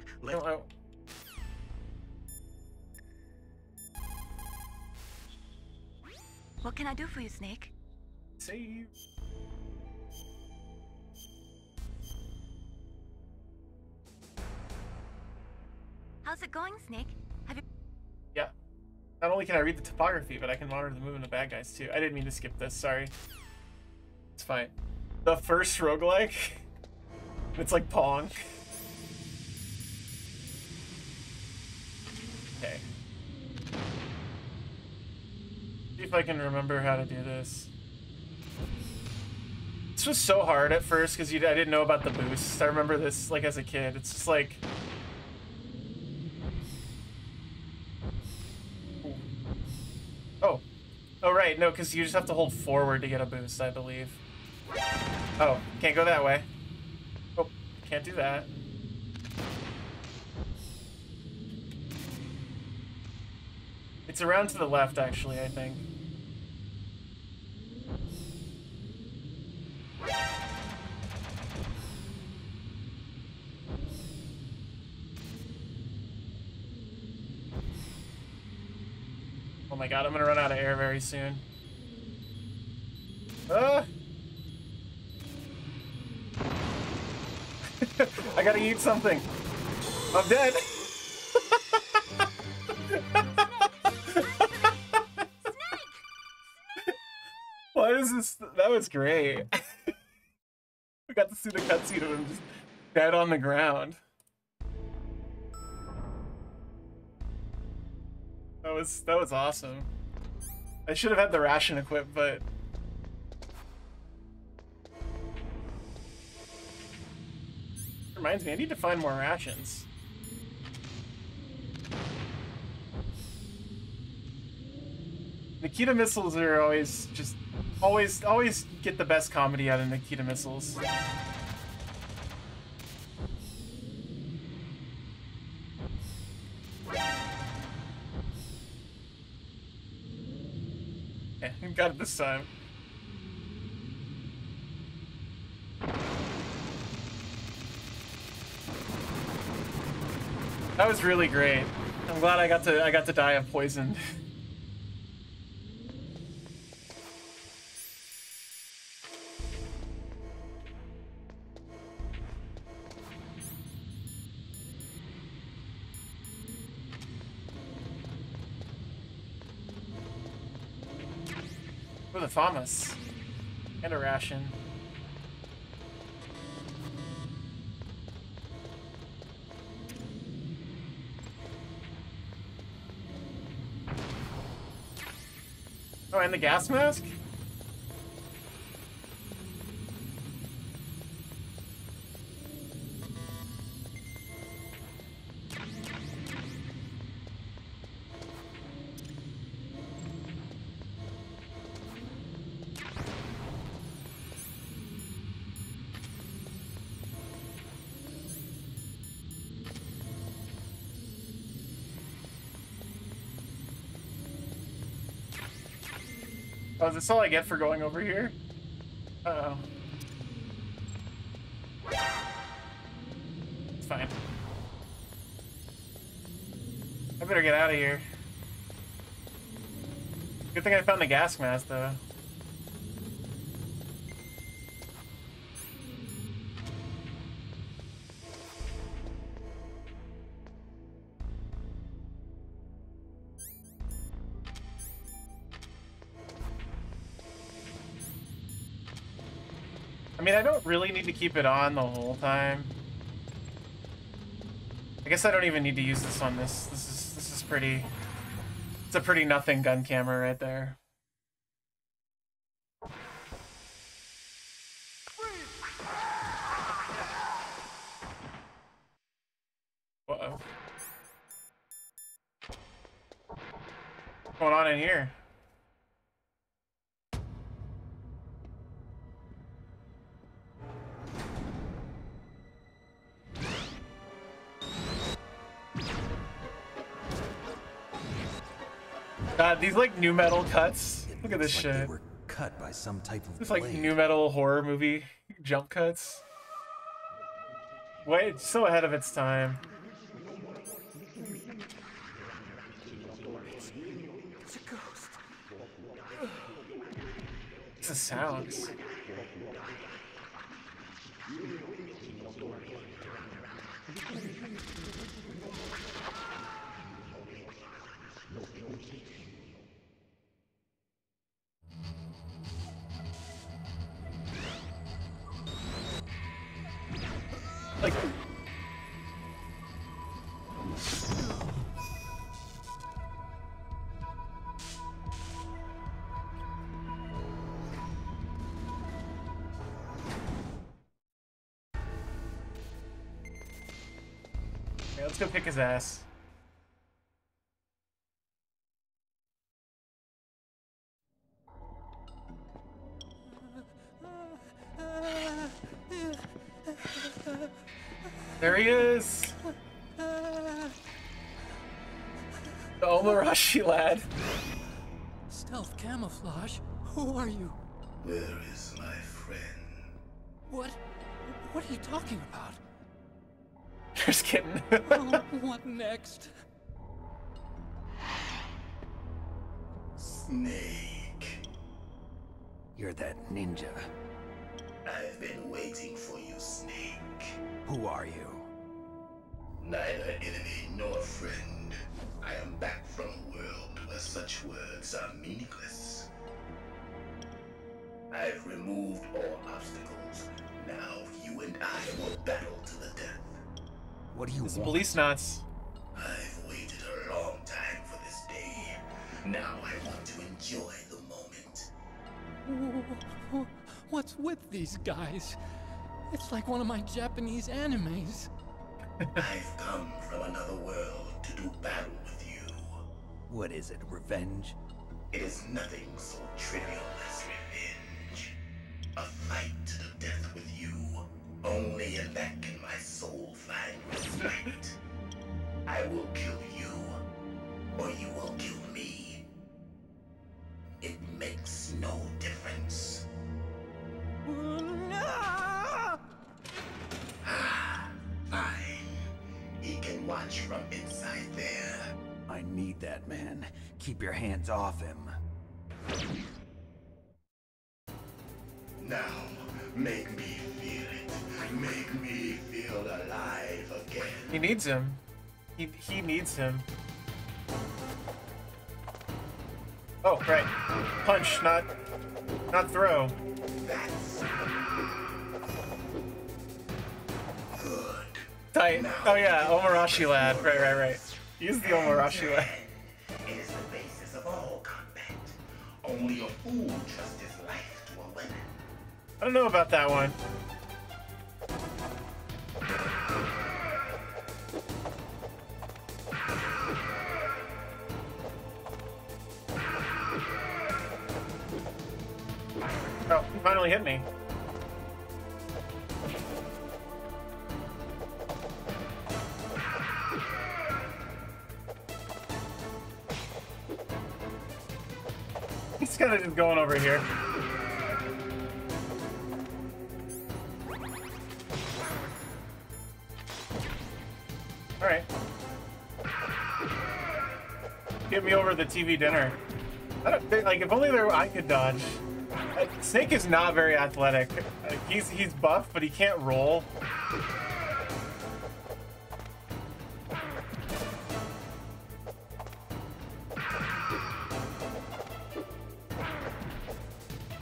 What can I do for you, Snake? Save. How's it going, Snake? Have you... Yeah. Not only can I read the topography, but I can monitor the movement of bad guys too. I didn't mean to skip this, sorry. It's fine. The first roguelike? It's like Pong. Okay. See if I can remember how to do this. This was so hard at first because I didn't know about the boosts. I remember this like as a kid. It's just like... Oh. Oh right, no, because you just have to hold forward to get a boost, I believe. Oh, can't go that way. Oh, can't do that. It's around to the left, actually, I think. Oh my god, I'm gonna run out of air very soon. I gotta eat something. I'm dead. Why is this? That was great. We got to see the cutscene of him just dead on the ground. That was awesome. I should have had the ration equipped, but reminds me, I need to find more rations. Nikita missiles are always just always get the best comedy out of Nikita missiles. Yeah, got it this time. That was really great. I'm glad I got to die of poison. For the Famas. And a ration. Oh, and the gas mask? Oh, is this all I get for going over here? Uh-oh. It's fine. I better get out of here. Good thing I found the gas mask, though. I mean, I don't really need to keep it on the whole time. I guess I don't even need to use this on this. This is pretty. It's a pretty nothing gun camera right there. Uh-oh. What's going on in here? God, these like new metal cuts. Look at this shit. They were cut by some type of It's like blade. new metal horror movie jump cuts. Way so ahead of its time. It's a ghost. What's the sounds? Like, yeah, let's go kick his ass. There he is! The Omarashi lad. Stealth camouflage? Who are you? Where is my friend? What? What are you talking about? Just kidding. Oh, what next? Snake. You're that ninja. I've been waiting for you, Snake. Who are you? Neither enemy nor friend. I am back from a world where such words are meaningless. I've removed all obstacles. Now you and I will battle to the death. What do you want? Police knots. I've waited a long time for this day. Now I want to enjoy the moment. What's with these guys? It's like one of my Japanese animes. I've come from another world to do battle with you. What is it, revenge? It is nothing so trivial as revenge. A fight to the death with you. Only in that can my soul find respite. I will kill you, or you will kill me. It makes no difference. Fine. He can watch from inside there. I need that man. Keep your hands off him. Now, make me feel it. Make me feel alive again. He needs him. He needs him. Oh, right. Punch, not Not throw. Tight. Oh yeah, Omarashi lad. Right. Use the Omarashi lad. It is the basis of all combat. Only a fool trusts his life to a weapon. I don't know about that one. Oh, he finally hit me. He's kind of just going over here. All right. Get me over the TV dinner. I don't think, like, if only I could dodge. Snake is not very athletic. He's buff, but he can't roll.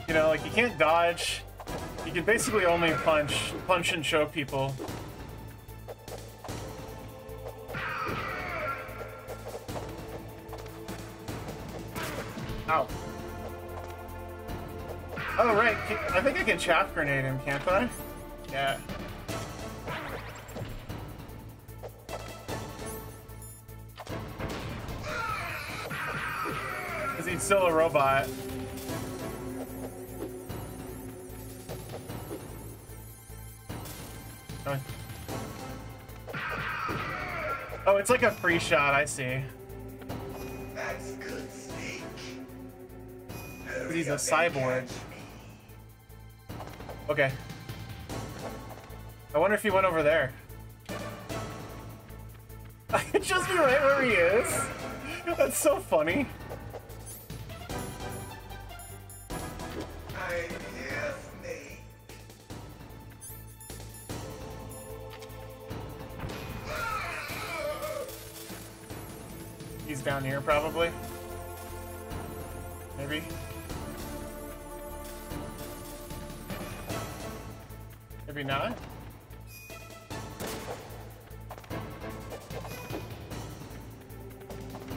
You know, like, he can't dodge. He can basically only punch and choke people. Ow. Oh, right. I think I can chaff grenade him, can't I? Yeah. Because he's still a robot. Oh, it's like a free shot, I see. That's good, Snake. He's a cyborg. Okay. I wonder if he went over there. I could just be right where he is. That's so funny. I'm here, Snake. He's down here, probably. Maybe. Maybe not.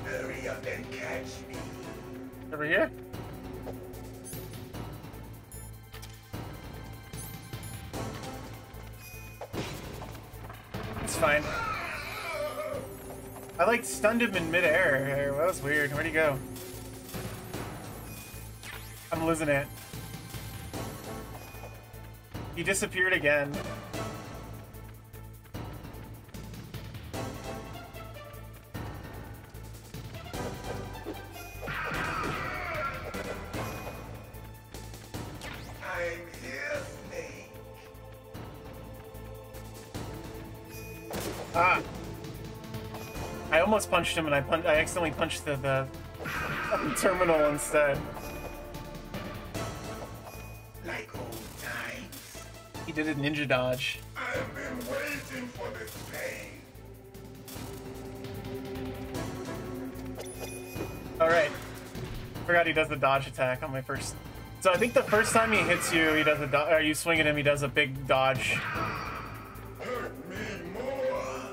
Hurry up and catch me. Over here? It's fine. I like stunned him in midair. That was weird. Where'd he go? I'm losing it. He disappeared again. I'm here, Snake. Ah! I almost punched him, and I accidentally punched the terminal instead. Like old times. He did a ninja dodge. I've been waiting for this pain. Alright. Forgot he does the dodge attack on my first. So I think the first time he hits you, he does a or you swing at him, he does a big dodge. Hurt me more.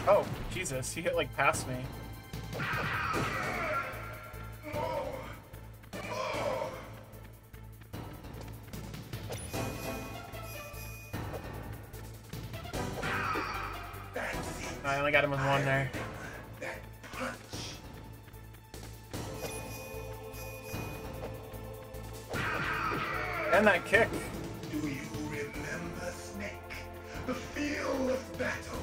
Oh, Jesus, he hit like past me. I only got him with one there. And that kick. Do you remember, Snake? The feel of battle.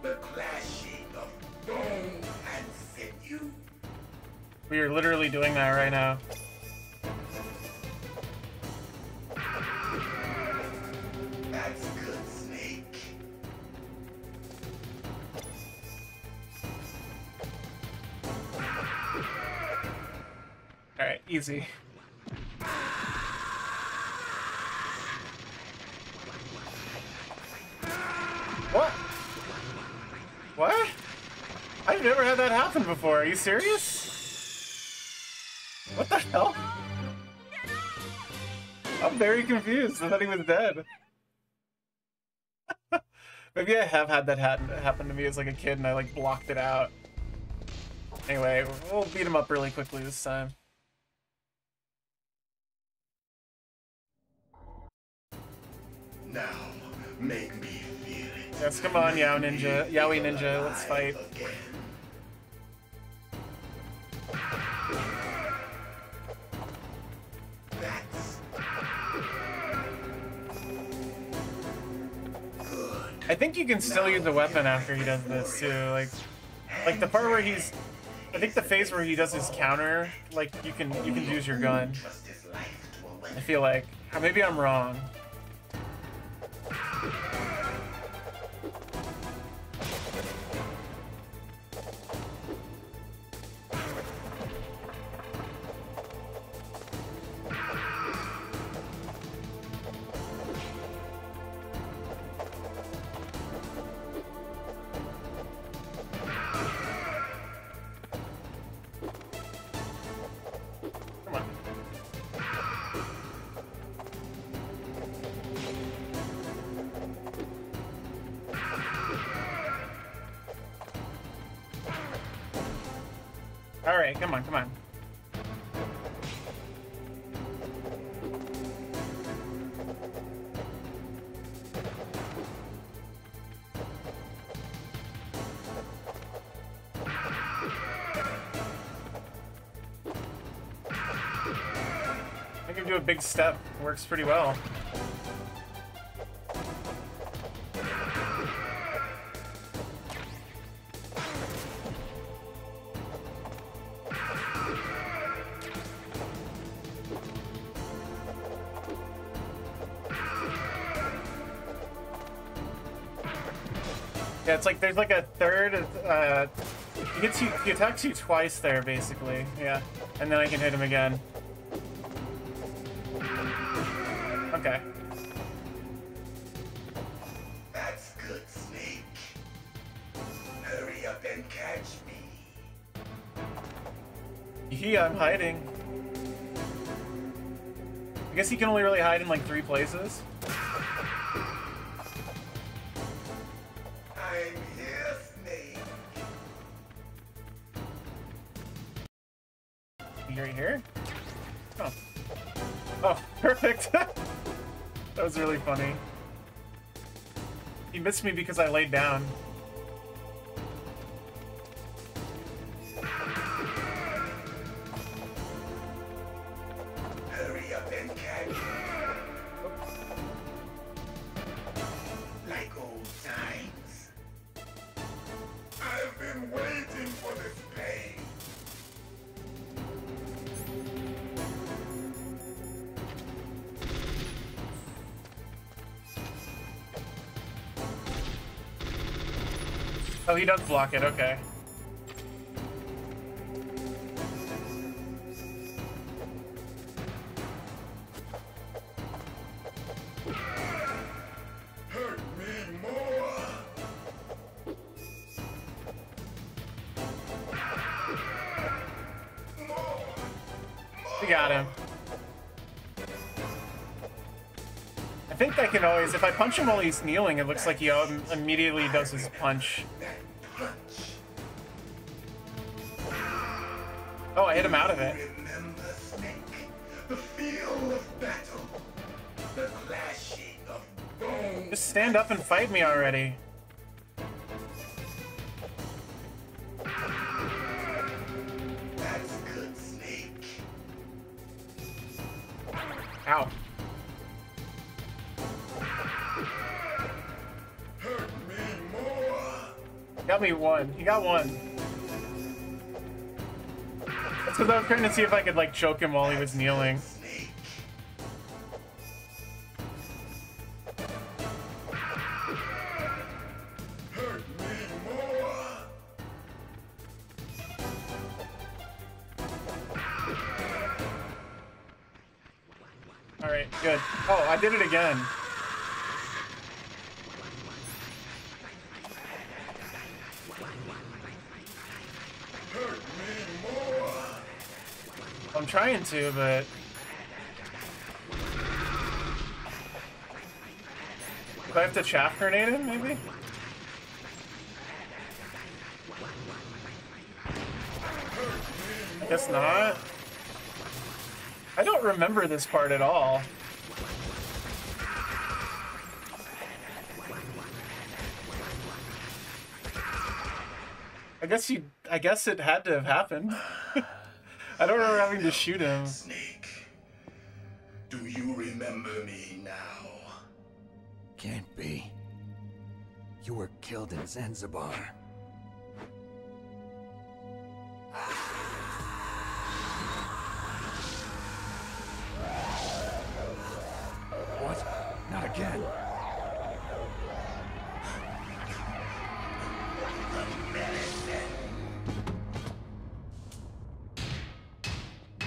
The clashing of bone and sinew. We are literally doing that right now. That's good, Snake. Alright, easy. What? What? I've never had that happen before. Are you serious? hell? I'm very confused. I thought he was dead. Maybe I have had that happen to me as like a kid and I like blocked it out. Anyway, we'll beat him up really quickly this time. Now, make me feel it. Yes, come on, Yaoi Ninja, let's fight. I think you can still use the weapon after he does this too. Like the part where I think the phase where he does his counter, like you can use your gun. I feel like. Maybe I'm wrong. Alright, come on, come on. I can do a big step. Works pretty well. Yeah, it's like there's like a third. He attacks you twice there, basically. Yeah, and then I can hit him again. Okay. That's good, Snake. Hurry up and catch me. Yeah, I'm hiding. I guess he can only really hide in like 3 places. I'm here, Snake. You right here? Oh. Oh, perfect. That was really funny. He missed me because I laid down. Hurry up and catch me. Like old times. I've been waiting for this pain. Oh, he does block it, okay. Hurt me more. We got him. I think I can always, if I punch him while he's kneeling, it looks like he immediately does his punch. Oh, I hit him out of it. Remember, Snake, the feel of battle, the clashing of bones. Just stand up and fight me already. That's good, Snake. Ow. Hurt me more. Got me one. He got one. That's because I was trying to see if I could like choke him while he was kneeling. Hurt me more. Alright, good. Oh, I did it again. trying to, but... Do I have to chaff grenade him, maybe? I guess not. I don't remember this part at all. I guess it had to have happened. I don't remember having to shoot him. Snake, do you remember me now? Can't be. You were killed in Zanzibar. What? Not again.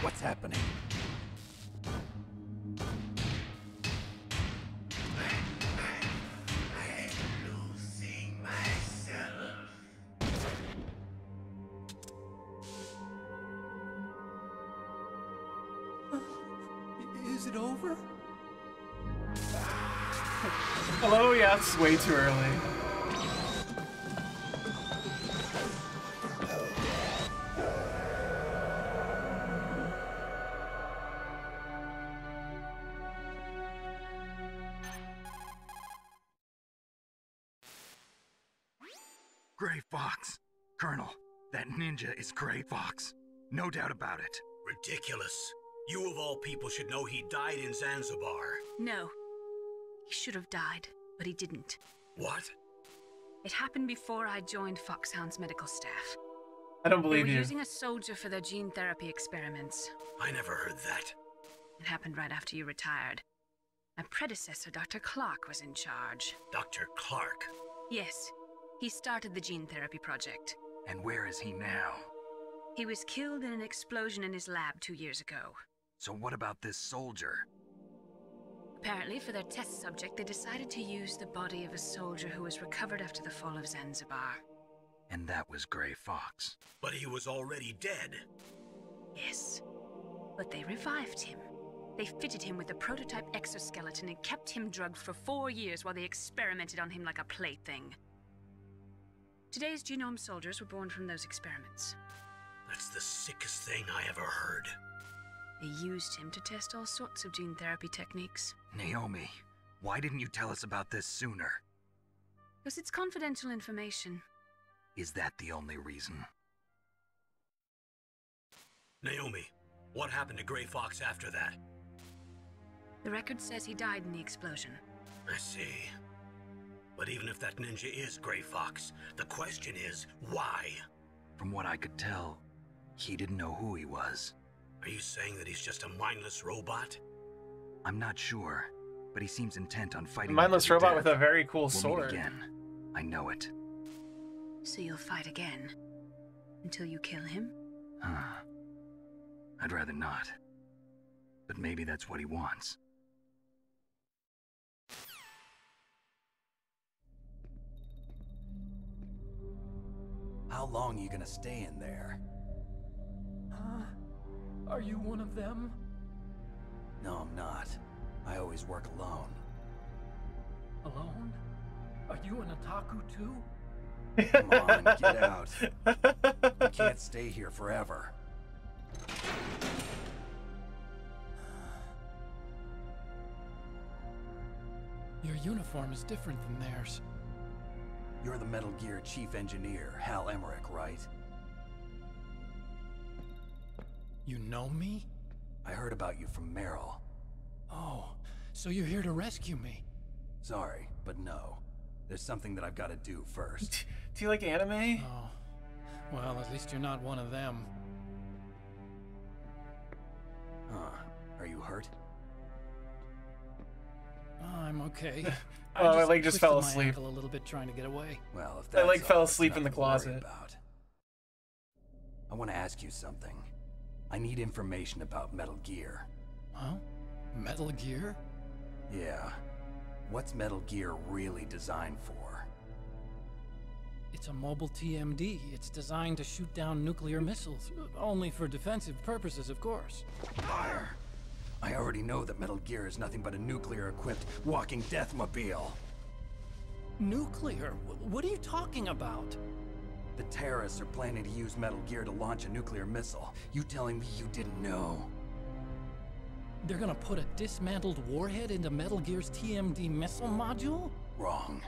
What's happening? Losing myself. Is it over? Hello? Yeah, it's way too early. Gray Fox. Colonel, that ninja is Gray Fox. No doubt about it. Ridiculous. You of all people should know he died in Zanzibar. No. He should have died, but he didn't. What? It happened before I joined Foxhound's medical staff. I don't believe They were you. using a soldier for their gene therapy experiments. I never heard that. It happened right after you retired. My predecessor, Dr. Clark, was in charge. Dr. Clark? Yes. He started the gene therapy project. And where is he now? He was killed in an explosion in his lab 2 years ago. So what about this soldier? Apparently, for their test subject, they decided to use the body of a soldier who was recovered after the fall of Zanzibar. And that was Gray Fox. But he was already dead. Yes. But they revived him. They fitted him with a prototype exoskeleton and kept him drugged for 4 years while they experimented on him like a plaything. Today's genome soldiers were born from those experiments. That's the sickest thing I ever heard. They used him to test all sorts of gene therapy techniques. Naomi, why didn't you tell us about this sooner? Because it's confidential information. Is that the only reason? Naomi, what happened to Gray Fox after that? The record says he died in the explosion. I see. But even if that ninja is Gray Fox, the question is, why? From what I could tell, he didn't know who he was. Are you saying that he's just a mindless robot? I'm not sure, but he seems intent on fighting. A mindless robot death. with a very cool We'll sword. meet again. I know it. So you'll fight again? Until you kill him? Huh. I'd rather not. But maybe that's what he wants. How long are you gonna stay in there? Huh? Are you one of them? No, I'm not. I always work alone. Alone? Are you an otaku too? Come on, get out. You can't stay here forever. Your uniform is different than theirs. You're the Metal Gear Chief Engineer, Hal Emmerich, right? You know me? I heard about you from Meryl. Oh, so you're here to rescue me? Sorry, but no. There's something that I've got to do first. Do you like anime? Oh, well, at least you're not one of them. Huh. Are you hurt? Oh, I'm okay. Oh, I like just fell twisted my asleep. ankle a little bit trying to get away. Well, if I that's like fell all, it's asleep in the nothing to worry closet. about. I want to ask you something. I need information about Metal Gear. Huh? Metal Gear? Yeah. What's Metal Gear really designed for? It's a mobile TMD. It's designed to shoot down nuclear missiles. Only for defensive purposes, of course. Liar. I already know that Metal Gear is nothing but a nuclear-equipped walking deathmobile. Nuclear? What are you talking about? The terrorists are planning to use Metal Gear to launch a nuclear missile. You telling me you didn't know? They're gonna put a dismantled warhead into Metal Gear's TMD missile module? Wrong.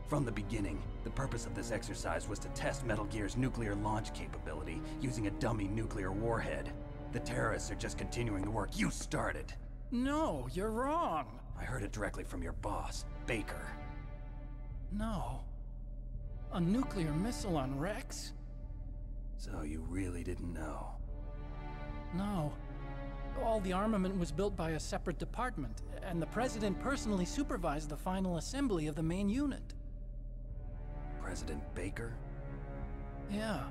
From the beginning, the purpose of this exercise was to test Metal Gear's nuclear launch capability using a dummy nuclear warhead. The terrorists are just continuing the work you started. No, you're wrong. I heard it directly from your boss, Baker. No. A nuclear missile on Rex? So you really didn't know? No. All the armament was built by a separate department, and the President personally supervised the final assembly of the main unit. President Baker? Yeah.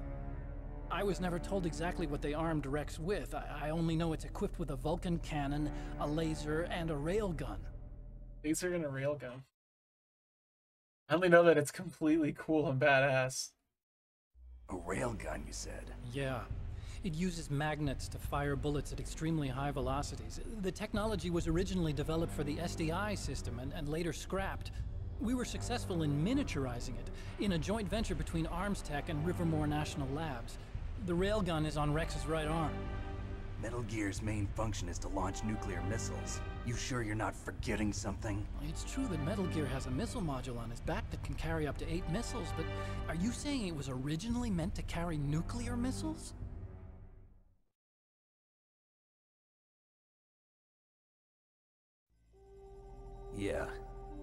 I was never told exactly what they armed Rex with. I only know it's equipped with a Vulcan cannon, a laser, and a railgun. Laser and a railgun. I only know that it's completely cool and badass. A railgun, you said? Yeah. It uses magnets to fire bullets at extremely high velocities. The technology was originally developed for the SDI system and later scrapped. We were successful in miniaturizing it in a joint venture between ArmsTech and Rivermore National Labs. The railgun is on Rex's right arm. Metal Gear's main function is to launch nuclear missiles. You sure you're not forgetting something? It's true that Metal Gear has a missile module on his back that can carry up to 8 missiles, but are you saying it was originally meant to carry nuclear missiles? Yeah,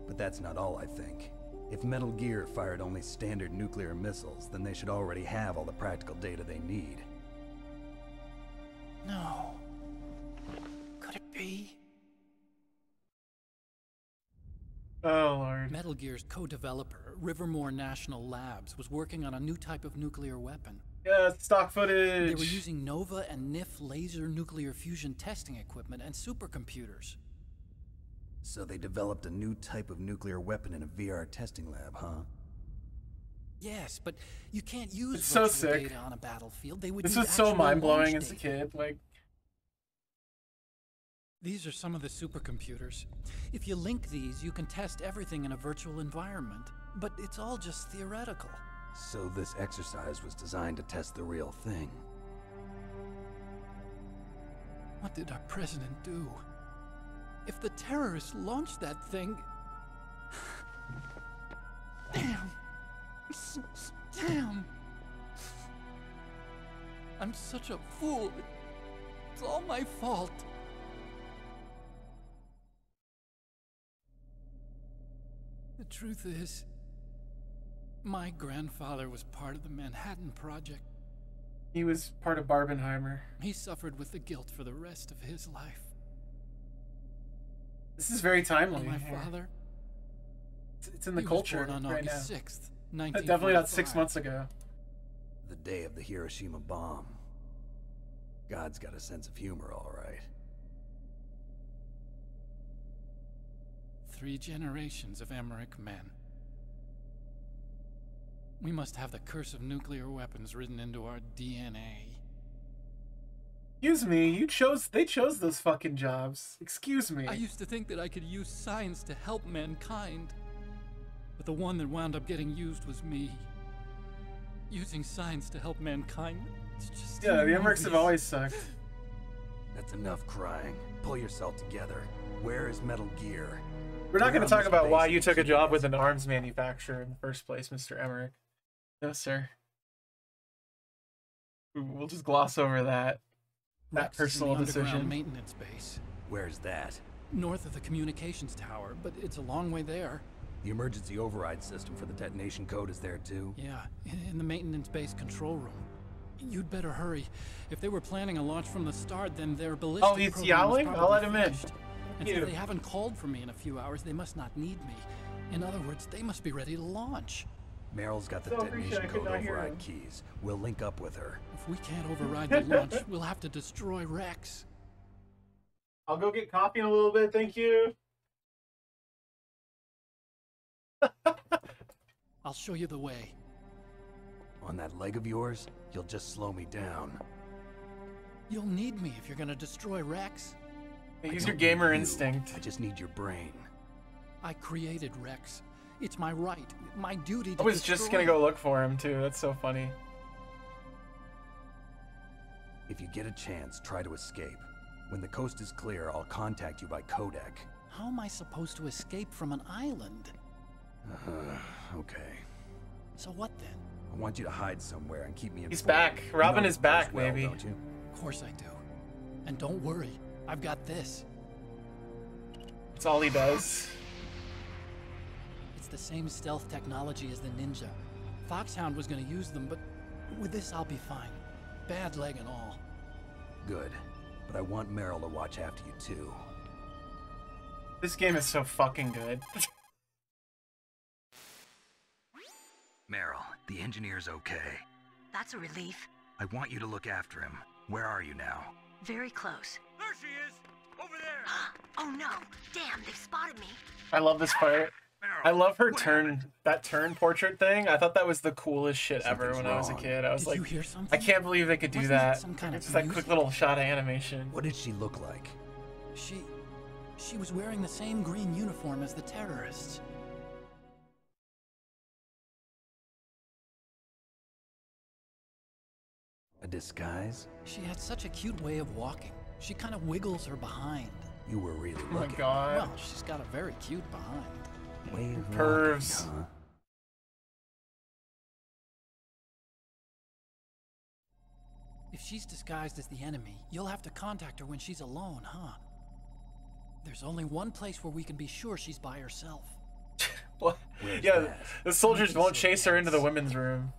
but that's not all I think. If Metal Gear fired only standard nuclear missiles, then they should already have all the practical data they need. No. Could it be? Oh, Lord. Metal Gear's co-developer, Rivermore National Labs, was working on a new type of nuclear weapon. Yeah, stock footage. They were using Nova and NIF laser nuclear fusion testing equipment and supercomputers. So they developed a new type of nuclear weapon in a VR testing lab, huh? Yes, but you can't use it's so sick. Data on a battlefield. They would this need was so mind-blowing launch as a data. kid. Like, these are some of the supercomputers. If you link these, you can test everything in a virtual environment. But it's all just theoretical. So this exercise was designed to test the real thing. What did our president do? If the terrorists launched that thing... Damn! Damn! I'm such a fool. It's all my fault. The truth is, my grandfather was part of the Manhattan Project. he was part of Barbenheimer. He suffered with the guilt for the rest of his life. This is very timely. And my here. father? It's in the He culture was born on right August now. 6th, 1945. Definitely not 6 months ago. The day of the Hiroshima bomb. God's got a sense of humor, all right. 3 generations of Emmerich men. We must have the curse of nuclear weapons written into our DNA. Excuse me, they chose those fucking jobs. Excuse me. I used to think that I could use science to help mankind. But the one that wound up getting used was me. Using science to help mankind, it's just... Yeah, the Emmerichs have always sucked. That's enough crying. Pull yourself together. Where is Metal Gear? We're not going to talk about why you took a job with an arms manufacturer in the first place, Mr. Emmerich. No, sir. We'll just gloss over that. That personal decision. Maintenance base. Where's that? North of the communications tower, but it's a long way there. The emergency override system for the detonation code is there too? Yeah, in the maintenance base control room. You'd better hurry. If they were planning a launch from the start, then their ballistic Oh, he's program yowling? was I'll let him in. finished. And if they haven't called for me in a few hours, they must not need me. In other words, they must be ready to launch. Meryl's got the detonation code override keys. We'll link up with her. If we can't override the launch, we'll have to destroy Rex. I'll go get coffee in a little bit, thank you. I'll show you the way. On that leg of yours, you'll just slow me down. You'll need me if you're gonna destroy Rex. Use your gamer instinct. I just need your brain. I created Rex. It's my right, my duty to I was just gonna go look for him too. That's so funny. If you get a chance, try to escape. When the coast is clear, I'll contact you by codec. How am I supposed to escape from an island? Okay. So what then? I want you to hide somewhere and keep me informed. He's back. Robin is back, well, baby. Don't you? Of course I do. And don't worry, I've got this. It's all he does. It's the same stealth technology as the Ninja. Foxhound was gonna use them, but with this I'll be fine. Bad leg and all. Good. But I want Meryl to watch after you too. This game is so fucking good. Meryl, the engineer's okay. That's a relief. I want you to look after him. Where are you now? Very close. There she is! Over there! Oh no! Damn, they've spotted me. I love this part. I love her turn, that turn portrait thing. I thought that was the coolest shit ever when I was a kid. I was like, I can't believe they could do that. It's just that quick little shot of animation. What did she look like? She was wearing the same green uniform as the terrorists. A disguise? She had such a cute way of walking. She kind of wiggles her behind. You were really Oh my looking. god. Well, she's got a very cute behind. Way of Curves. walking, huh? If she's disguised as the enemy, you'll have to contact her when she's alone, huh? There's only one place where we can be sure she's by herself. What? Yeah, the soldiers won't chase her into the women's room.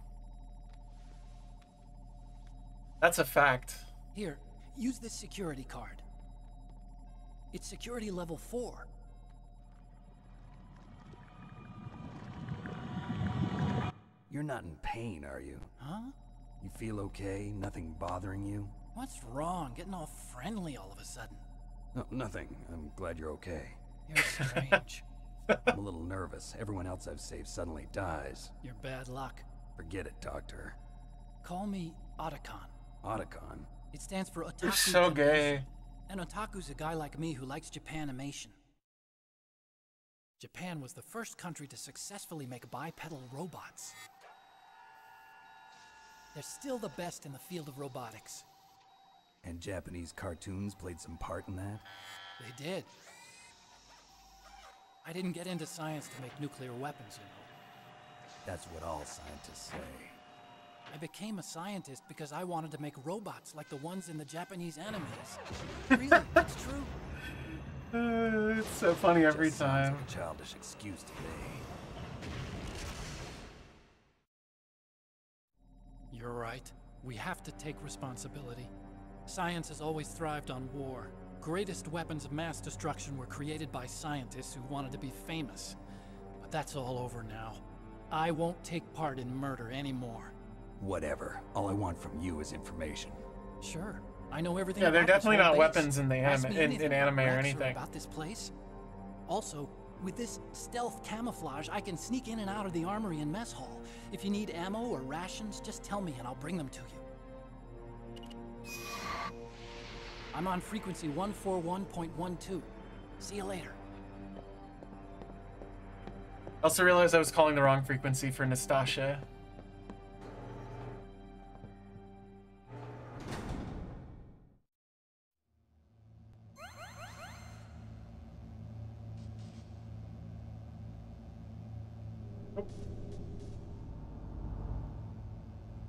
That's a fact. Here, use this security card. It's security level 4. You're not in pain, are you? Huh? You feel okay? Nothing bothering you? What's wrong? Getting all friendly all of a sudden. No, nothing. I'm glad you're okay. You're strange. I'm a little nervous. Everyone else I've saved suddenly dies. You're bad luck. Forget it, Doctor. Call me Otacon. Otacon? It stands for Otaku. You're so gay. And Otaku's a guy like me who likes Japanimation. Japan was the first country to successfully make bipedal robots. They're still the best in the field of robotics. And Japanese cartoons played some part in that? They did. I didn't get into science to make nuclear weapons, you know. That's what all scientists say. I became a scientist because I wanted to make robots like the ones in the Japanese animes. Really, it's true. It's so funny every Just sounds time. like a childish excuse to me. You're right. We have to take responsibility. Science has always thrived on war. Greatest weapons of mass destruction were created by scientists who wanted to be famous. But that's all over now. I won't take part in murder anymore. Whatever. All I want from you is information. Sure. I know everything. Yeah, they're about this definitely whole not base. weapons in the Ask anime, me in anything anime about or Rex anything. about this place. Also, with this stealth camouflage, I can sneak in and out of the armory and mess hall. If you need ammo or rations, just tell me and I'll bring them to you. I'm on frequency 141.12. See you later. I also realized I was calling the wrong frequency for Nastasia.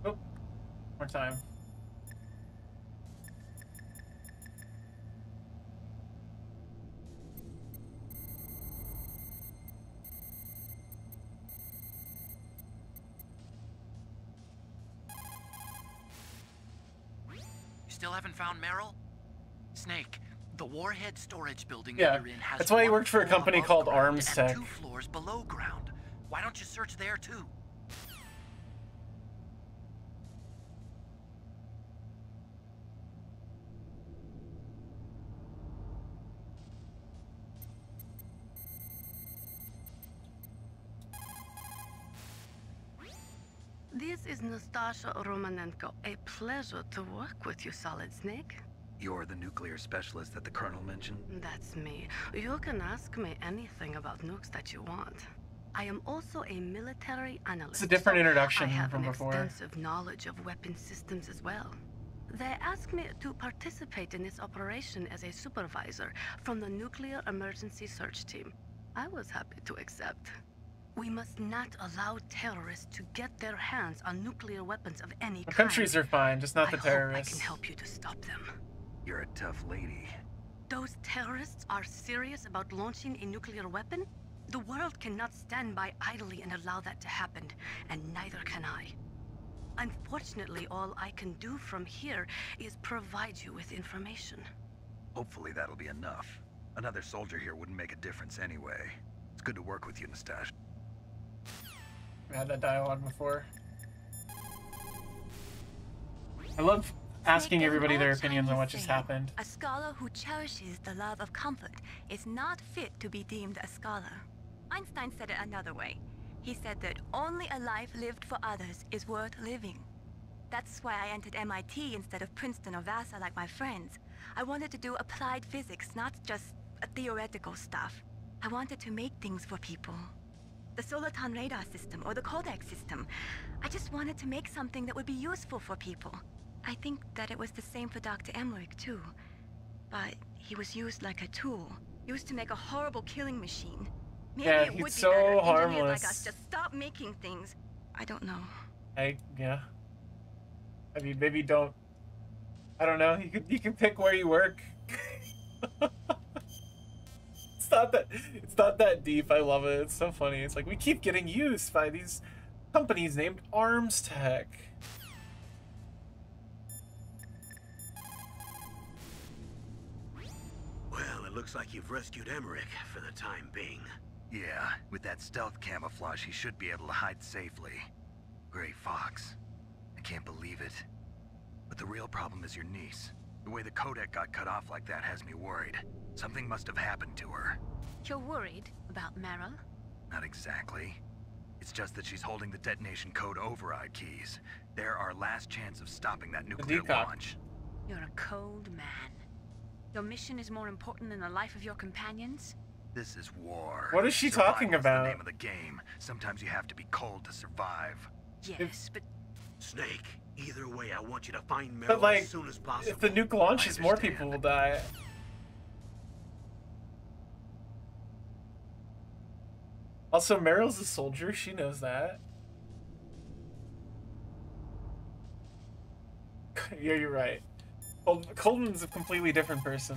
Oh, more time. Still haven't found Meryl? Snake, the warhead storage building Yeah, that you're in has that's why he one worked for a floor company above called ground Arms and Tech. 2 floors below ground. Why don't you search there too? This is Nastasha Romanenko. A pleasure to work with you, Solid Snake. You're the nuclear specialist that the Colonel mentioned? That's me. You can ask me anything about nukes that you want. I am also a military analyst. It's a different introduction I have from an before. extensive knowledge of weapon systems as well. They asked me to participate in this operation as a supervisor from the Nuclear Emergency Search Team. I was happy to accept. We must not allow terrorists to get their hands on nuclear weapons of any The kind. countries are fine, just not the I terrorists. hope I can help you to stop them. You're a tough lady. Those terrorists are serious about launching a nuclear weapon? The world cannot stand by idly and allow that to happen, and neither can I. Unfortunately, all I can do from here is provide you with information. Hopefully that'll be enough. Another soldier here wouldn't make a difference anyway. It's good to work with you, Nastasha. We had that dialogue before. I love asking everybody their opinions on what just happened. A scholar who cherishes the love of comfort is not fit to be deemed a scholar. Einstein said it another way. He said that only a life lived for others is worth living. That's why I entered MIT instead of Princeton or Vassar like my friends. I wanted to do applied physics, not just theoretical stuff. I wanted to make things for people. The Soliton radar system or the Codex system. I just wanted to make something that would be useful for people. I think that it was the same for Dr. Emmerich too. But he was used like a tool, used to make a horrible killing machine. Maybe Yeah, it he's would be so better engineers harmless. like us just stop making things. I don't know. Yeah. I mean, maybe don't. I don't know. You can pick where you work. It's not that deep. I love it. It's so funny. It's like we keep getting used by these companies named Arms Tech. Well, it looks like you've rescued Emmerich for the time being. Yeah, with that stealth camouflage, he should be able to hide safely. Gray Fox. I can't believe it. But the real problem is your niece. The way the codec got cut off like that has me worried. Something must have happened to her. You're worried about Meryl? Not exactly. It's just that she's holding the detonation code override keys. They're our last chance of stopping that nuclear launch. You're a cold man. Your mission is more important than the life of your companions? This is war. What is she talking Survival's about? the name of the game. Sometimes you have to be cold to survive. Yes, but... Snake, either way, I want you to find Meryl But like, as soon as possible. if the nuke launches, more people will die. Also, Meryl's a soldier. She knows that. Yeah, you're right. Colton's a completely different person.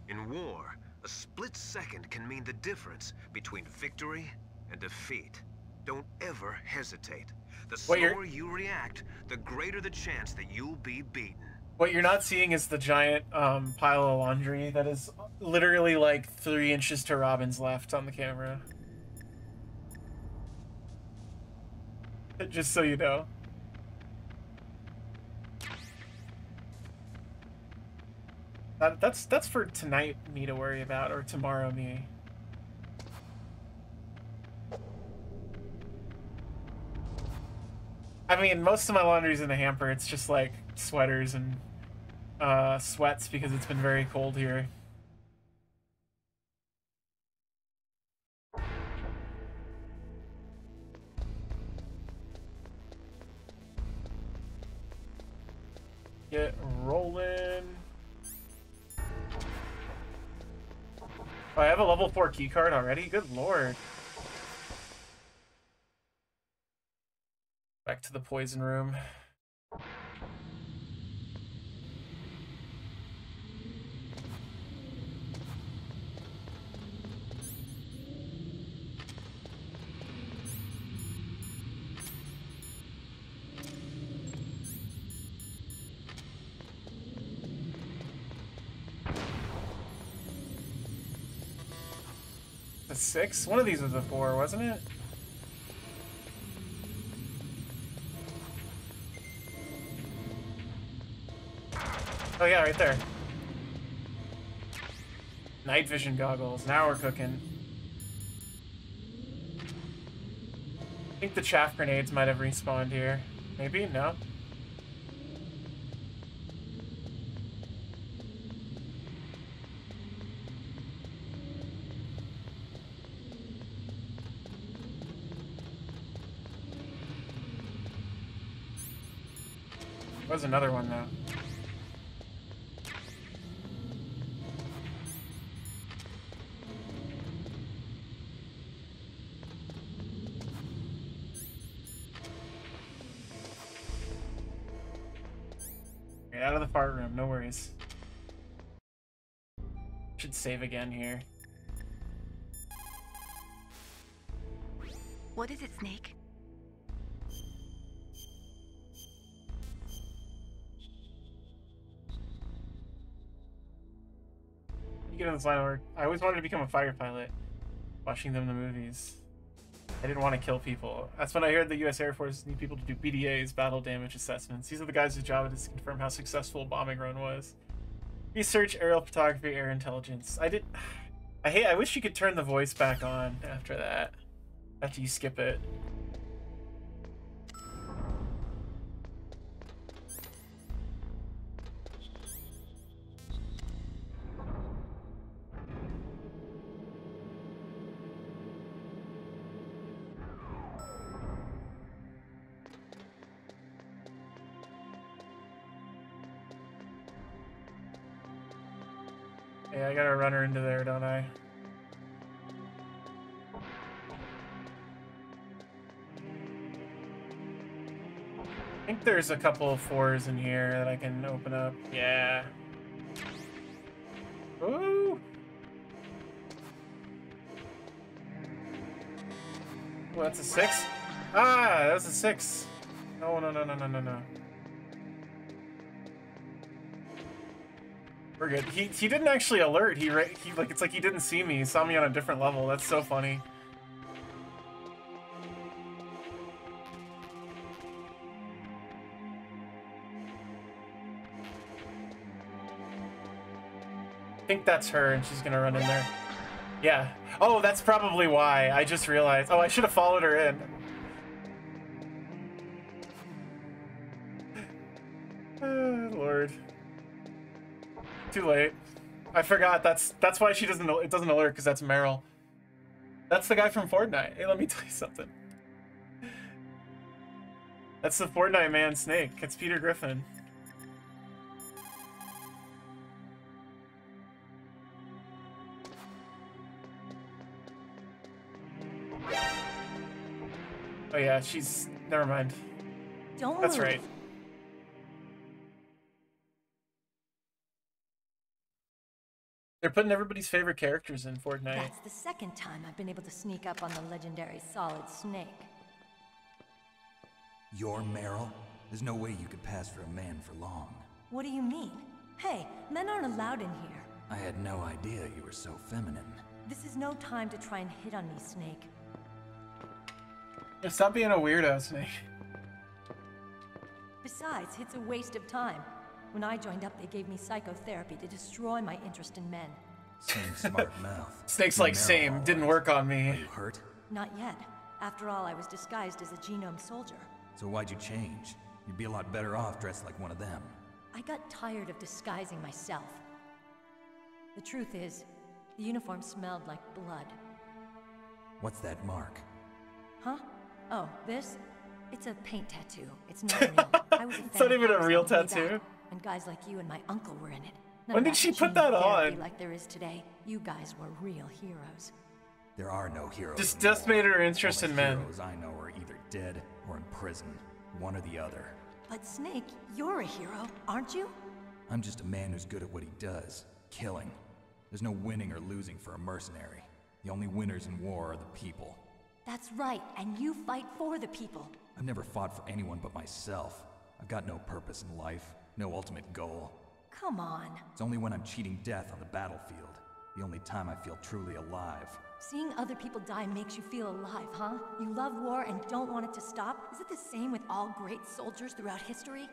In war, a split second can mean the difference between victory and defeat. Don't ever hesitate. The slower you react, the greater the chance that you'll be beaten. What you're not seeing is the giant pile of laundry that is literally like 3 inches to Robin's left on the camera. Just so you know. That's for tonight me to worry about, or tomorrow me. I mean, most of my laundry's in the hamper. It's just like sweaters and sweats because it's been very cold here. Get rolling. Oh, I have a level 4 keycard already? Good lord. Back to the poison room. The 6? One of these was a 4, wasn't it? Oh yeah, right there. Night vision goggles. Now we're cooking. think the chaff grenades might have respawned here. Maybe? No? There was another one, though. Get out of the fart room, no worries. Should save again here. What is it, Snake? You get on this line of work. I always wanted to become a fighter pilot. Watching them in the movies. I didn't want to kill people. That's when I heard the U.S. Air Force need people to do BDAs, battle damage assessments. These are the guys whose job it is to confirm how successful a bombing run was. Research, aerial photography, air intelligence. I wish you could turn the voice back on after that. After you skip it. Yeah, I gotta run her into there, don't I? I think there's a couple of 4s in here that I can open up. Yeah. Ooh! Oh, that's a 6? Ah, that was a 6. No, no, no, no, no, no, no. We're good. He didn't actually alert. He like it's like he didn't see me. He saw me on a different level. That's so funny. I think that's her, and she's gonna run in there. Yeah. Oh, that's probably why. I just realized. Oh, I should have followed her in. Lord. Too late. I forgot. That's why she doesn't. It doesn't alert because that's Meryl. That's the guy from Fortnite. Hey, let me tell you something. That's the Fortnite man, Snake. It's Peter Griffin. Oh yeah, she's. Never mind. Don't That's move. right. They're putting everybody's favorite characters in Fortnite. That's the second time I've been able to sneak up on the legendary Solid Snake. You're Meryl? There's no way you could pass for a man for long. What do you mean? Hey, men aren't allowed in here. I had no idea you were so feminine. This is no time to try and hit on me, Snake. Stop being a weirdo, Snake. Besides, it's a waste of time. When I joined up, they gave me psychotherapy to destroy my interest in men. Same smart mouth. Snake's like, same. Didn't work on me. Are you hurt? Not yet. After all, I was disguised as a genome soldier. So why'd you change? You'd be a lot better off dressed like one of them. I got tired of disguising myself. The truth is, the uniform smelled like blood. What's that mark? Huh? Oh, this? It's a paint tattoo. It's not real. I was It's not even a real tattoo. Back, and guys like you and my uncle were in it. When did she put that on? Like there is today. You guys were real heroes. There are no heroes. Just made her interest in men. Heroes I know are either dead or in prison. One or the other. But Snake, you're a hero, aren't you? I'm just a man who's good at what he does. Killing. There's no winning or losing for a mercenary. The only winners in war are the people. That's right, and you fight for the people. I've never fought for anyone but myself. I've got no purpose in life, no ultimate goal. Come on. It's only when I'm cheating death on the battlefield. The only time I feel truly alive. Seeing other people die makes you feel alive, huh? You love war and don't want it to stop? Is it the same with all great soldiers throughout history?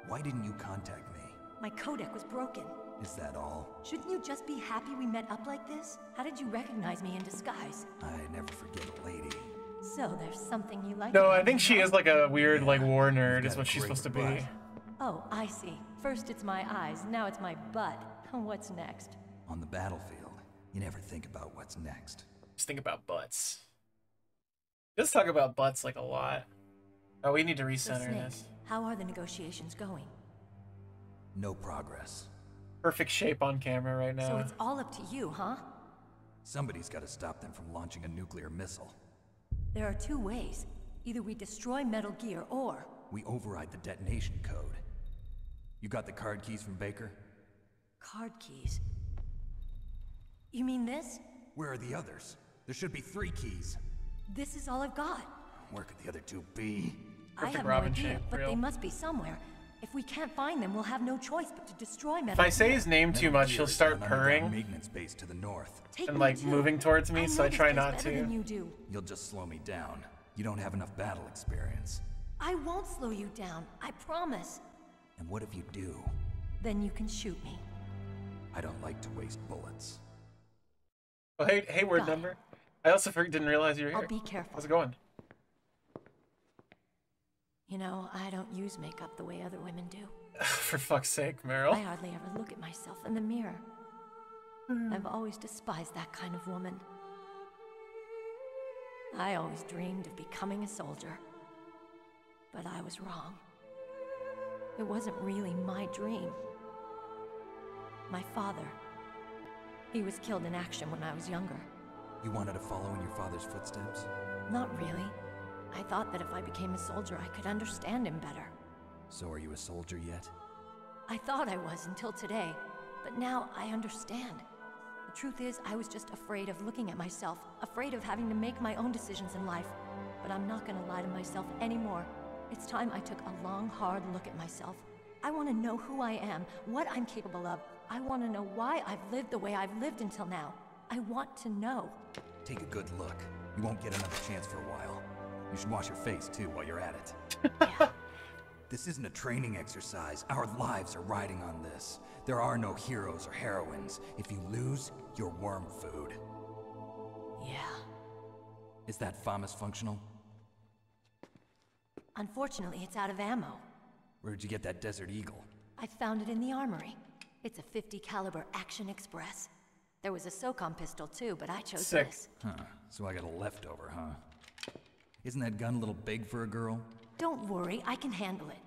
Why didn't you contact me? My codec was broken. Is that all? Shouldn't you just be happy we met up like this? How did you recognize me in disguise? I never forget a lady. So there's something you like. No, I think she is like a weird, like war nerd, is what she's supposed to be. Oh, I see. First it's my eyes, now it's my butt. What's next? On the battlefield, you never think about what's next. Just think about butts. Let's talk about butts like a lot. Oh, we need to recenter So, Snake, this. how are the negotiations going? No progress. Perfect shape on camera right now. So it's all up to you, huh? Somebody's got to stop them from launching a nuclear missile. There are two ways. Either we destroy Metal Gear or... we override the detonation code. You got the card keys from Baker? Card keys? You mean this? Where are the others? There should be 3 keys. This is all I've got. Where could the other 2 be? I have no idea, but they must be somewhere. If we can't find them, we'll have no choice but to destroy Metal Gear. If I say his name too much, he'll start purring maintenance base to the north. and like moving towards me, so I try not to. You'll just slow me down. You don't have enough battle experience. I won't slow you down, I promise. And what if you do? Then you can shoot me. I don't like to waste bullets. Oh, hey, word number. I also didn't realize you were here. I'll be careful. How's it going? You know, I don't use makeup the way other women do. For fuck's sake, Meryl. I hardly ever look at myself in the mirror. I've always despised that kind of woman. I always dreamed of becoming a soldier. But I was wrong. It wasn't really my dream. My father, he was killed in action when I was younger. You wanted to follow in your father's footsteps? Not really. I thought that if I became a soldier, I could understand him better. So are you a soldier yet? I thought I was until today, but now I understand. The truth is, I was just afraid of looking at myself, afraid of having to make my own decisions in life. But I'm not gonna lie to myself anymore. It's time I took a long, hard look at myself. I want to know who I am, what I'm capable of. I want to know why I've lived the way I've lived until now. I want to know. Take a good look. You won't get another chance for a while. You should wash your face, too, while you're at it. Yeah. This isn't a training exercise. Our lives are riding on this. There are no heroes or heroines. If you lose, you're worm food. Yeah. Is that FAMAS functional? Unfortunately, it's out of ammo. Where'd you get that Desert Eagle? I found it in the armory. It's a .50 caliber Action Express. There was a SOCOM pistol too, but I chose this. Huh, so I got a leftover, huh? Isn't that gun a little big for a girl? Don't worry, I can handle it.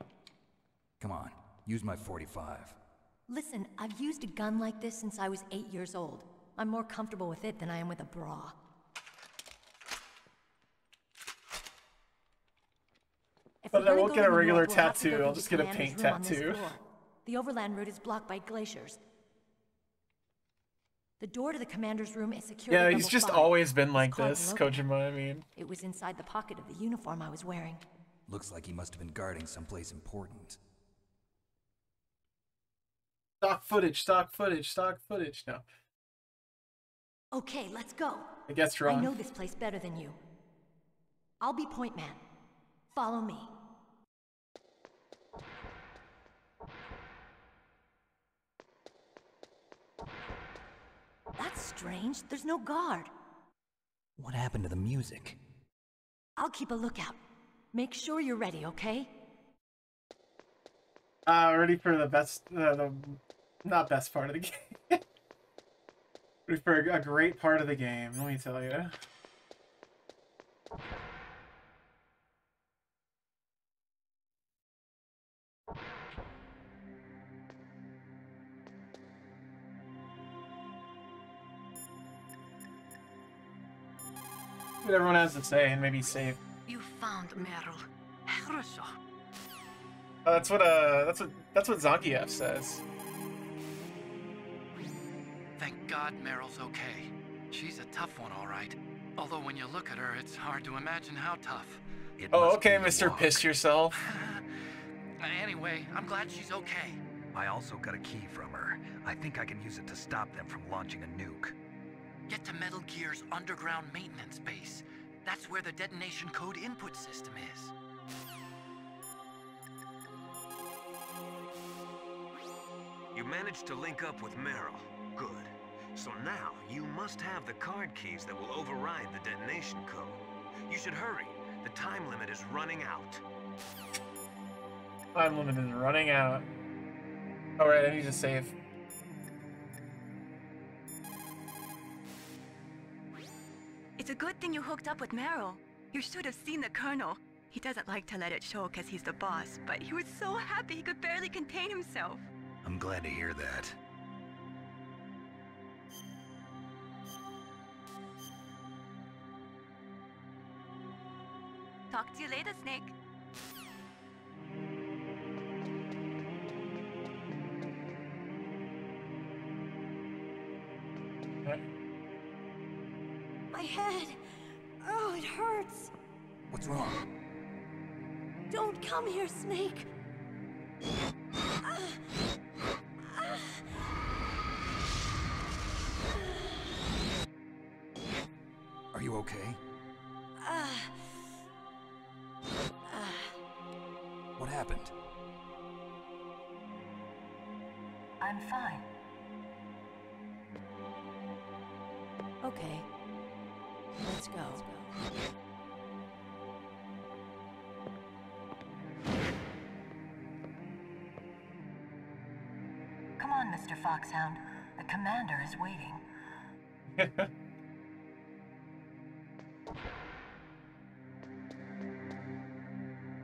Come on, use my .45. Listen, I've used a gun like this since I was 8 years old. I'm more comfortable with it than I am with a bra. But I won't get a regular tattoo, I'll just get a paint tattoo. The overland route is blocked by glaciers. The door to the commander's room is secured. Yeah, he's just always been like this, Kojima, I mean. It was inside the pocket of the uniform I was wearing. Looks like he must have been guarding someplace important. Stock footage. No. Okay, let's go. I guess wrong. I know this place better than you. I'll be point man. Follow me. That's strange. There's no guard. What happened to the music? I'll keep a lookout. Make sure you're ready, okay? Ready for the best, not best part of the game. Ready for a great part of the game, let me tell you. What everyone has to say and maybe save. You found Meryl. Хорошо. That's what Zangief says. Thank God Meryl's okay. She's a tough one, all right. Although when you look at her, it's hard to imagine how tough. Oh, okay, Mr. Piss Yourself. Anyway, I'm glad she's okay. I also got a key from her. I think I can use it to stop them from launching a nuke. Get to Metal Gear's underground maintenance base. That's where the detonation code input system is. You managed to link up with Meryl. Good. So now, you must have the card keys that will override the detonation code. You should hurry. The time limit is running out. Time limit is running out. Alright, I need to save. It's a good thing you hooked up with Meryl. You should have seen the Colonel. He doesn't like to let it show because he's the boss, but he was so happy he could barely contain himself. I'm glad to hear that. Talk to you later, Snake. My head. Oh, it hurts. What's wrong? Don't come here, Snake. Are you okay? What happened? I'm fine. Okay. Let's go. Come on, Mr. Foxhound. The commander is waiting.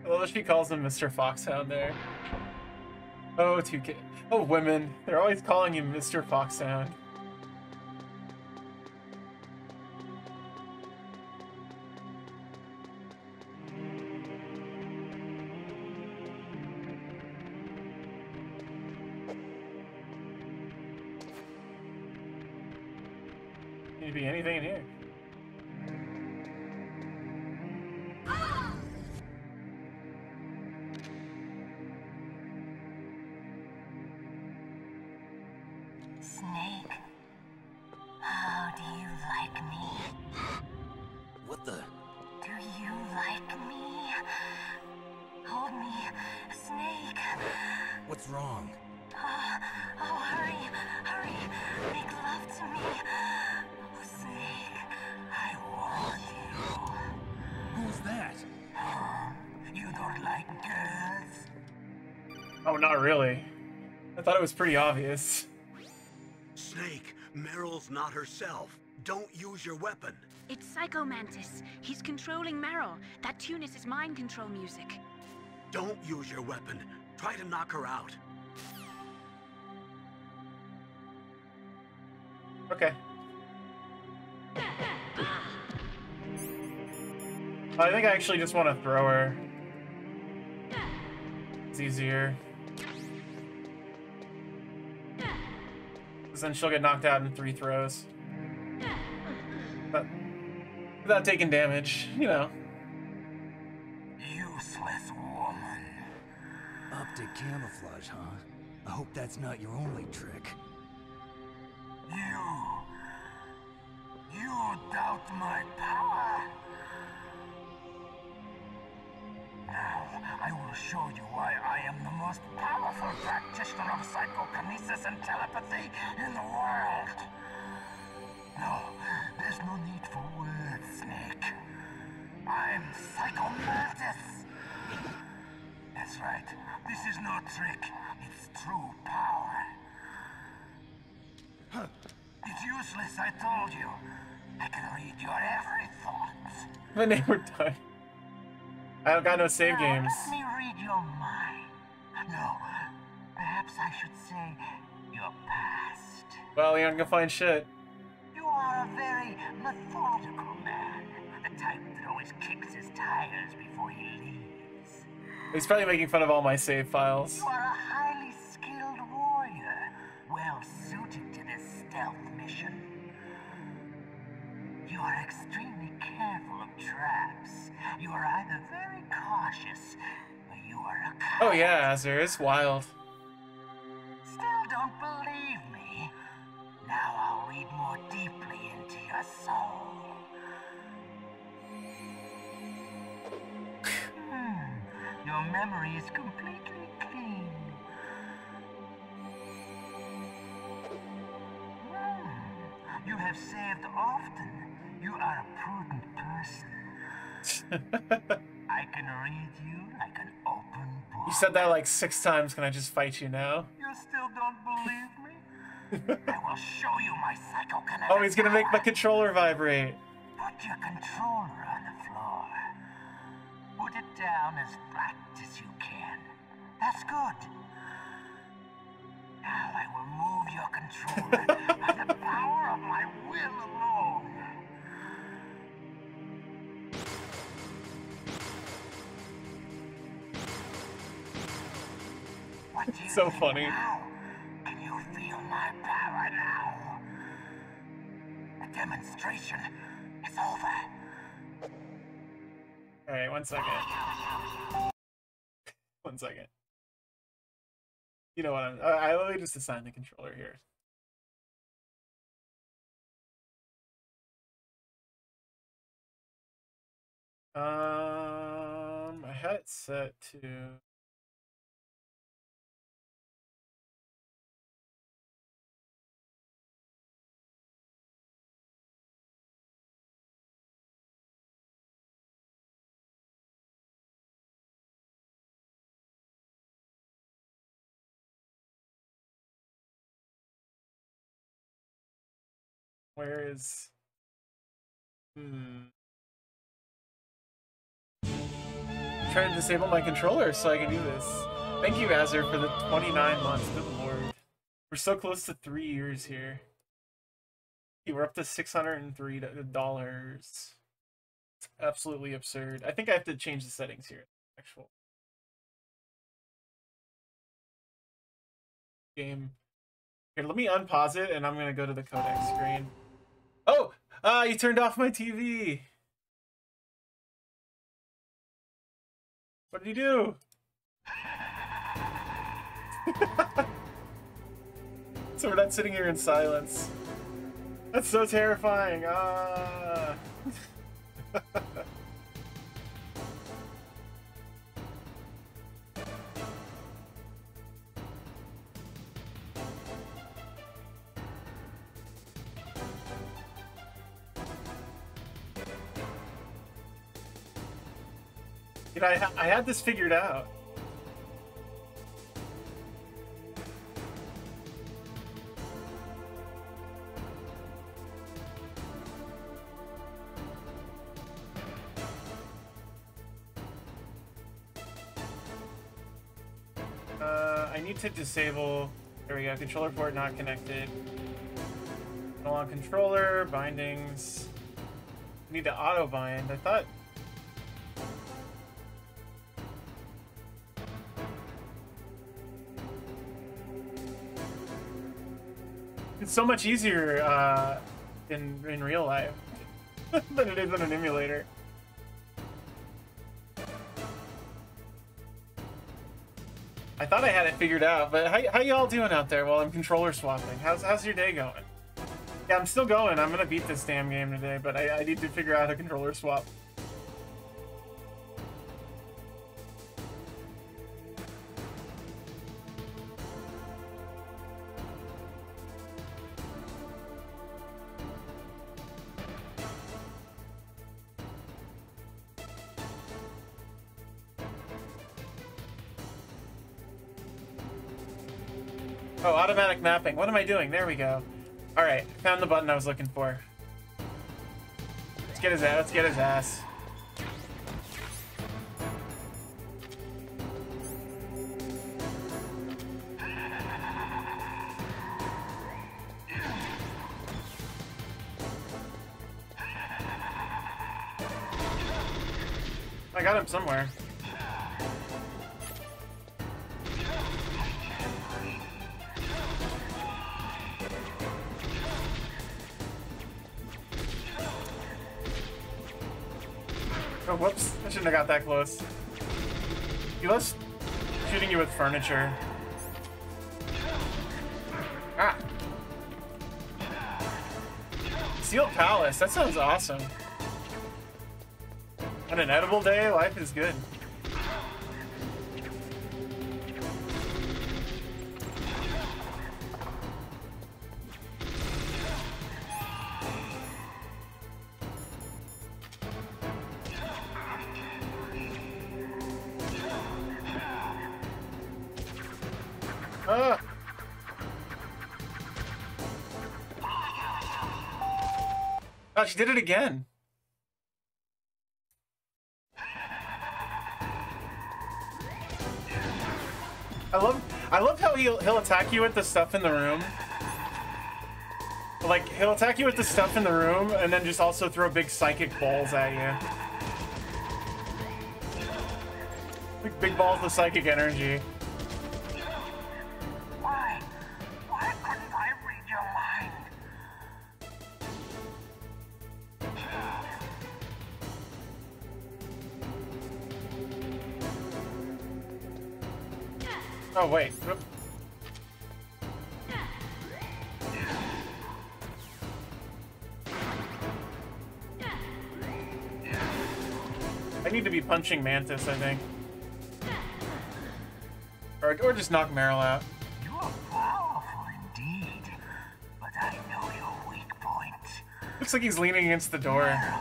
Well, she calls him Mr. Foxhound there. Oh, 2K. Oh, women. They're always calling you Mr. Foxhound. Could be anything in here. Snake, how do you like me? What the? Do you like me? Hold me, Snake. What's wrong? Oh, hurry, hurry. Make love to me. Oh, Snake, I want you. Who's that? Oh, you don't like girls? Oh, not really. I thought it was pretty obvious. Snake, Meryl's not herself. Don't use your weapon. It's Psycho Mantis. He's controlling Meryl. That tune is his mind control music. Don't use your weapon. Try to knock her out. Okay. I think I actually just want to throw her. It's easier. Because then she'll get knocked out in 3 throws. But without taking damage, you know. Useless woman. Optic camouflage, huh? I hope that's not your only trick. You doubt my power? Now, I will show you why I am the most powerful practitioner of psychokinesis and telepathy in the world. No, there's no need for words, Snake. I'm Psycho Mantis. That's right. This is no trick. It's true power. It's useless, I told you. I can read your every thought. My name we're done. I don't got no save Now, games. let me read your mind. No, perhaps I should say your past. Well, you're not gonna find shit. You are a very methodical man. The type that always kicks his tires before he leaves. He's probably making fun of all my save files. You are a highly skilled warrior, well suited to this stealth mission. You are extremely careful of traps. You are either very cautious, or you are a coward. Oh yeah, Azure, it's wild. Still don't believe me? Now I'll read more deeply into your soul. Your memory is completely clean. You have saved often. You are a prudent person. I can read you like an open book. You said that like 6 times. Can I just fight you now? You still don't believe me? I will show you my psychokinetic. Oh, he's gonna make my controller vibrate. Put your controller on the floor. Put it down as flat as you can. That's good. Now I will move your controller by the power of my will alone. What do you So think funny. now? Can you feel my power now? The demonstration is over. Alright, 1 second. 1 second. You know what? I literally just assigned the controller here. I had it set to. Where is... Trying to disable my controller so I can do this. Thank you, Azure, for the 29 months. Good lord. We're so close to 3 years here. We're up to $603. It's absolutely absurd. I think I have to change the settings here. Actual game. Here, let me unpause it, and I'm gonna go to the codec screen. Oh! You turned off my TV! What did you do? So we're not sitting here in silence. That's so terrifying. You know, I had this figured out. I need to disable. There we go. Controller port not connected. No on controller bindings. I need to auto bind. I thought. It's so much easier in real life than it is in an emulator. I thought I had it figured out, but how y'all doing out there while I'm controller swapping? How's your day going? Yeah, I'm still going. I'm gonna beat this damn game today, but I need to figure out a controller swap. Oh, automatic mapping. What am I doing? There we go. Alright, found the button I was looking for. Let's get his ass. Let's get his ass. I got him somewhere. Oh, whoops. I shouldn't have got that close. He loves shooting you with furniture. Ah! Sealed Palace. That sounds awesome. On an edible day, life is good. Ah! Oh, she did it again. I love how he'll attack you with the stuff in the room. Like, he'll attack you with the stuff in the room and then just also throw big psychic balls at you. Like big balls of psychic energy. Why? Why couldn't I read your mind? Oh, wait. I need to be punching Mantis, I think. Or just knock Meryl out. You are powerful indeed, but I know your weak point. Looks like he's leaning against the door. Meryl,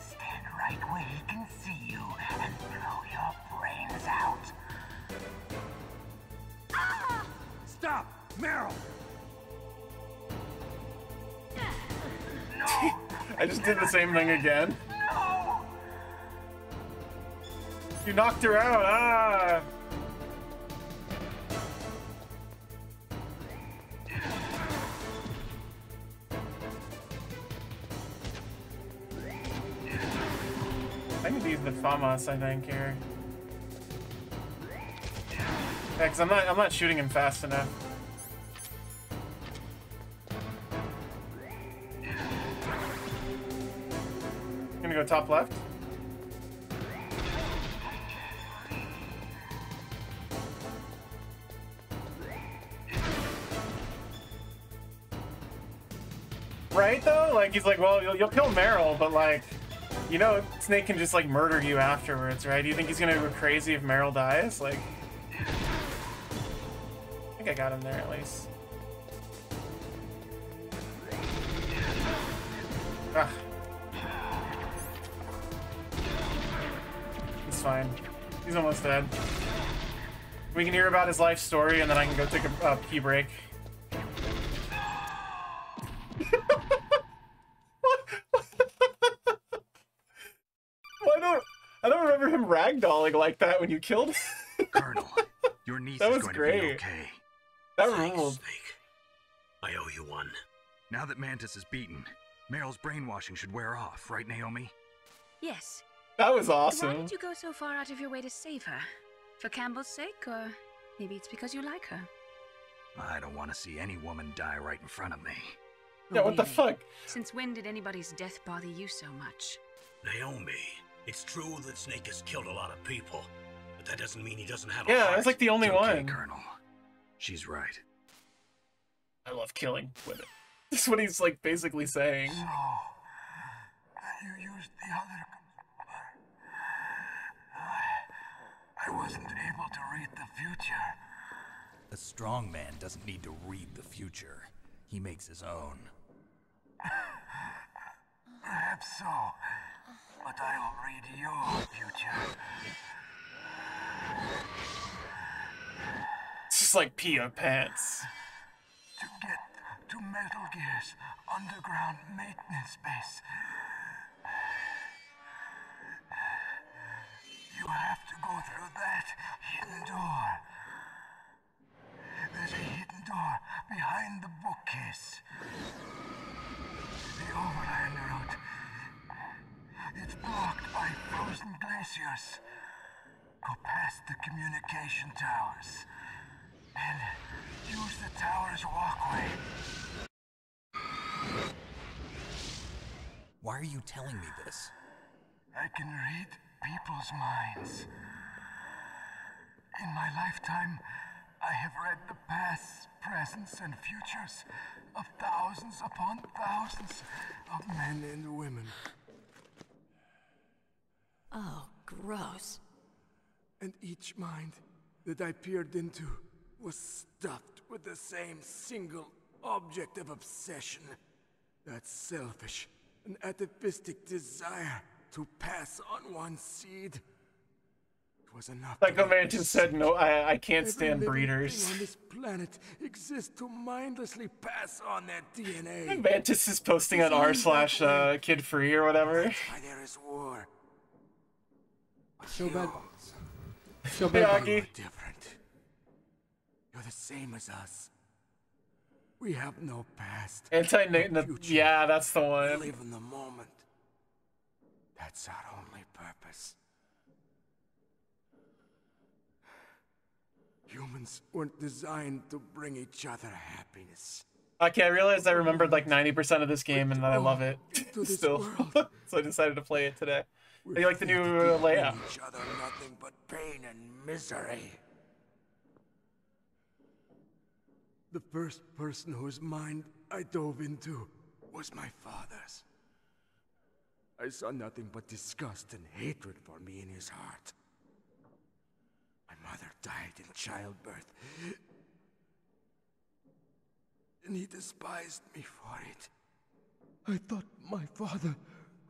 stand right where he can see you and blow your brains out. Stop! Meryl! No! I just did the same thing again. No! You knocked her out! Ah! I need to use the FAMAS, I think, here. Yeah, cause I'm not shooting him fast enough. Gonna go top left. Right though? Like he's like, well, you'll kill Meryl, but like, you know, Snake can just like murder you afterwards, right? Do you think he's gonna go crazy if Meryl dies? Like, I think I got him there at least. Ah. It's fine. He's almost dead. We can hear about his life story, and then I can go take a pee break. I don't remember him ragdolling like that when you killed him. Colonel, your niece that is was going great. to be okay. That Thanks, ruled. Snake. I owe you one. Now that Mantis is beaten, Meryl's brainwashing should wear off, right, Naomi? Yes. That was Why awesome. did you go so far out of your way to save her? For Campbell's sake, or maybe it's because you like her? I don't want to see any woman die right in front of me. Yeah, what the fuck? Since when did anybody's death bother you so much? Naomi, it's true that Snake has killed a lot of people, but that doesn't mean he doesn't have a Yeah, heart. I was like the only It's okay, one. Colonel. She's right. I love killing women. That's what he's like basically saying. So, you used the other... I wasn't able to read the future. A strong man doesn't need to read the future. He makes his own. Perhaps so, but I'll read your future. It's just like pee your pants. To get to Metal Gear's underground maintenance base, you have to go through that hidden door. There's a hidden door behind the bookcase. The overland route. It's blocked by frozen glaciers. Go past the communication towers. And use the tower's walkway. Why are you telling me this? I can read people's minds. In my lifetime, I have read the pasts, presents, and futures of thousands upon thousands of men and women. Oh, gross. And each mind that I peered into was stuffed with the same single object of obsession. That selfish and atavistic desire to pass on one's seed. was enough. Psycho Mantis said, "No, I can't stand Every living breeders." thing on this planet exists to mindlessly pass on their DNA. Mantis is posting on r/kid free or whatever. That's why there is war. Show bad. Show bad. You're different. You're the same as us. We have no past. Yeah, that's the one. We live in the moment. That's our only purpose. Humans weren't designed to bring each other happiness. Okay, I realized I remembered like 90% of this game and that I love it still. So I decided to play it today. I like the new layout. Each other nothing but pain and misery. The first person whose mind I dove into was my father's. I saw nothing but disgust and hatred for me in his heart. My mother died in childbirth, and he despised me for it. I thought my father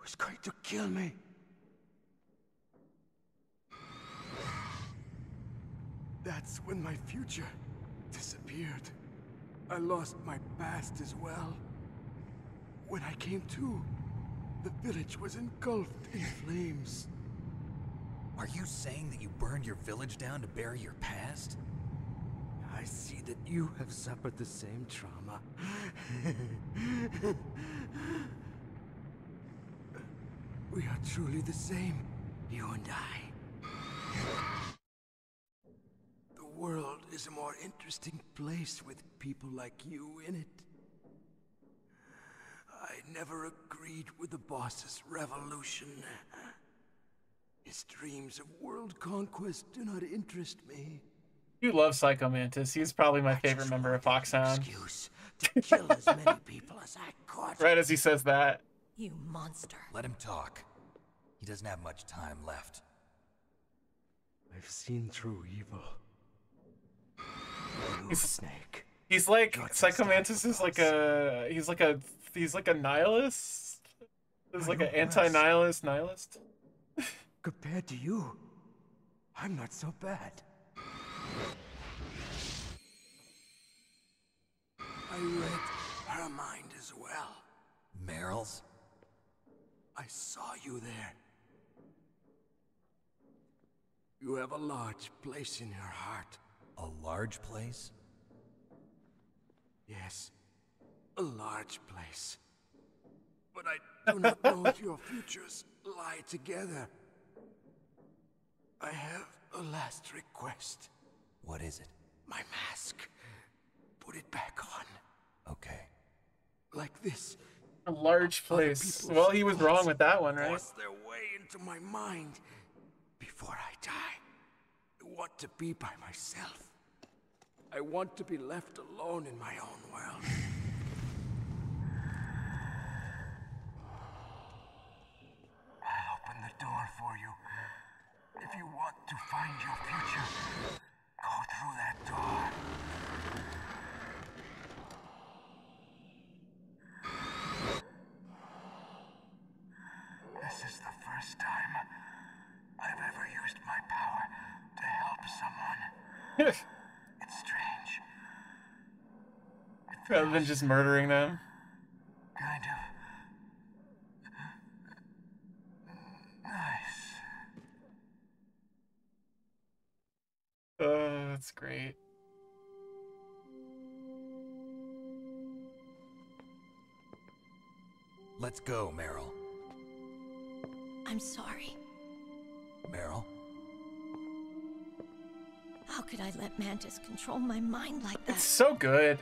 was going to kill me. That's when my future disappeared. I lost my past as well. When I came to, the village was engulfed in flames. Are you saying that you burned your village down to bury your past? I see that you have suffered the same trauma. We are truly the same, you and I. The world is a more interesting place with people like you in it. I never agreed with the boss's revolution. His dreams of world conquest do not interest me. You love Psycho Mantis. He's probably my favorite member of Foxhound. To kill as many people as I could. Right as he says that. You monster. Let him talk. He doesn't have much time left. I've seen true evil. Snake. He's like Psycho Mantis is like a he's like a nihilist. He's like an anti-nihilist nihilist. Compared to you, I'm not so bad. I read her mind as well. Meryl's? I saw you there. You have a large place in her heart. A large place? Yes, a large place. But I do not know if your futures lie together. I have a last request. What is it? My mask. Put it back on. Okay. Like this. A large place. Well, he was wrong with that one, right? Force their way into my mind. Before I die, I want to be by myself. I want to be left alone in my own world. I'll open the door for you. If you want to find your future, go through that door. This is the first time I've ever used my power to help someone. It's strange. Rather than just murdering them. Kind of nice. Oh, that's great. Let's go, Meryl. I'm sorry. Meryl? How could I let Mantis control my mind like that? It's so good.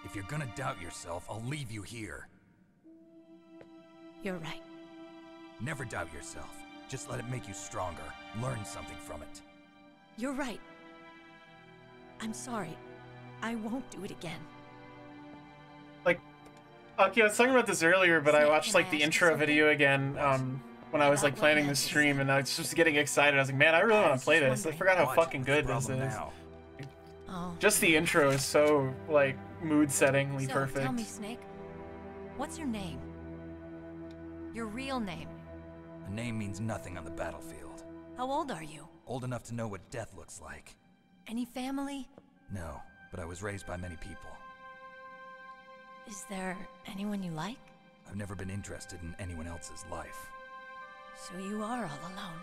If you're gonna doubt yourself, I'll leave you here. You're right. Never doubt yourself. Just let it make you stronger. Learn something from it. You're right. I'm sorry. I won't do it again. Like, okay, I was talking about this earlier, but I watched like the intro video again when I was like planning the stream, and I was just getting excited. I was like, man, I really want to play this. I forgot how fucking good this is. Just the intro is so like mood-settingly perfect. Tell me, Snake, what's your name? Your real name? A name means nothing on the battlefield. How old are you? Old enough to know what death looks like. Any family? No, but I was raised by many people. Is there anyone you like? I've never been interested in anyone else's life. So you are all alone.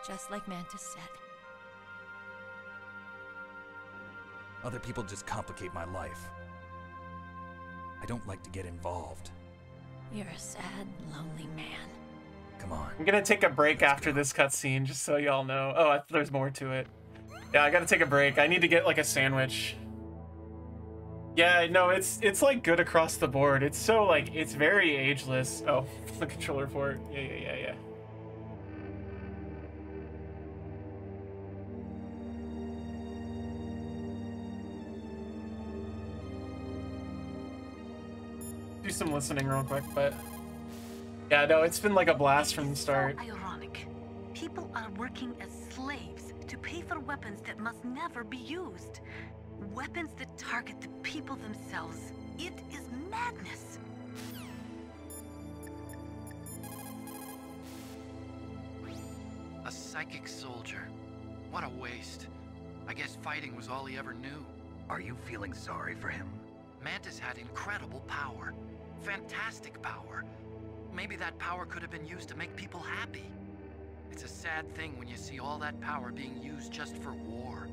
Just like Mantis said. Other people just complicate my life. I don't like to get involved. You're a sad, lonely man. Come on. I'm gonna take a break after this cutscene, just so y'all know. Oh, there's more to it. Yeah, I gotta take a break. I need to get like a sandwich. Yeah, no, it's like good across the board. It's so like, it's very ageless. Oh, the controller for it. Yeah. Do some listening real quick, but yeah, no, it's been like a blast from the start. So ironic. People are working as slaves to pay for weapons that must never be used. Weapons that target the people themselves. It is madness. A psychic soldier. What a waste. I guess fighting was all he ever knew. Are you feeling sorry for him? Mantis had incredible power. Fantastic power. Maybe that power could have been used to make people happy. It's a sad thing when you see all that power being used just for war.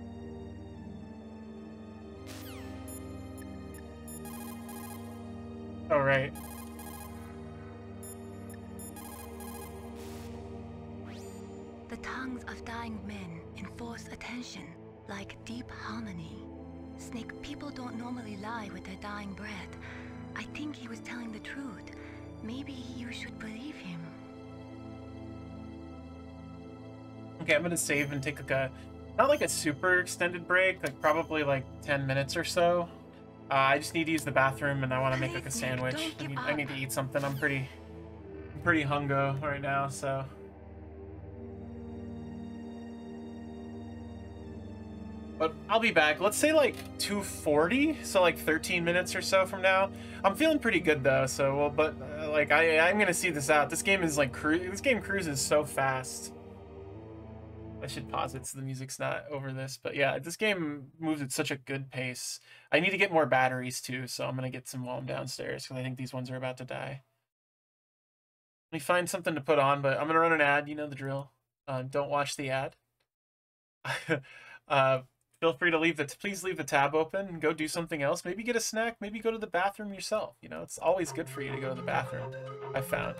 All right. The tongues of dying men enforce attention, like deep harmony. Snake, people don't normally lie with their dying breath. I think he was telling the truth. Maybe you should believe him. Okay, I'm gonna save and take like a, not like a super extended break, like probably like 10 minutes or so. I just need to use the bathroom and I want to make like a sandwich. I need to eat something. I'm pretty hungo right now, so. But I'll be back. Let's say like 2:40, so like 13 minutes or so from now. I'm feeling pretty good though, so well. But like I'm gonna see this out. This game is like this game cruises so fast. I should pause it so the music's not over this. But yeah, this game moves at such a good pace. I need to get more batteries too, so I'm gonna get some while I'm downstairs because I think these ones are about to die. Let me find something to put on, but I'm gonna run an ad. You know the drill. Don't watch the ad. Feel free to please leave the tab open and go do something else. Maybe get a snack. Maybe go to the bathroom yourself. You know, it's always good for you to go to the bathroom, I've found.